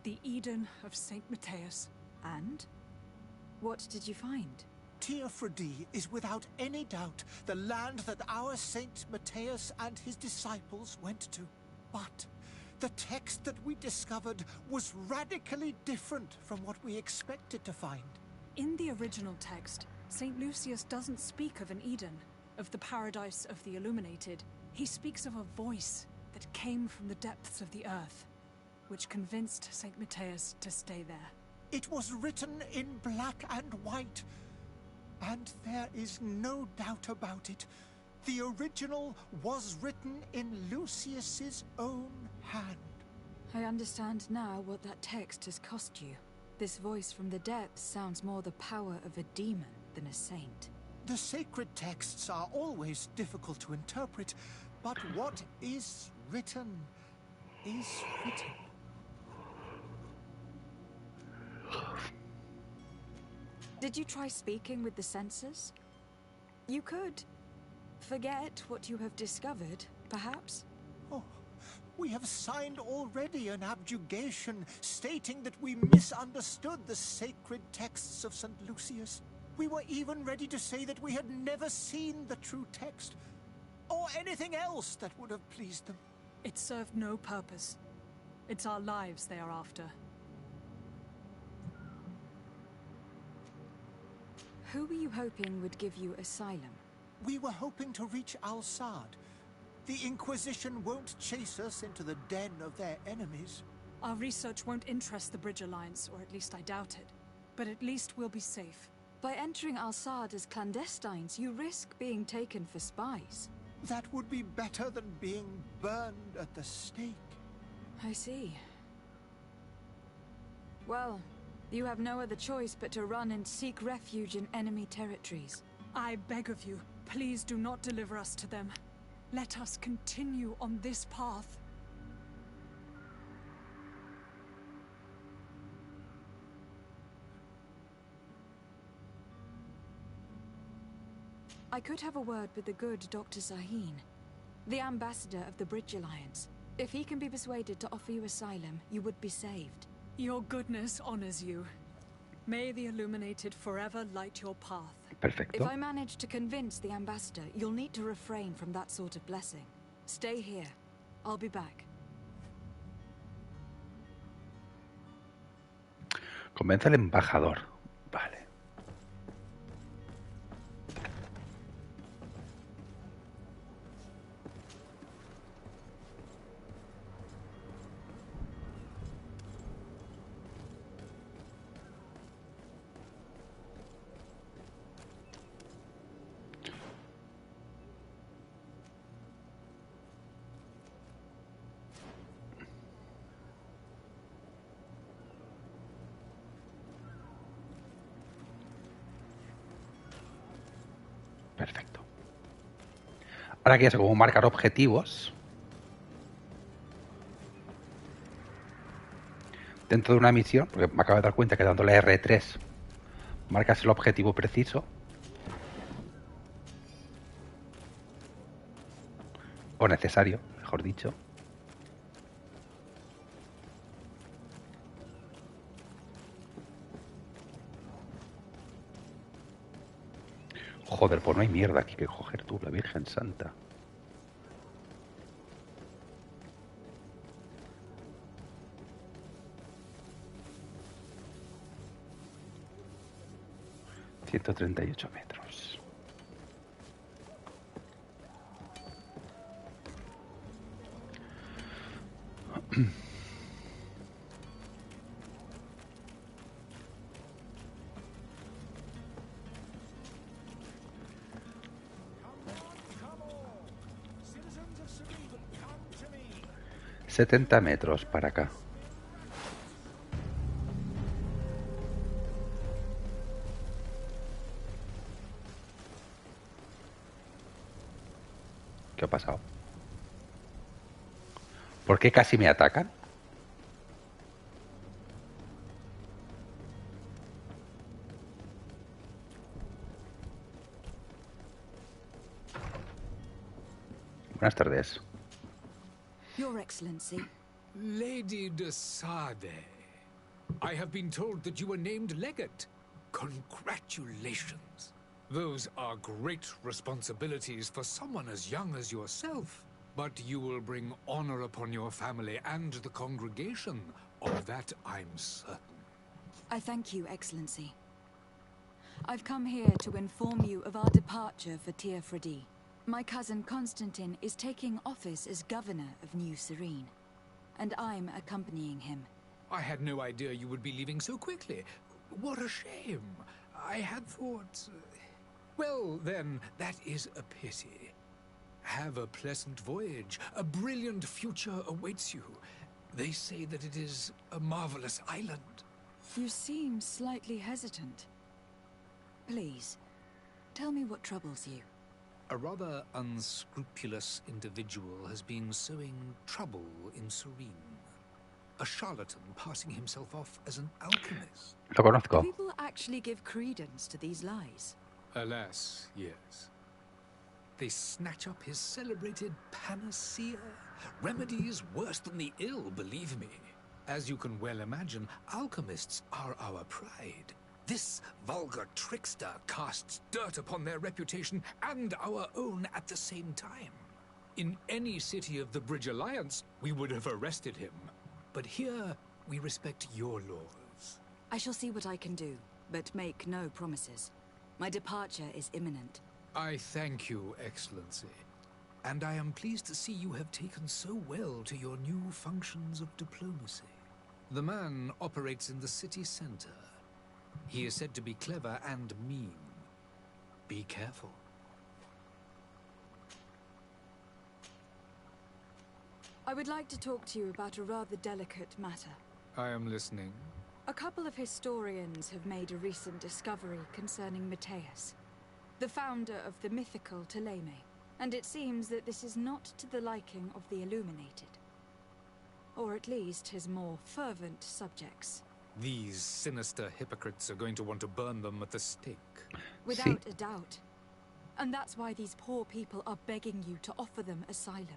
The Eden of Saint Matthias. And? What did you find? Teofredi is without any doubt the land that our Saint Matthias and his disciples went to. But the text that we discovered was radically different from what we expected to find. In the original text, St. Lucius doesn't speak of an Eden, of the paradise of the illuminated. He speaks of a voice that came from the depths of the earth, which convinced St. Matthias to stay there. It was written in black and white, and there is no doubt about it. The original was written in Lucius's own hand. I understand now what that text has cost you. This voice from the depths sounds more the power of a demon than a saint. The sacred texts are always difficult to interpret, but what is written is written. Did you try speaking with the censors? You could forget what you have discovered, perhaps? Oh, we have signed already an abjugation stating that we misunderstood the sacred texts of St. Lucius. We were even ready to say that we had never seen the true text, or anything else that would have pleased them. It served no purpose. It's our lives they are after. Who were you hoping would give you asylum? We were hoping to reach Al-Sad. The Inquisition won't chase us into the den of their enemies. Our research won't interest the Bridge Alliance, or at least I doubt it. But at least we'll be safe. By entering Al-Sad as clandestines, you risk being taken for spies. That would be better than being burned at the stake. I see. Well, you have no other choice but to run and seek refuge in enemy territories. I beg of you, please do not deliver us to them. Let us continue on this path. I could have a word with the good Dr. Zaheen, the ambassador of the Bridge Alliance. If he can be persuaded to offer you asylum, you would be saved. Your goodness honors you. May the Illuminated forever light your path. Perfecto. If I manage to convince the ambassador, you'll need to refrain from that sort of blessing. Stay here. I'll be back. Convence al embajador. Vale. Perfecto. Ahora que ya sé cómo marcar objetivos dentro de una misión, porque me acabo de dar cuenta que dándole R3 marcas el objetivo preciso, o necesario, mejor dicho. Joder, pues no hay mierda aquí que coger tú, la Virgen Santa. 138 metros. Citizens of Serene, come to me. 70 metros para acá. ¿Qué ha pasado? ¿Por qué casi me atacan? Buenas tardes. Your Excellency. Lady de Sade, I have been told that you were named legate. Congratulations. Those are great responsibilities for someone as young as yourself. But you will bring honor upon your family and the congregation. Of that I'm certain. I thank you, Excellency. I've come here to inform you of our departure for Tir Freddy. My cousin Constantine is taking office as governor of New Serene, and I'm accompanying him. I had no idea you would be leaving so quickly. What a shame. I had thought... Well, then, that is a pity. Have a pleasant voyage. A brilliant future awaits you. They say that it is a marvelous island. You seem slightly hesitant. Please, tell me what troubles you. A rather unscrupulous individual has been sowing trouble in Serene. A charlatan passing himself off as an alchemist. Lo conozco. People actually give credence to these lies. Alas, yes. They snatch up his celebrated panacea. Remedies worse than the ill, believe me. As you can well imagine, alchemists are our pride. This vulgar trickster casts dirt upon their reputation and our own at the same time. In any city of the Bridge Alliance, we would have arrested him. But here, we respect your laws. I shall see what I can do, but make no promises. My departure is imminent. I thank you, Excellency. And I am pleased to see you have taken so well to your new functions of diplomacy. The man operates in the city center. He is said to be clever and mean. Be careful. I would like to talk to you about a rather delicate matter. I am listening. A couple of historians have made a recent discovery concerning Matthias, the founder of the mythical Thélème, and it seems that this is not to the liking of the Illuminated. Or at least his more fervent subjects. These sinister hypocrites are going to want to burn them at the stake. Without a doubt. And that's why these poor people are begging you to offer them asylum.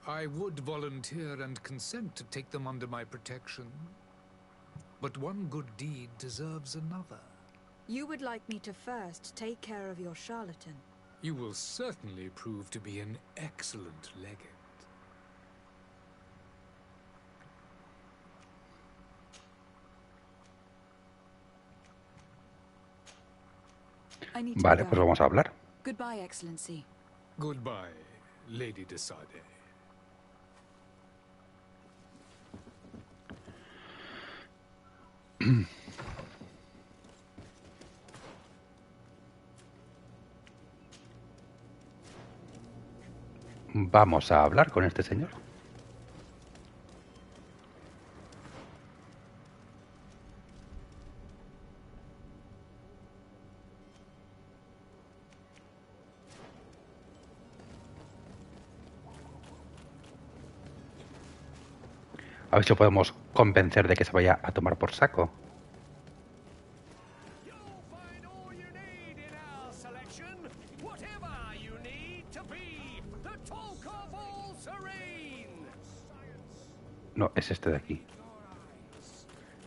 I would volunteer and consent to take them under my protection. But one good deed deserves another. You would like me to first take care of your charlatan. You will certainly prove to be an excellent legate. Vale, pues vamos a hablar. Goodbye, Excellency. Goodbye, Lady de Sade. Vamos a hablar con este señor. A ver si lo podemos convencer de que se vaya a tomar por saco. No, es este de aquí.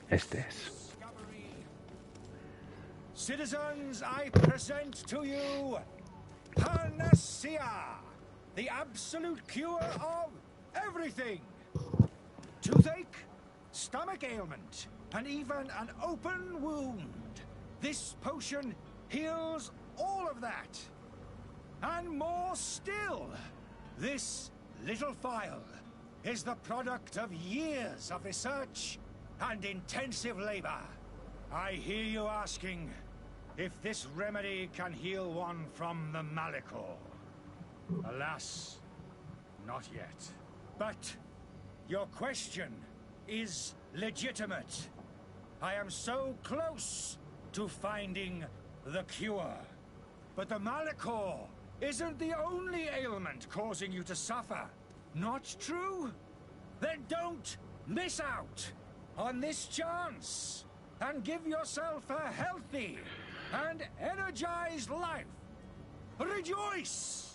Este es. Citizens, I present to you Panacea, the absolute cure of everything. Toothache, stomach ailment, and even an open wound. This potion heals all of that. And more still. This little phial is the product of years of research and intensive labor. I hear you asking if this remedy can heal one from the Malachor. Alas, not yet. But your question is legitimate. I am so close to finding the cure. But the Malachor isn't the only ailment causing you to suffer. Not true? Then don't miss out on this chance and give yourself a healthy and energized life. Rejoice!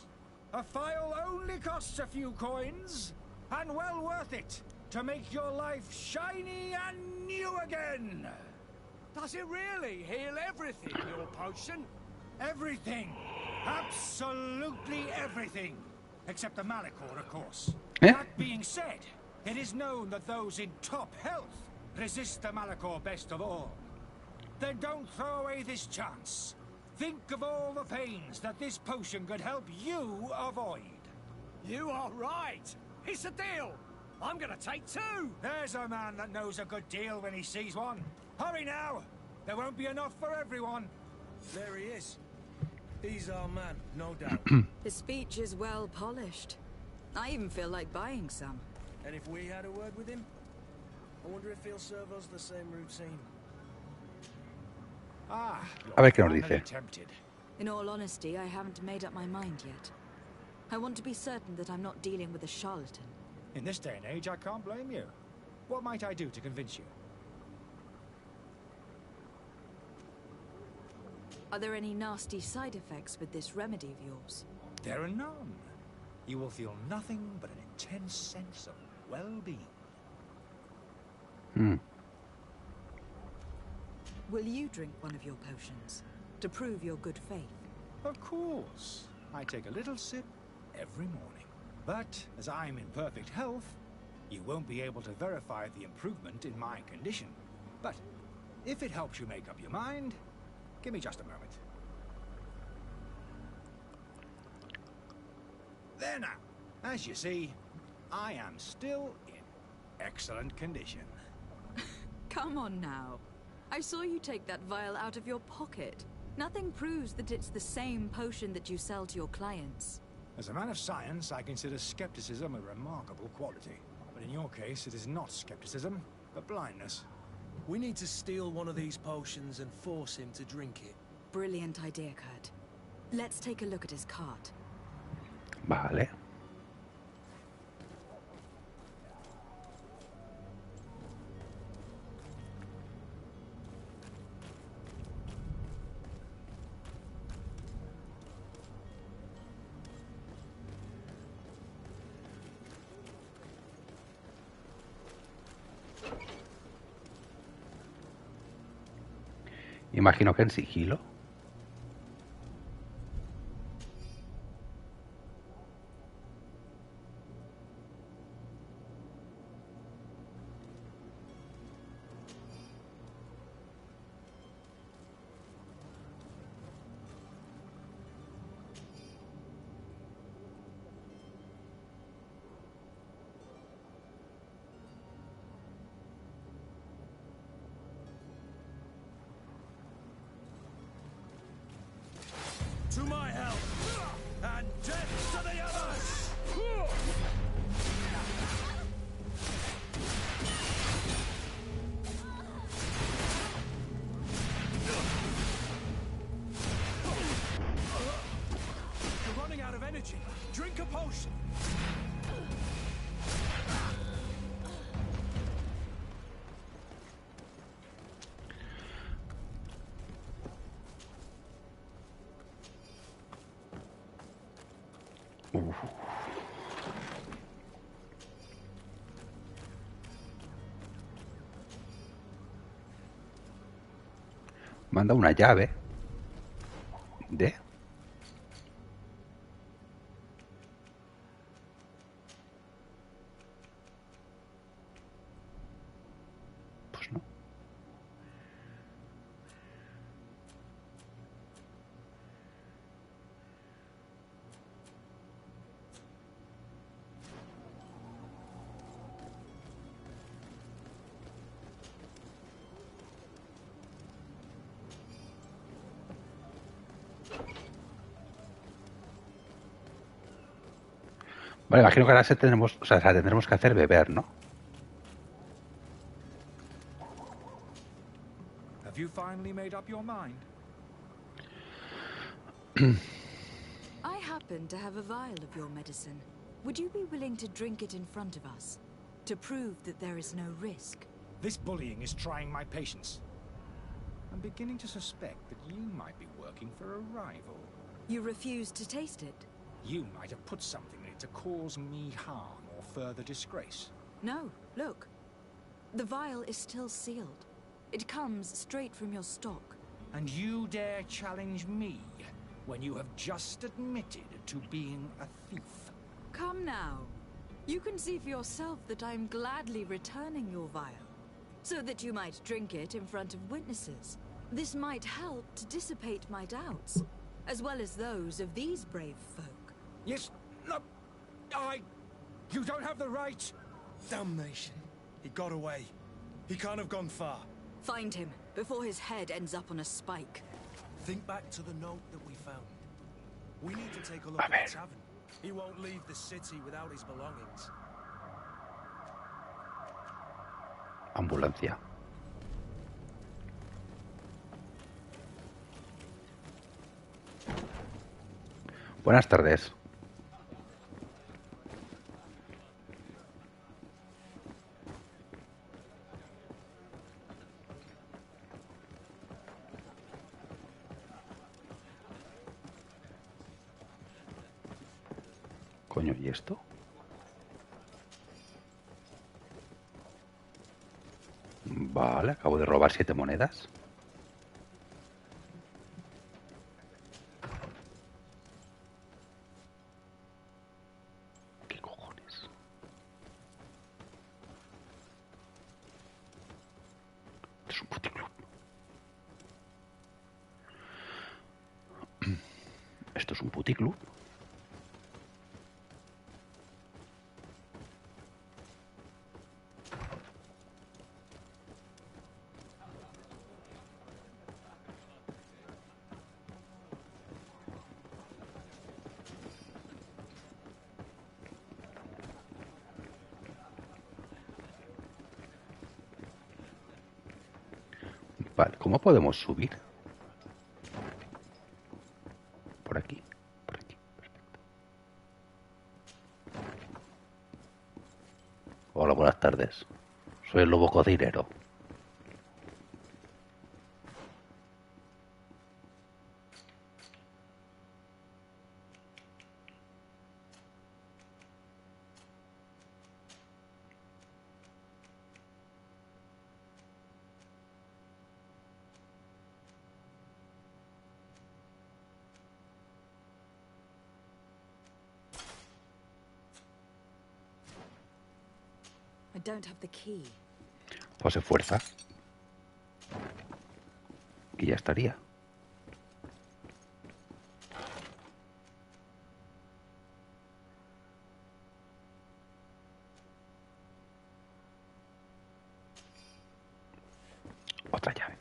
A phial only costs a few coins, and well worth it to make your life shiny and new again. Does it really heal everything, your potion? Everything. Absolutely everything. Except the Malachor, of course. Eh? That being said, it is known that those in top health resist the Malachor best of all. Then don't throw away this chance. Think of all the pains that this potion could help you avoid. You are right. It's a deal. I'm gonna take 2. There's a man that knows a good deal when he sees one. Hurry now. There won't be enough for everyone. There he is. He's our man, no doubt. His speech is well polished. I even feel like buying some. And if we had a word with him, I wonder if he'll serve us the same routine. A ver qué nos dice. In all honesty, I haven't made up my mind yet. I want to be certain that I'm not dealing with a charlatan. In this day and age, I can't blame you. What might I do to convince you? Are there any nasty side effects with this remedy of yours? There are none. You will feel nothing but an intense sense of well-being. Will you drink one of your potions to prove your good faith? Of course. I take a little sip every morning. But as I'm in perfect health, you won't be able to verify the improvement in my condition. But if it helps you make up your mind, give me just a moment. There now. As you see, I am still in excellent condition. Come on now. I saw you take that vial out of your pocket. Nothing proves that it's the same potion that you sell to your clients. As a man of science, I consider skepticism a remarkable quality. But in your case, it is not skepticism, but blindness. We need to steal one of these potions and force him to drink it. Brilliant idea, Kurt. Let's take a look at his cart. Vale. Imagino que en sigilo. To my health, and death to the others! You're running out of energy. Drink a potion. Manda una llave de... Pues no. Vale, imagino que ahora se la tendremos que hacer beber, ¿no? Have you finally made up your mind? I happen to have a vial of your medicine. Would you be willing to drink it in front of us? To prove that there is no risk? This bullying is trying my patience. I'm beginning to suspect that you might be working for a rival. You refuse to taste it? You might have put something in it to cause me harm or further disgrace. No, look. The vial is still sealed. It comes straight from your stock. And you dare challenge me when you have just admitted to being a thief? Come now. You can see for yourself that I'm gladly returning your vial, so that you might drink it in front of witnesses. This might help to dissipate my doubts, as well as those of these brave folk. Yes, no, you don't have the right. Damnation. He got away. He can't have gone far. Find him, before his head ends up on a spike. Think back to the note that we found. We need to take a look at the tavern. He won't leave the city without his belongings. Ambulancia. Buenas tardes. Coño, ¿y esto? Vale, acabo de robar 7 monedas. ¿Qué cojones? Es un puticlub. Esto es un puticlub. Vale, ¿cómo podemos subir? Por aquí, perfecto. Hola, buenas tardes. Soy el lobo cocinero. I don't have the key. Pues se fuerza. Y ya estaría. Otra llave.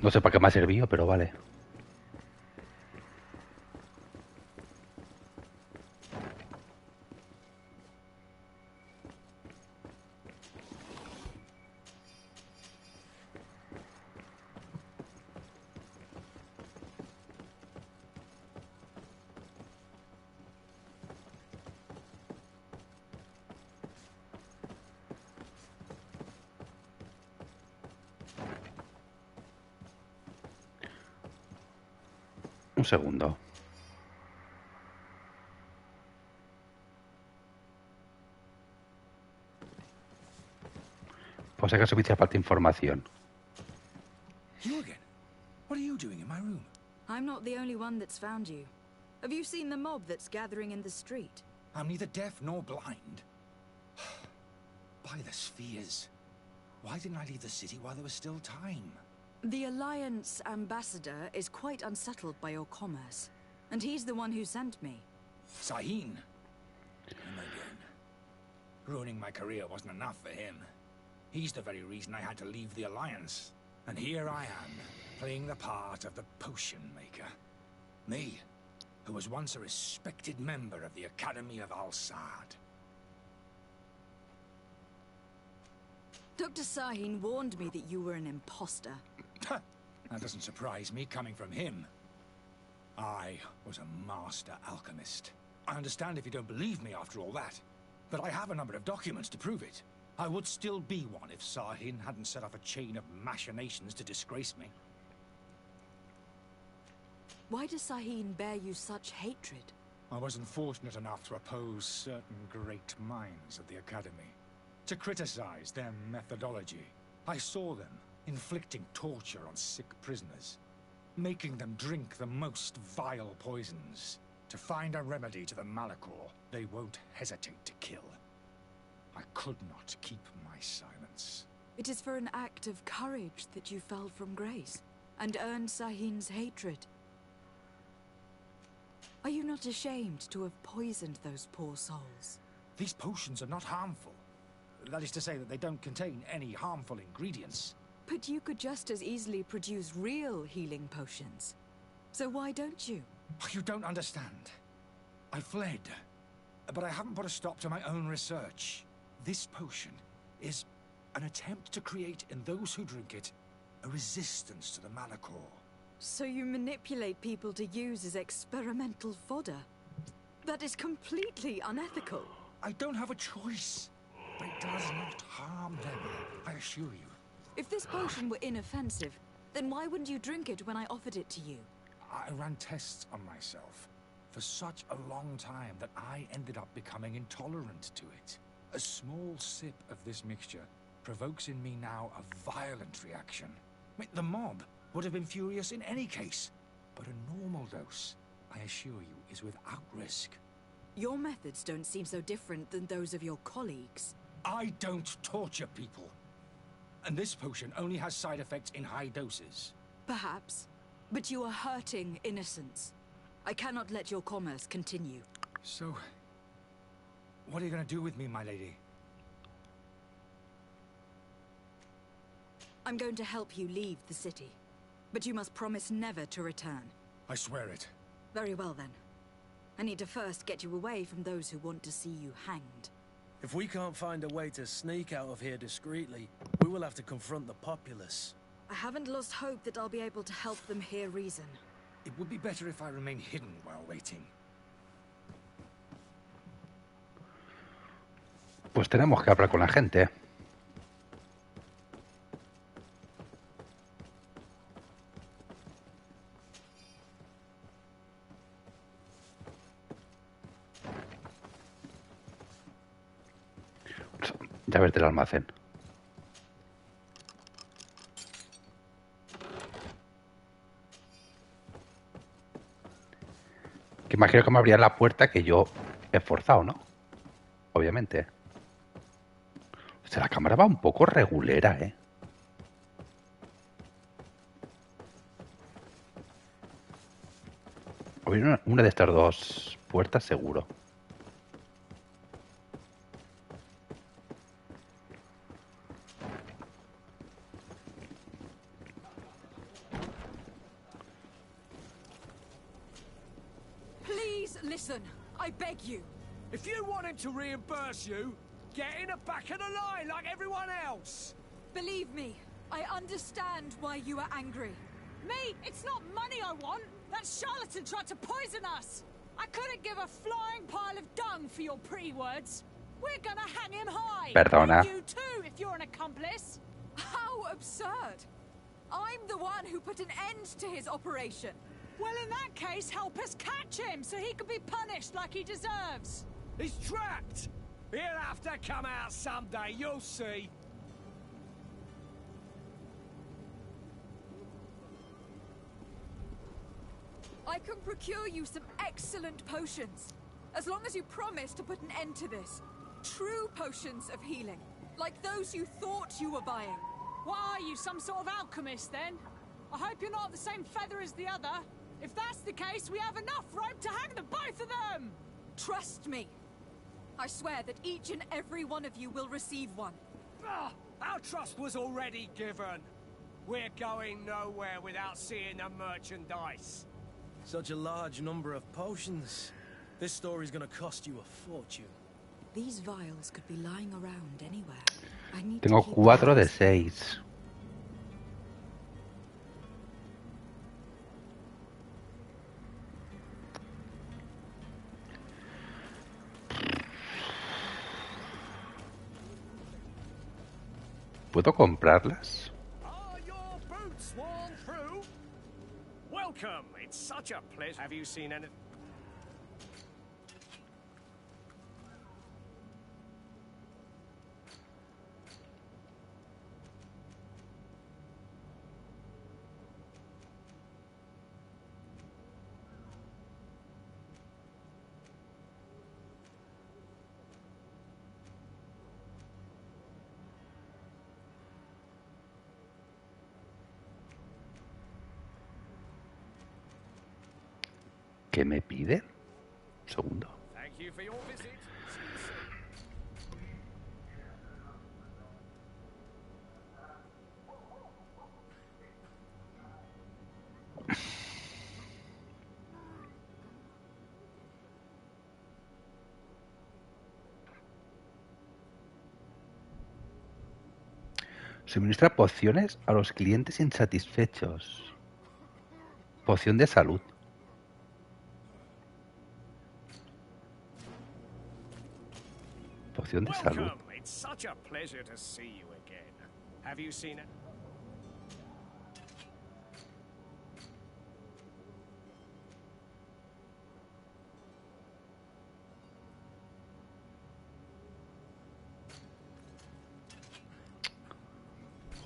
No sé para qué me ha servido, pero vale. Un segundo. Por si acaso me hiciera falta información. You again? What are you doing in my room? I'm not the only one that's found you. Have you seen the mob that's gathering in the street? I'm neither deaf nor blind. By the spheres. Why didn't I leave the city while there was still time? The Alliance ambassador is quite unsettled by your commerce, and he's the one who sent me. Sahin. And again. Ruining my career wasn't enough for him. He's the very reason I had to leave the Alliance. And here I am, playing the part of the potion maker. Me, who was once a respected member of the Academy of Al-Saad. Dr. Sahin warned me that you were an imposter. That doesn't surprise me, coming from him. I was a master alchemist. I understand if you don't believe me after all that, but I have a number of documents to prove it. I would still be one if Sahin hadn't set off a chain of machinations to disgrace me. Why does Sahin bear you such hatred? I wasn't fortunate enough to oppose certain great minds of the Academy, to criticize their methodology. I saw them inflicting torture on sick prisoners, making them drink the most vile poisons. To find a remedy to the Malachor, they won't hesitate to kill. I could not keep my silence. It is for an act of courage that you fell from grace, and earned Sahin's hatred. Are you not ashamed to have poisoned those poor souls? These potions are not harmful. That is to say that they don't contain any harmful ingredients. But you could just as easily produce real healing potions. So why don't you? You don't understand. I fled, but I haven't put a stop to my own research. This potion is an attempt to create in those who drink it a resistance to the Malachor. So you manipulate people to use as experimental fodder? That is completely unethical. I don't have a choice, but it does not harm them, I assure you. If this potion were inoffensive, then why wouldn't you drink it when I offered it to you? I ran tests on myself for such a long time that I ended up becoming intolerant to it. A small sip of this mixture provokes in me now a violent reaction. The mob would have been furious in any case, but a normal dose, I assure you, is without risk. Your methods don't seem so different than those of your colleagues. I don't torture people. And this potion only has side effects in high doses. Perhaps. But you are hurting innocents. I cannot let your commerce continue. So, what are you going to do with me, my lady? I'm going to help you leave the city. But you must promise never to return. I swear it. Very well, then. I need to first get you away from those who want to see you hanged. If we can't find a way to sneak out of here discreetly, we will have to confront the populace. I haven't lost hope that I'll be able to help them hear reason. It would be better if I remain hidden while waiting. Pues tenemos que hablar con la gente. Llaves del almacén. Que imagino que me abrían la puerta que yo he forzado, ¿no? Obviamente. O sea, la cámara va un poco regulera, ¿eh? Abrir una de estas dos puertas seguro. Listen, I beg you. If you want him to reimburse you, get in the back of the line like everyone else. Believe me, I understand why you are angry. Me? It's not money I want. That charlatan tried to poison us. I couldn't give a flying pile of dung for your pretty words. We're gonna hang him high. Perdona. You too, if you're an accomplice. How absurd. I'm the one who put an end to his operation. Well, in that case, help us catch him so he can be punished like he deserves. He's trapped. He'll have to come out someday, you'll see. I can procure you some excellent potions, as long as you promise to put an end to this. True potions of healing, like those you thought you were buying. Why are you, some sort of alchemist, then? I hope you're not the same feather as the other. If that's the case, we have enough rope to hang the both of them! Trust me. I swear that each and every one of you will receive one. Ah, our trust was already given. We're going nowhere without seeing the merchandise. Such a large number of potions. This story's gonna cost you a fortune. These vials could be lying around anywhere. I need Tengo to keep 4 de eyes. 6. ¿Puedo comprarlas? Are your boots worn through? Welcome. It's such a pleasure. Have you seen anything? ¿Qué me pide? Un segundo. Thank you for your visit. Suministra pociones a los clientes insatisfechos. Poción de salud. Poción de salud. Welcome. It's such a pleasure to see you again. Have you seen it?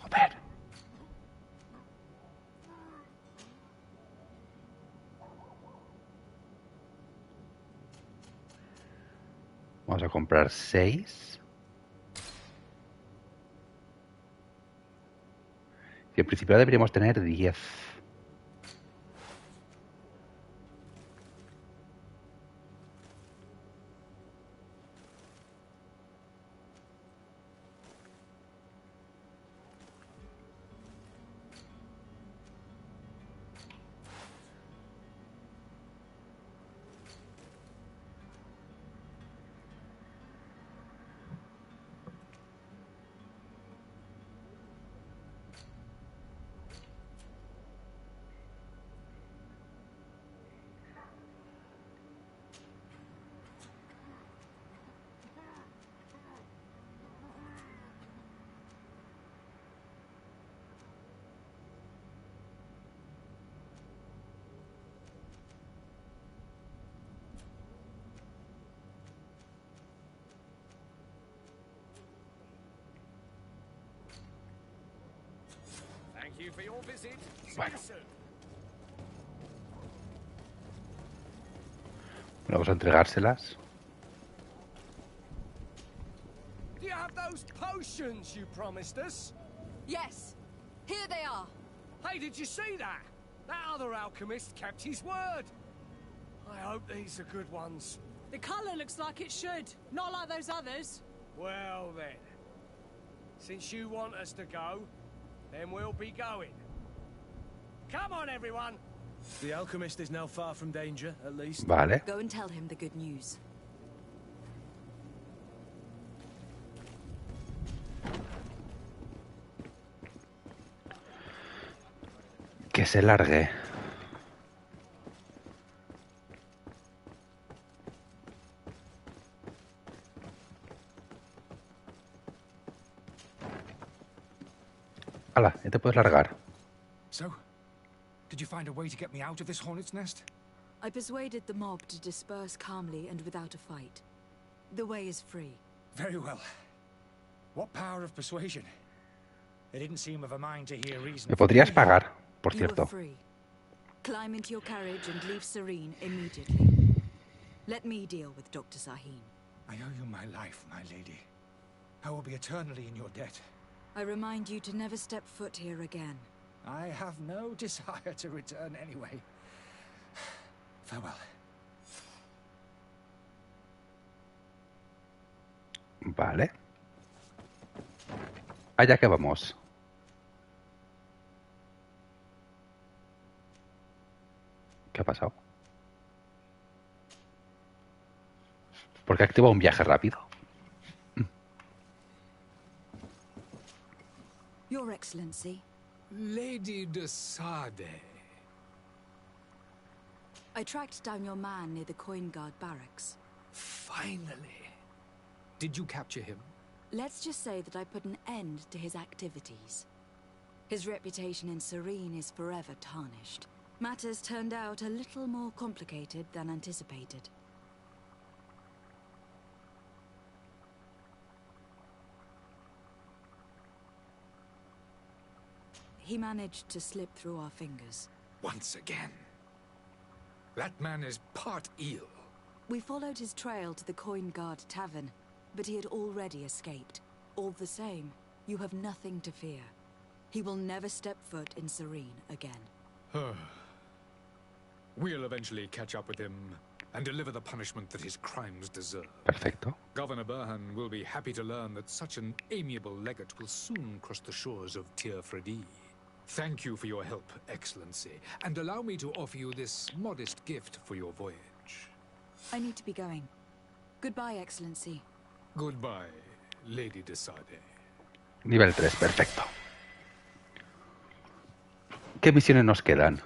Joder. Vamos a comprar 6. Y en principio deberíamos tener 10. Thank you for your visit. See Bueno. you soon. Vamos a entregárselas. Do you have those potions you promised us? Yes, here they are. Hey, did you see that? That other alchemist kept his word. I hope these are good ones. The colour looks like it should. Not like those others. Well then, since you want us to go, then we'll be going. Come on, everyone! The alchemist is now far from danger, at least. Vale. Go and tell him the good news. Que se largue. Hala, ya te puedes largar. So, did you find a way to get me out of this hornet's nest? I persuaded the mob to disperse calmly and without a fight. The way is free. Very well. What power of persuasion? They didn't seem of a mind to hear reason. Me podrías pagar, por You cierto. are free. Climb into your carriage and leave Serene immediately. Let me deal with Dr. Sahin. I owe you my life, my lady. I will be eternally in your debt. I remind you to never step foot here again. I have no desire to return anyway. Farewell. Vale. Allá que vamos. ¿Qué ha pasado? ¿Por qué ha activado un viaje rápido? Your Excellency. Lady de Sade. I tracked down your man near the Coin Guard barracks. Finally. Did you capture him? Let's just say that I put an end to his activities. His reputation in Serene is forever tarnished. Matters turned out a little more complicated than anticipated. He managed to slip through our fingers. Once again. That man is part eel. We followed his trail to the Coin Guard Tavern, but he had already escaped. All the same, you have nothing to fear. He will never step foot in Serene again. We'll eventually catch up with him and deliver the punishment that his crimes deserve. Perfecto. Governor Burhan will be happy to learn that such an amiable legate will soon cross the shores of Tir Fredi. Thank you for your help, Excellency, and allow me to offer you this modest gift for your voyage. I need to be going. Goodbye, Excellency. Goodbye, Lady de Sade. Nivel 3, perfecto. ¿Qué misiones nos quedan?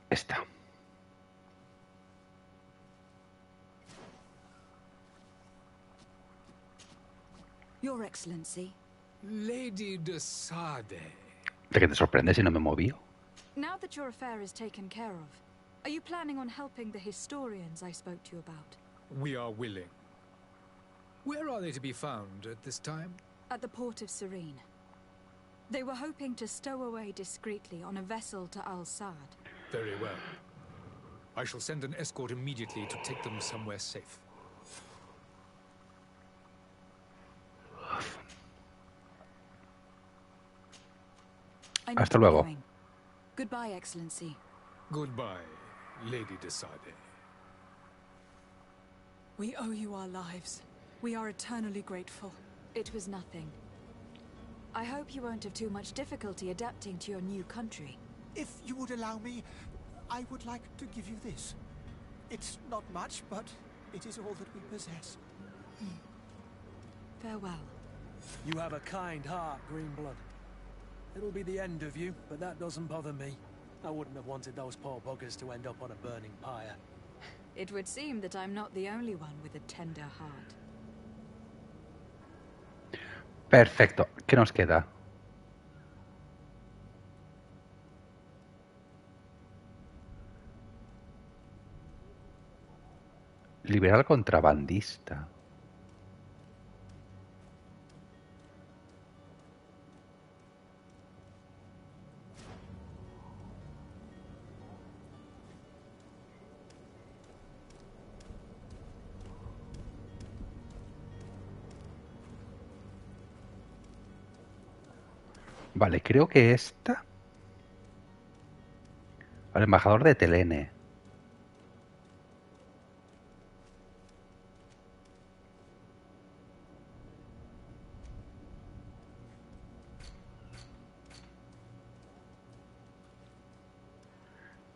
Esta. Your Excellency. Lady de Sade. ¿De qué te sorprende si no me moví? Now that your affair is taken care of, are you planning on helping the historians I spoke to you about? We are willing. Where are they to be found at this time? At the port of Serene. They were hoping to stow away discreetly on a vessel to Al-Sad. Very well. I shall send an escort immediately to take them somewhere safe. Hasta luego. Goodbye, Excellency. Goodbye, Lady de Sade. We owe you our lives. We are eternally grateful. It was nothing. I hope you won't have too much difficulty adapting to your new country. If you would allow me, I would like to give you this. It's not much, but it is all that we possess. Farewell. You have a kind heart, Greenblood. It'll be the end of you, but that doesn't bother me. I wouldn't have wanted those poor buggers to end up on a burning pyre. It would seem that I'm not the only one with a tender heart. Perfecto. ¿Qué nos queda? Liberar al contrabandista. Vale, creo que esta... Al embajador de Telene.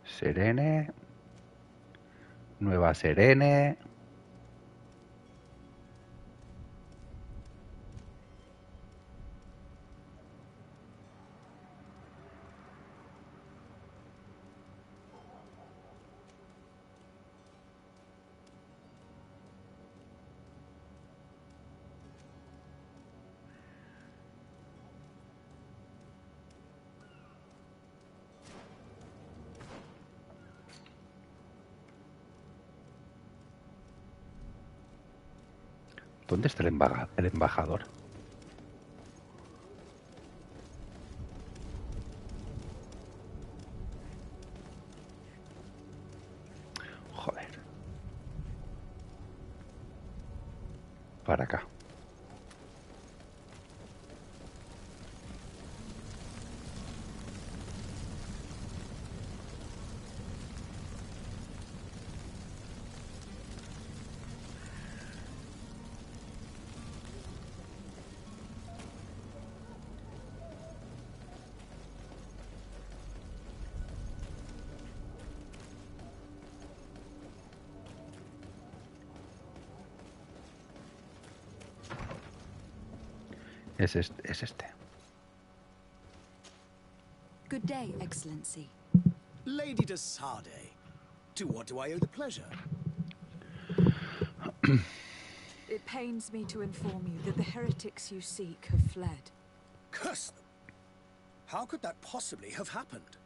Serene. Nueva Serene. ¿Dónde está el embajador? Joder. Para acá. Es este. Good day, Excellency. Lady de Sardet, to what do I owe the pleasure? It pains me to inform you that the heretics you seek have fled. Curse them! How could that possibly have happened?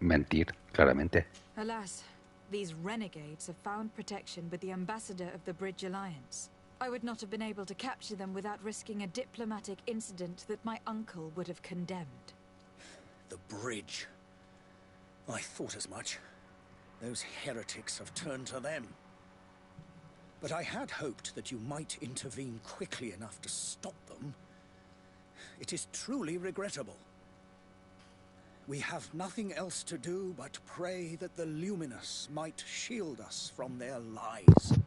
Mentir, claramente. Alas, these renegades have found protection with the ambassador of the Bridge Alliance. I would not have been able to capture them without risking a diplomatic incident that my uncle would have condemned. The bridge. I thought as much. Those heretics have turned to them. But I had hoped that you might intervene quickly enough to stop them. It is truly regrettable. We have nothing else to do but pray that the Luminous might shield us from their lies.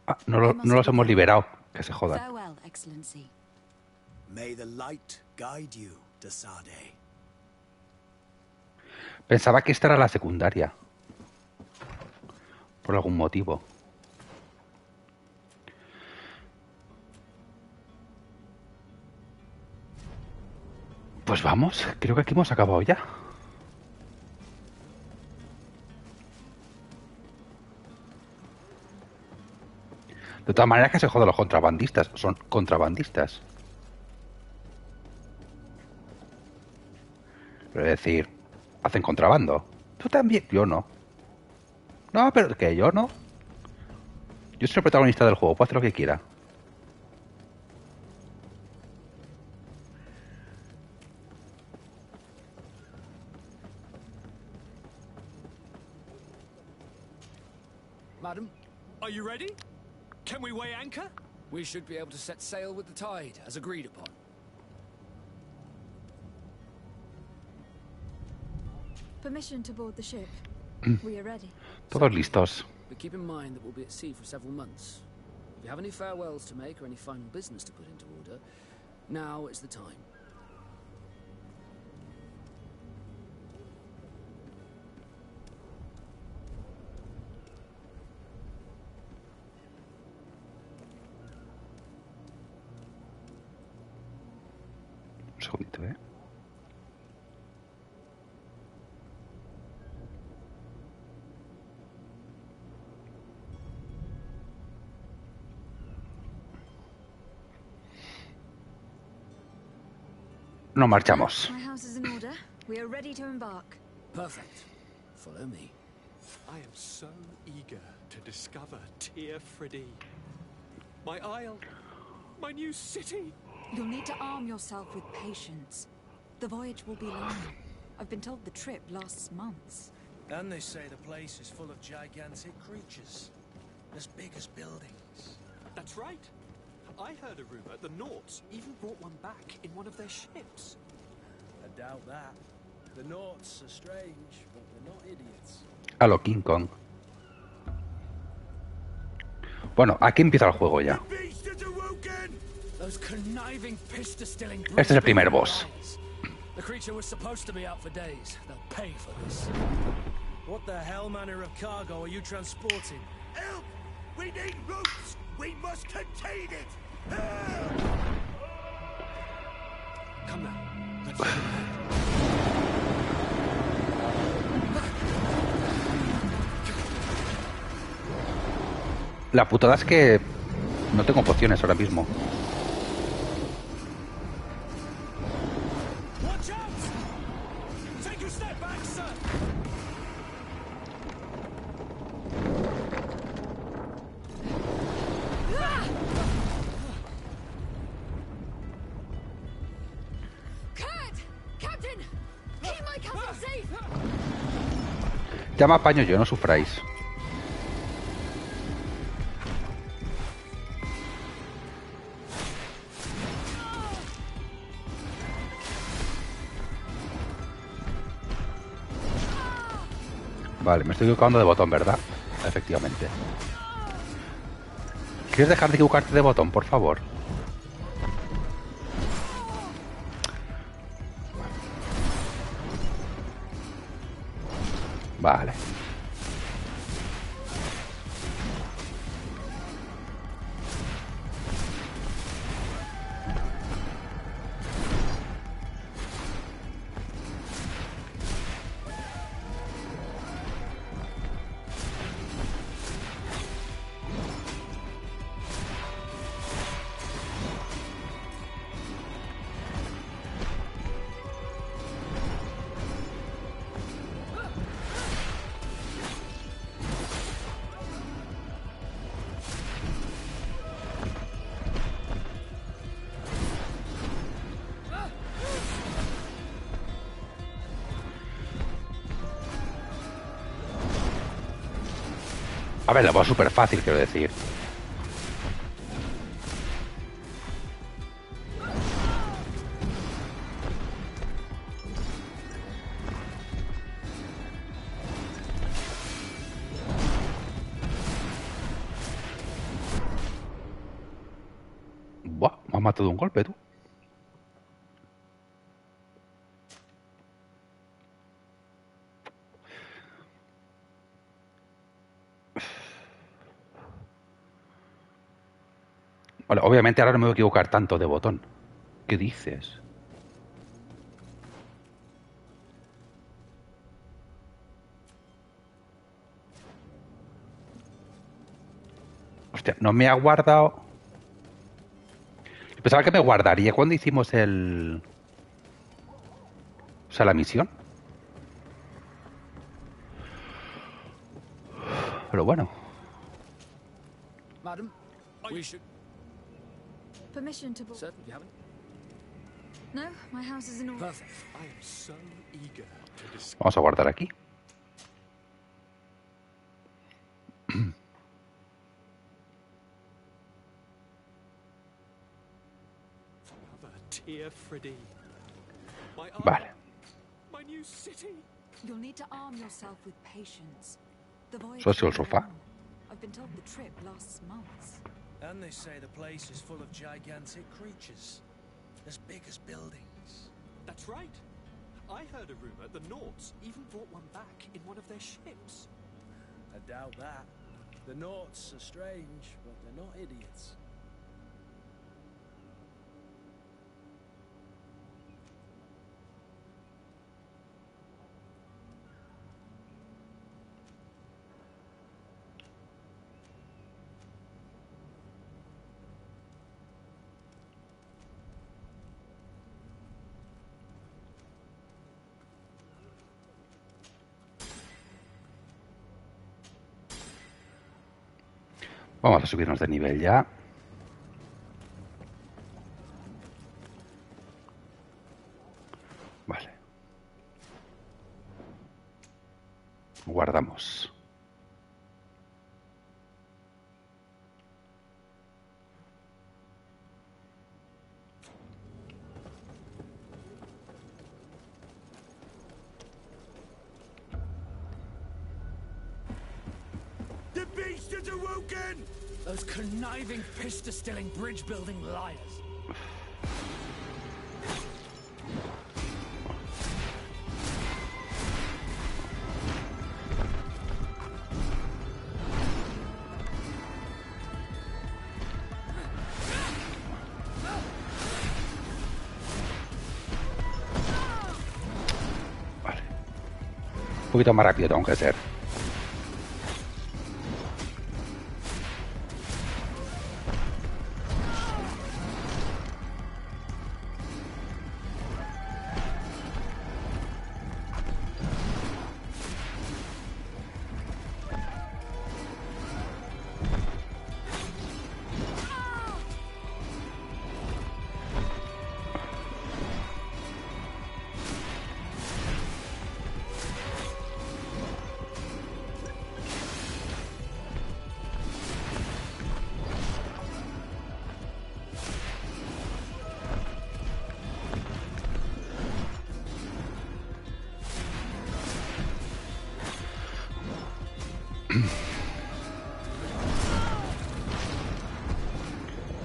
Ah, no los hemos liberado. Que se jodan. Farewell, Excellency. May the light guide you, de Sardet. Pensaba que esta era la secundaria. Por algún motivo. Pues vamos, creo que aquí hemos acabado ya. De todas maneras que se jodan los contrabandistas. Son contrabandistas. Es decir, hacen contrabando. Tú también. Yo no. No, pero que yo no. Yo soy el protagonista del juego. Puedo hacer lo que quiera. Madam, are you ready? Can we weigh anchor? We should be able to set sail with the tide, as agreed upon. Permission to board the ship. We are ready. Todos listos. But keep in mind that we'll be at sea for several months. If you have any farewells to make or any final business to put into order, now is the time. Un segundito, ¿eh? No marchamos. My house is in order. We are ready to embark. Perfect. Follow me. I am so eager to discover Teer Fradee. My isle, my new city. You'll need to arm yourself with patience. The voyage will be long. I've been told the trip lasts months. And they say the place is full of gigantic creatures. As big as buildings. That's right. I heard a rumor the Nauts even brought one back in one of their ships. I doubt that. The Nauts are strange, but they're not idiots. A lo King Kong. Bueno, aquí empieza el juego ya. Those conniving, piss-distilling Este es el primer boss. The creature was supposed to be out for days. They'll pay for this. What the hell manner of cargo are you transporting? Help! We need routes! We must contain it! Come now. Let's La putada es que no tengo pociones ahora mismo. Watch out! Take a step back, sir! Kurt! Captain! Keep my cousin safe! Ya me apaño yo, no sufráis. Vale, me estoy equivocando de botón, ¿verdad? Efectivamente. ¿Quieres dejar de equivocarte de botón, por favor? Vale. A ver, la voz súper fácil, quiero decir. Buah, me has matado de un golpe, tú. Vale, obviamente ahora no me voy a equivocar tanto de botón. ¿Qué dices? Hostia, no me ha guardado... Pensaba que me guardaría cuando hicimos el... O sea, la misión. Pero bueno. Madam, we should... Permission to board. Certain you haven't? No, my house is in order. Perfect. I am so eager to discuss. Vamos a guardar aquí. Father Tear Freddy. My Vale. My new city. You'll need to arm yourself with patience. The voyage ¿Eso ha sido el will go sofá? on. I've been told the trip lasts months. And they say the place is full of gigantic creatures, as big as buildings. That's right. I heard a rumor the Nords even brought one back in one of their ships. I doubt that. The Norts are strange, but they're not idiots. Vamos a subirnos de nivel ya. Vale. Guardamos. The beast is awoken! Those conniving, pista-stilling, bridge-building liars. Un poquito más rápido tengo que ser.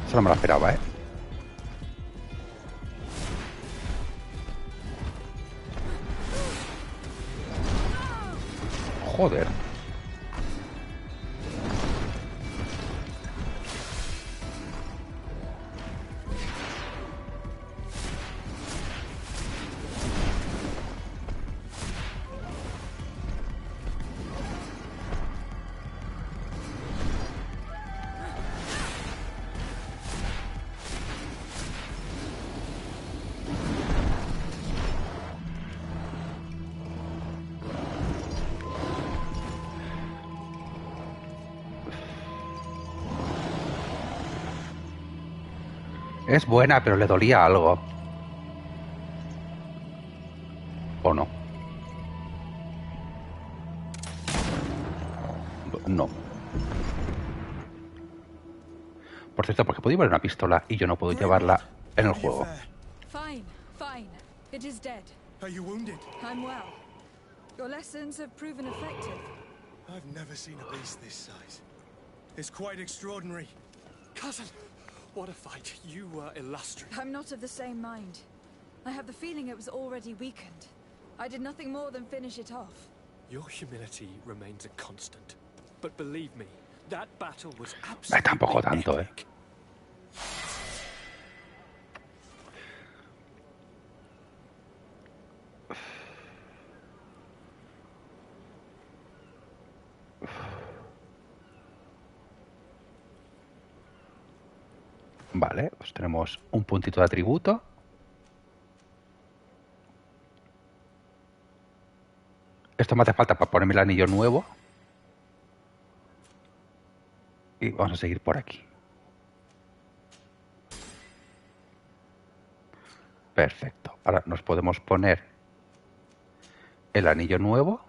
Eso no me lo esperaba, ¿eh? Joder. Es buena, pero le dolía algo. ¿O no? No. Porque podía llevar una pistola y yo no puedo llevarla en el juego. Fine, fine. It is dead. Are you wounded? I'm well. Your lessons have proven effective. I've never seen a beast this size. It's quite extraordinary. Cousin, what a fight. You were illustrious. I'm not of the same mind. I have the feeling it was already weakened. I did nothing more than finish it off. Your humility remains a constant. But believe me, that battle was absolutely Tampoco tanto, epic. Vale, pues tenemos un puntito de atributo. Esto me hace falta para ponerme el anillo nuevo. Y vamos a seguir por aquí. Perfecto. Ahora nos podemos poner el anillo nuevo.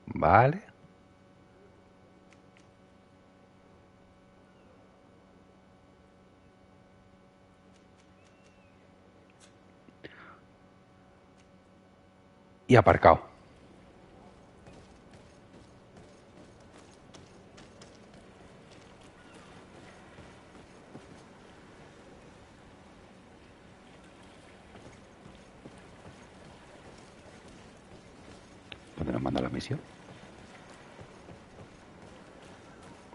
Vale. Y aparcado. ¿Dónde nos manda la misión?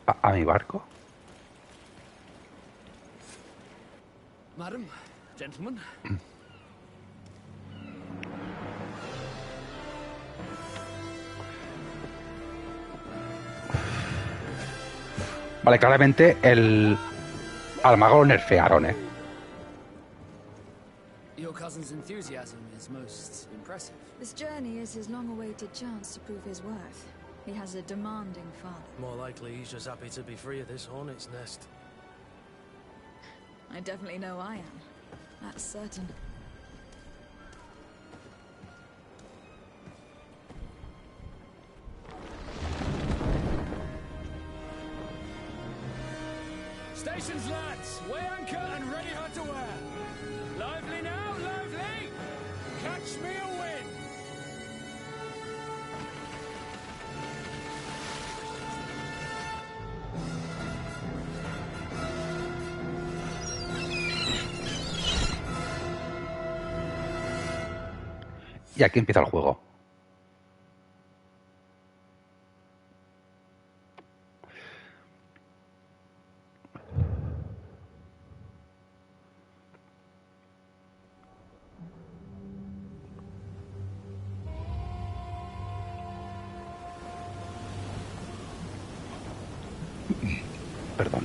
¿A mi barco? Madam, gentlemen. Vale, claramente al mago lo nerfearon, ¿eh? Your cousin's enthusiasm is most impressive. This journey is his long-awaited chance to prove his worth. He has a demanding father. More likely he's just happy to be free of this hornet's nest. I definitely know I am. That's certain. Stations, lads! Weigh anchor and ready her to wear. Lively now, lively! Catch me a wind! Y aquí empieza el juego. Perdón.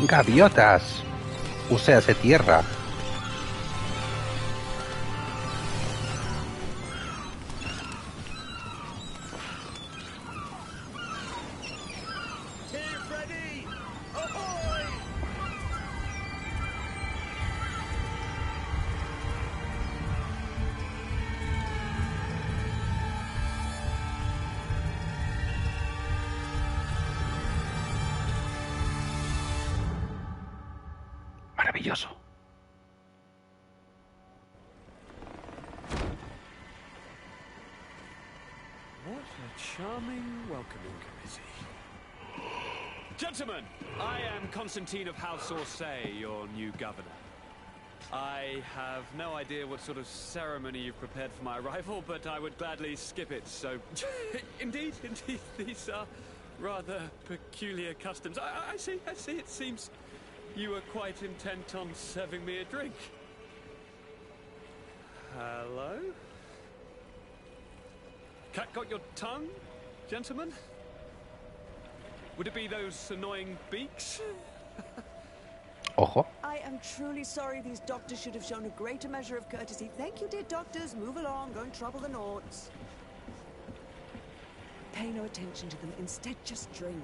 Gaviotas. Uséase tierra. Maravilloso. What a charming welcoming committee. Gentlemen, I am Constantine of House Orsay, your new governor. I have no idea what sort of ceremony you've prepared for my arrival, but I would gladly skip it, so... Indeed, these are rather peculiar customs. I see, it seems you were quite intent on serving me a drink. Hello? Cat got your tongue, gentlemen? Would it be those annoying beaks? Ojo. I am truly sorry. These doctors should have shown a greater measure of courtesy. Thank you, dear doctors. Move along. Don't trouble the Nords. Pay no attention to them. Instead, just drink.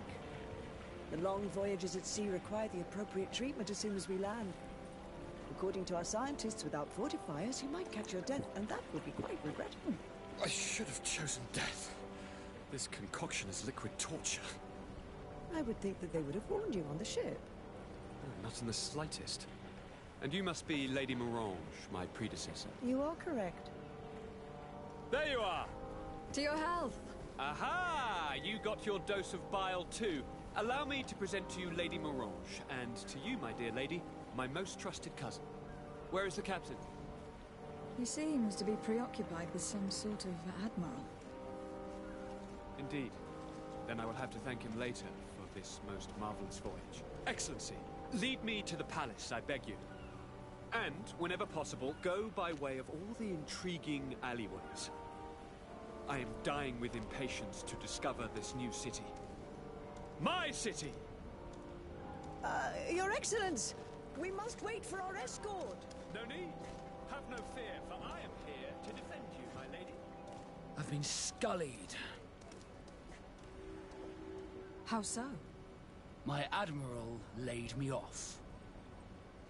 The long voyages at sea require the appropriate treatment as soon as we land. According to our scientists, without fortifiers, you might catch your death, and that would be quite regrettable. I should have chosen death. This concoction is liquid torture. I would think that they would have warned you on the ship. Not in the slightest. And you must be Lady Morange, my predecessor. You are correct. There you are! To your health! Aha! You got your dose of bile too. Allow me to present to you Lady Morange, and to you, my dear lady, my most trusted cousin. Where is the captain? He seems to be preoccupied with some sort of admiral. Indeed. Then I will have to thank him later for this most marvelous voyage. Excellency, lead me to the palace, I beg you. And, whenever possible, go by way of all the intriguing alleyways. I am dying with impatience to discover this new city. My city! Your Excellence! We must wait for our escort! No need. Have no fear, for I am here to defend you, my lady. I've been scullied. How so? My admiral laid me off.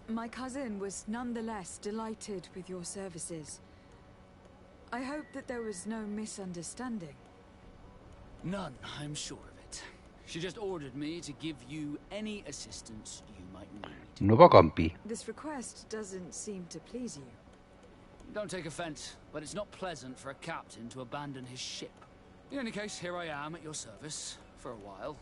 My cousin was nonetheless delighted with your services. I hope that there was no misunderstanding. None, I'm sure of it. She just ordered me to give you any assistance you might need. Nuevo compi. This request doesn't seem to please you. Don't take offense, but it's not pleasant for a captain to abandon his ship. In any case, here I am at your service for a while.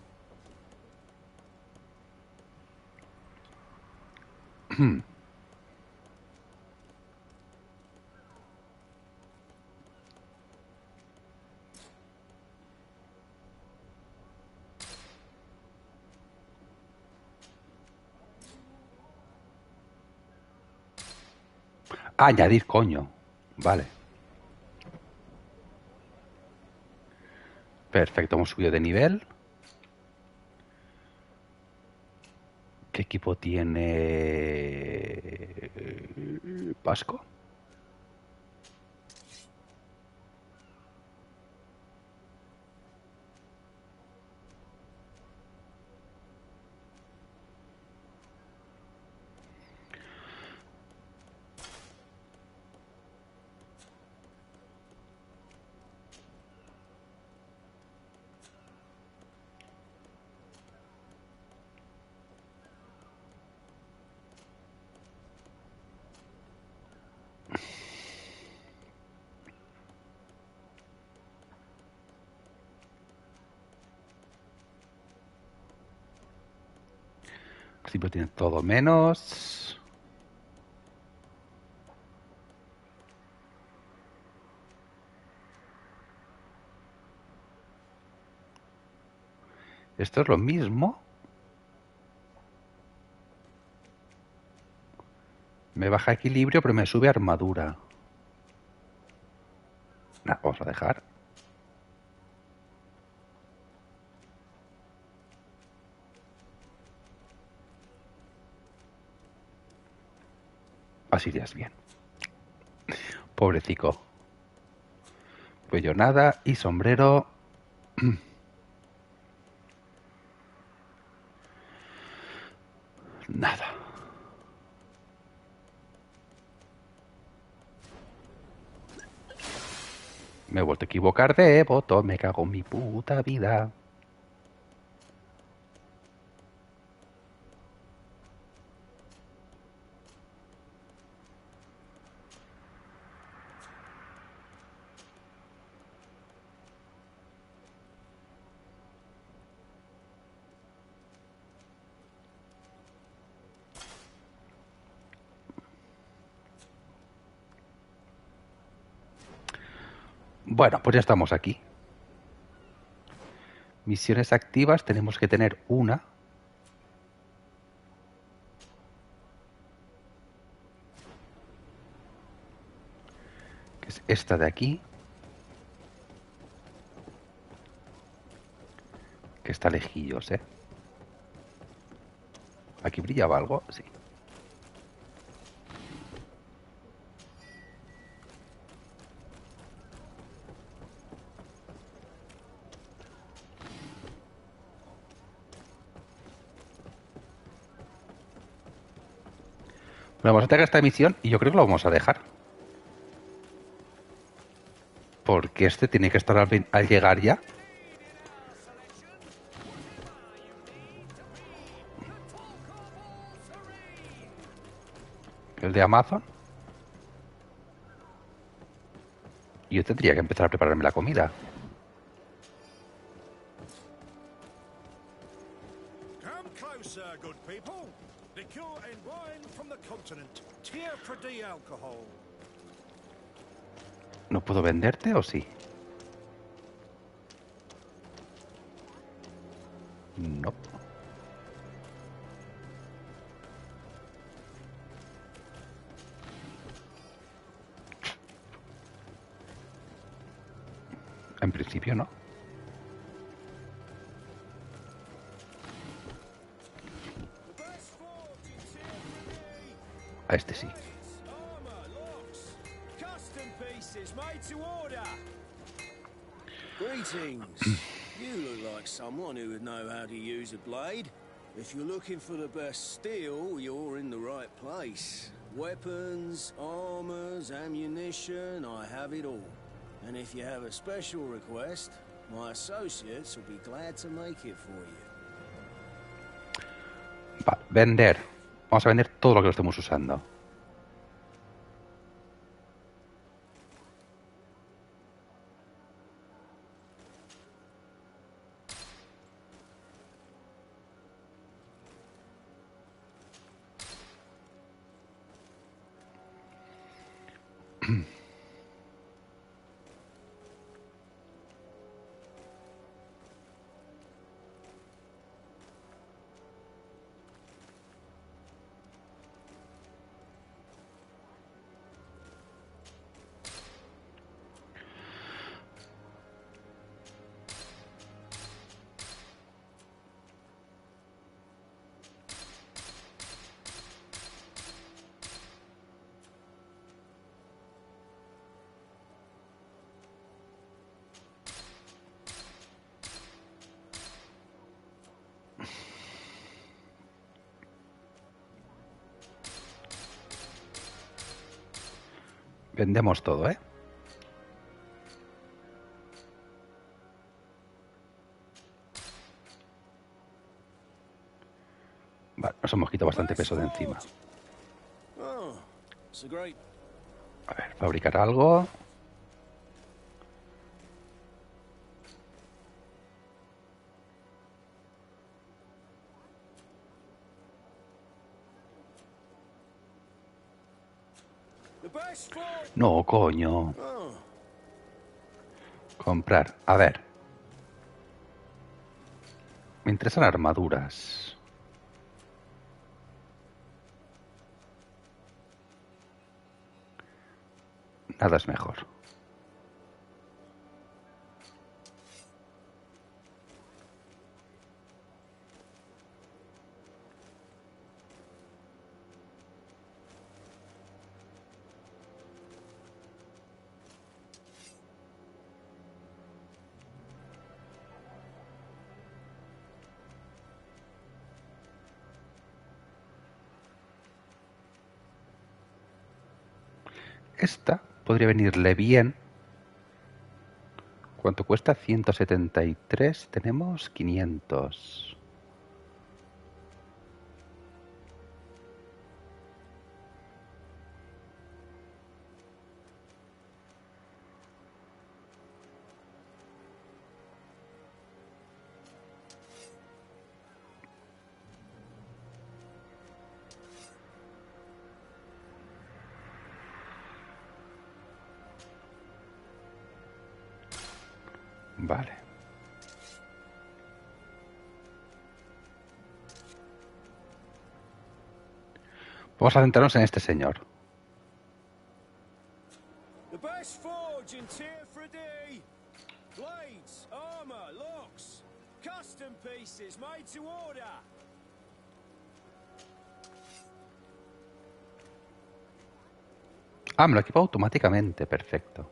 Añadir, coño. Vale. Perfecto, hemos subido de nivel. ¿Qué equipo tiene Pasco? Al principio tiene todo menos. Esto es lo mismo. Me baja equilibrio, pero me sube armadura. Nah, vamos a dejar. Así irías bien. Pobrecico. Cuello nada y sombrero. Nada. Me he vuelto a equivocar de voto. Me cago en mi puta vida. Bueno, pues ya estamos aquí. Misiones activas tenemos que tener una. Que es esta de aquí. Que está lejillos, ¿eh? ¿Aquí brillaba algo? Sí. Bueno, vamos a tener esta misión y yo creo que lo vamos a dejar. Porque este tiene que estar al llegar ya. El de Amazon. Y yo tendría que empezar a prepararme la comida. Come closer, good people. Liqueur and wine from the continent. Tier for the alcohol. ¿No puedo venderte o sí? No. En principio no. A este sí. Greetings. You look like someone who would know how to use a blade. If you're looking for the best steel, you're in the right place. Weapons, armors, ammunition, I have it all. And if you have a special request, my associates will be glad to make it for you. Vale, vender. Vamos a vender todo lo que lo estemos usando. Vendemos todo, ¿eh? Vale, nos hemos quitado bastante peso de encima. A ver, fabricar algo. No, coño. Comprar. A ver. Me interesan armaduras. Nada es mejor. Esta podría venirle bien. ¿Cuánto cuesta? 173. Tenemos 500. Vale. Vamos a centrarnos en este señor. The best forge in Tier 3D. Blades, armor, locks, custom Ah, me lo equipo automáticamente. Perfecto.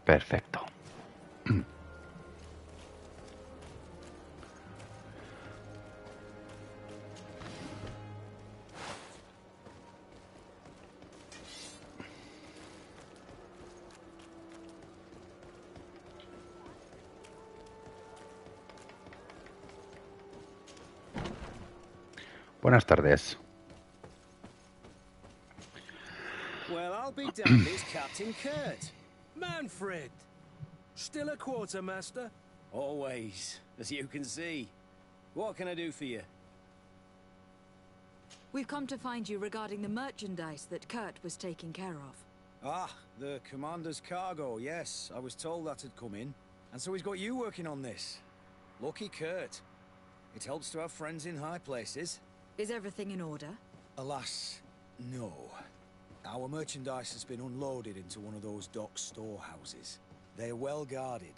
Perfecto. Buenas tardes. Well, I'll be damned, it's Captain Kurt. Manfred! Still a quartermaster? Always, as you can see. What can I do for you? We've come to find you regarding the merchandise that Kurt was taking care of. Ah, the commander's cargo, yes. I was told that had come in. And so he's got you working on this. Lucky Kurt. It helps to have friends in high places. Is everything in order? Alas, no. Our merchandise has been unloaded into one of those dock storehouses. They're well guarded.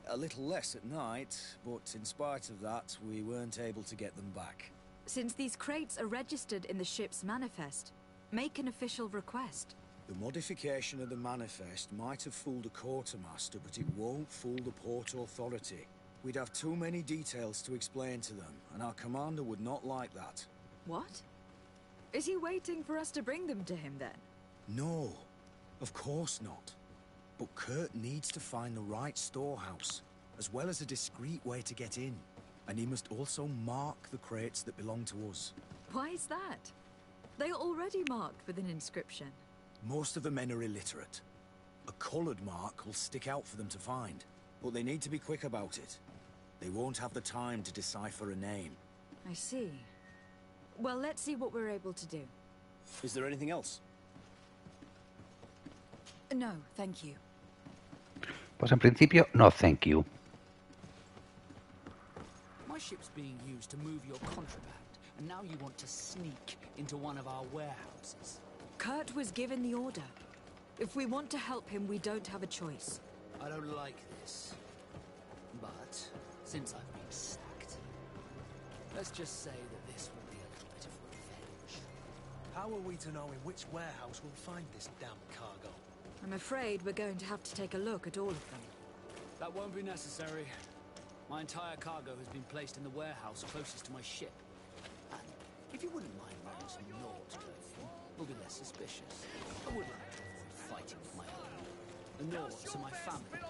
A little less at night, but in spite of that, we weren't able to get them back. Since these crates are registered in the ship's manifest, make an official request. The modification of the manifest might have fooled a quartermaster, but it won't fool the Port Authority. We'd have too many details to explain to them, and our commander would not like that. What? Is he waiting for us to bring them to him, then? No, of course not. But Kurt needs to find the right storehouse, as well as a discreet way to get in. And he must also mark the crates that belong to us. Why is that? They are already marked with an inscription. Most of the men are illiterate. A coloured mark will stick out for them to find, but they need to be quick about it. They won't have the time to decipher a name. I see. Well, let's see what we're able to do. Is there anything else? No, thank you. Pues en principio, no thank you. My ship's being used to move your contraband, and now you want to sneak into one of our warehouses. Kurt was given the order. If we want to help him, we don't have a choice. I don't like this. But, since I've been sacked, let's just say that this will be a little bit of revenge. How are we to know in which warehouse we'll find this damn cargo? I'm afraid we're going to have to take a look at all of them. That won't be necessary. My entire cargo has been placed in the warehouse closest to my ship. And if you wouldn't mind wearing some Nord clothing, we'll be less suspicious. I would like to avoid fighting with my own. The Nords are my family.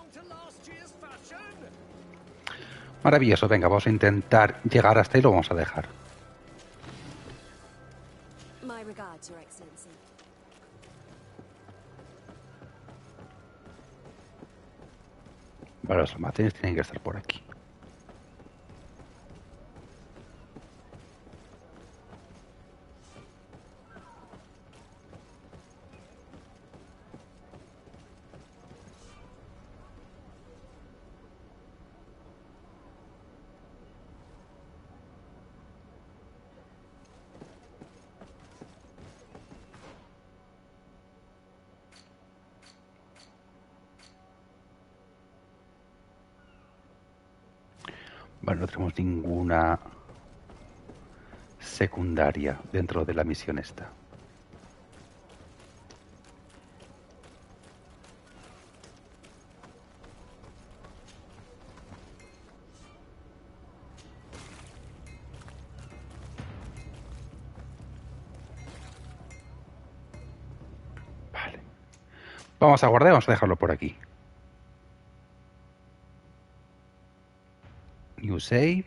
Maravilloso, venga, vamos a intentar llegar hasta ahí, lo vamos a dejar. My regards, Your Excellency. Vale, los almacenes tienen que estar por aquí. Vale, no tenemos ninguna secundaria dentro de la misión esta. Vale. Vamos a guardar y vamos a dejarlo por aquí. New save.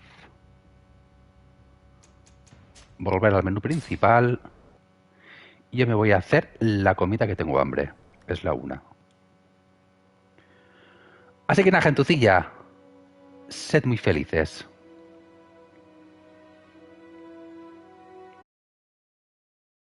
Volver al menú principal. Y yo me voy a hacer la comida que tengo hambre. Es la 1. Así que nada, gentucilla. Sed muy felices.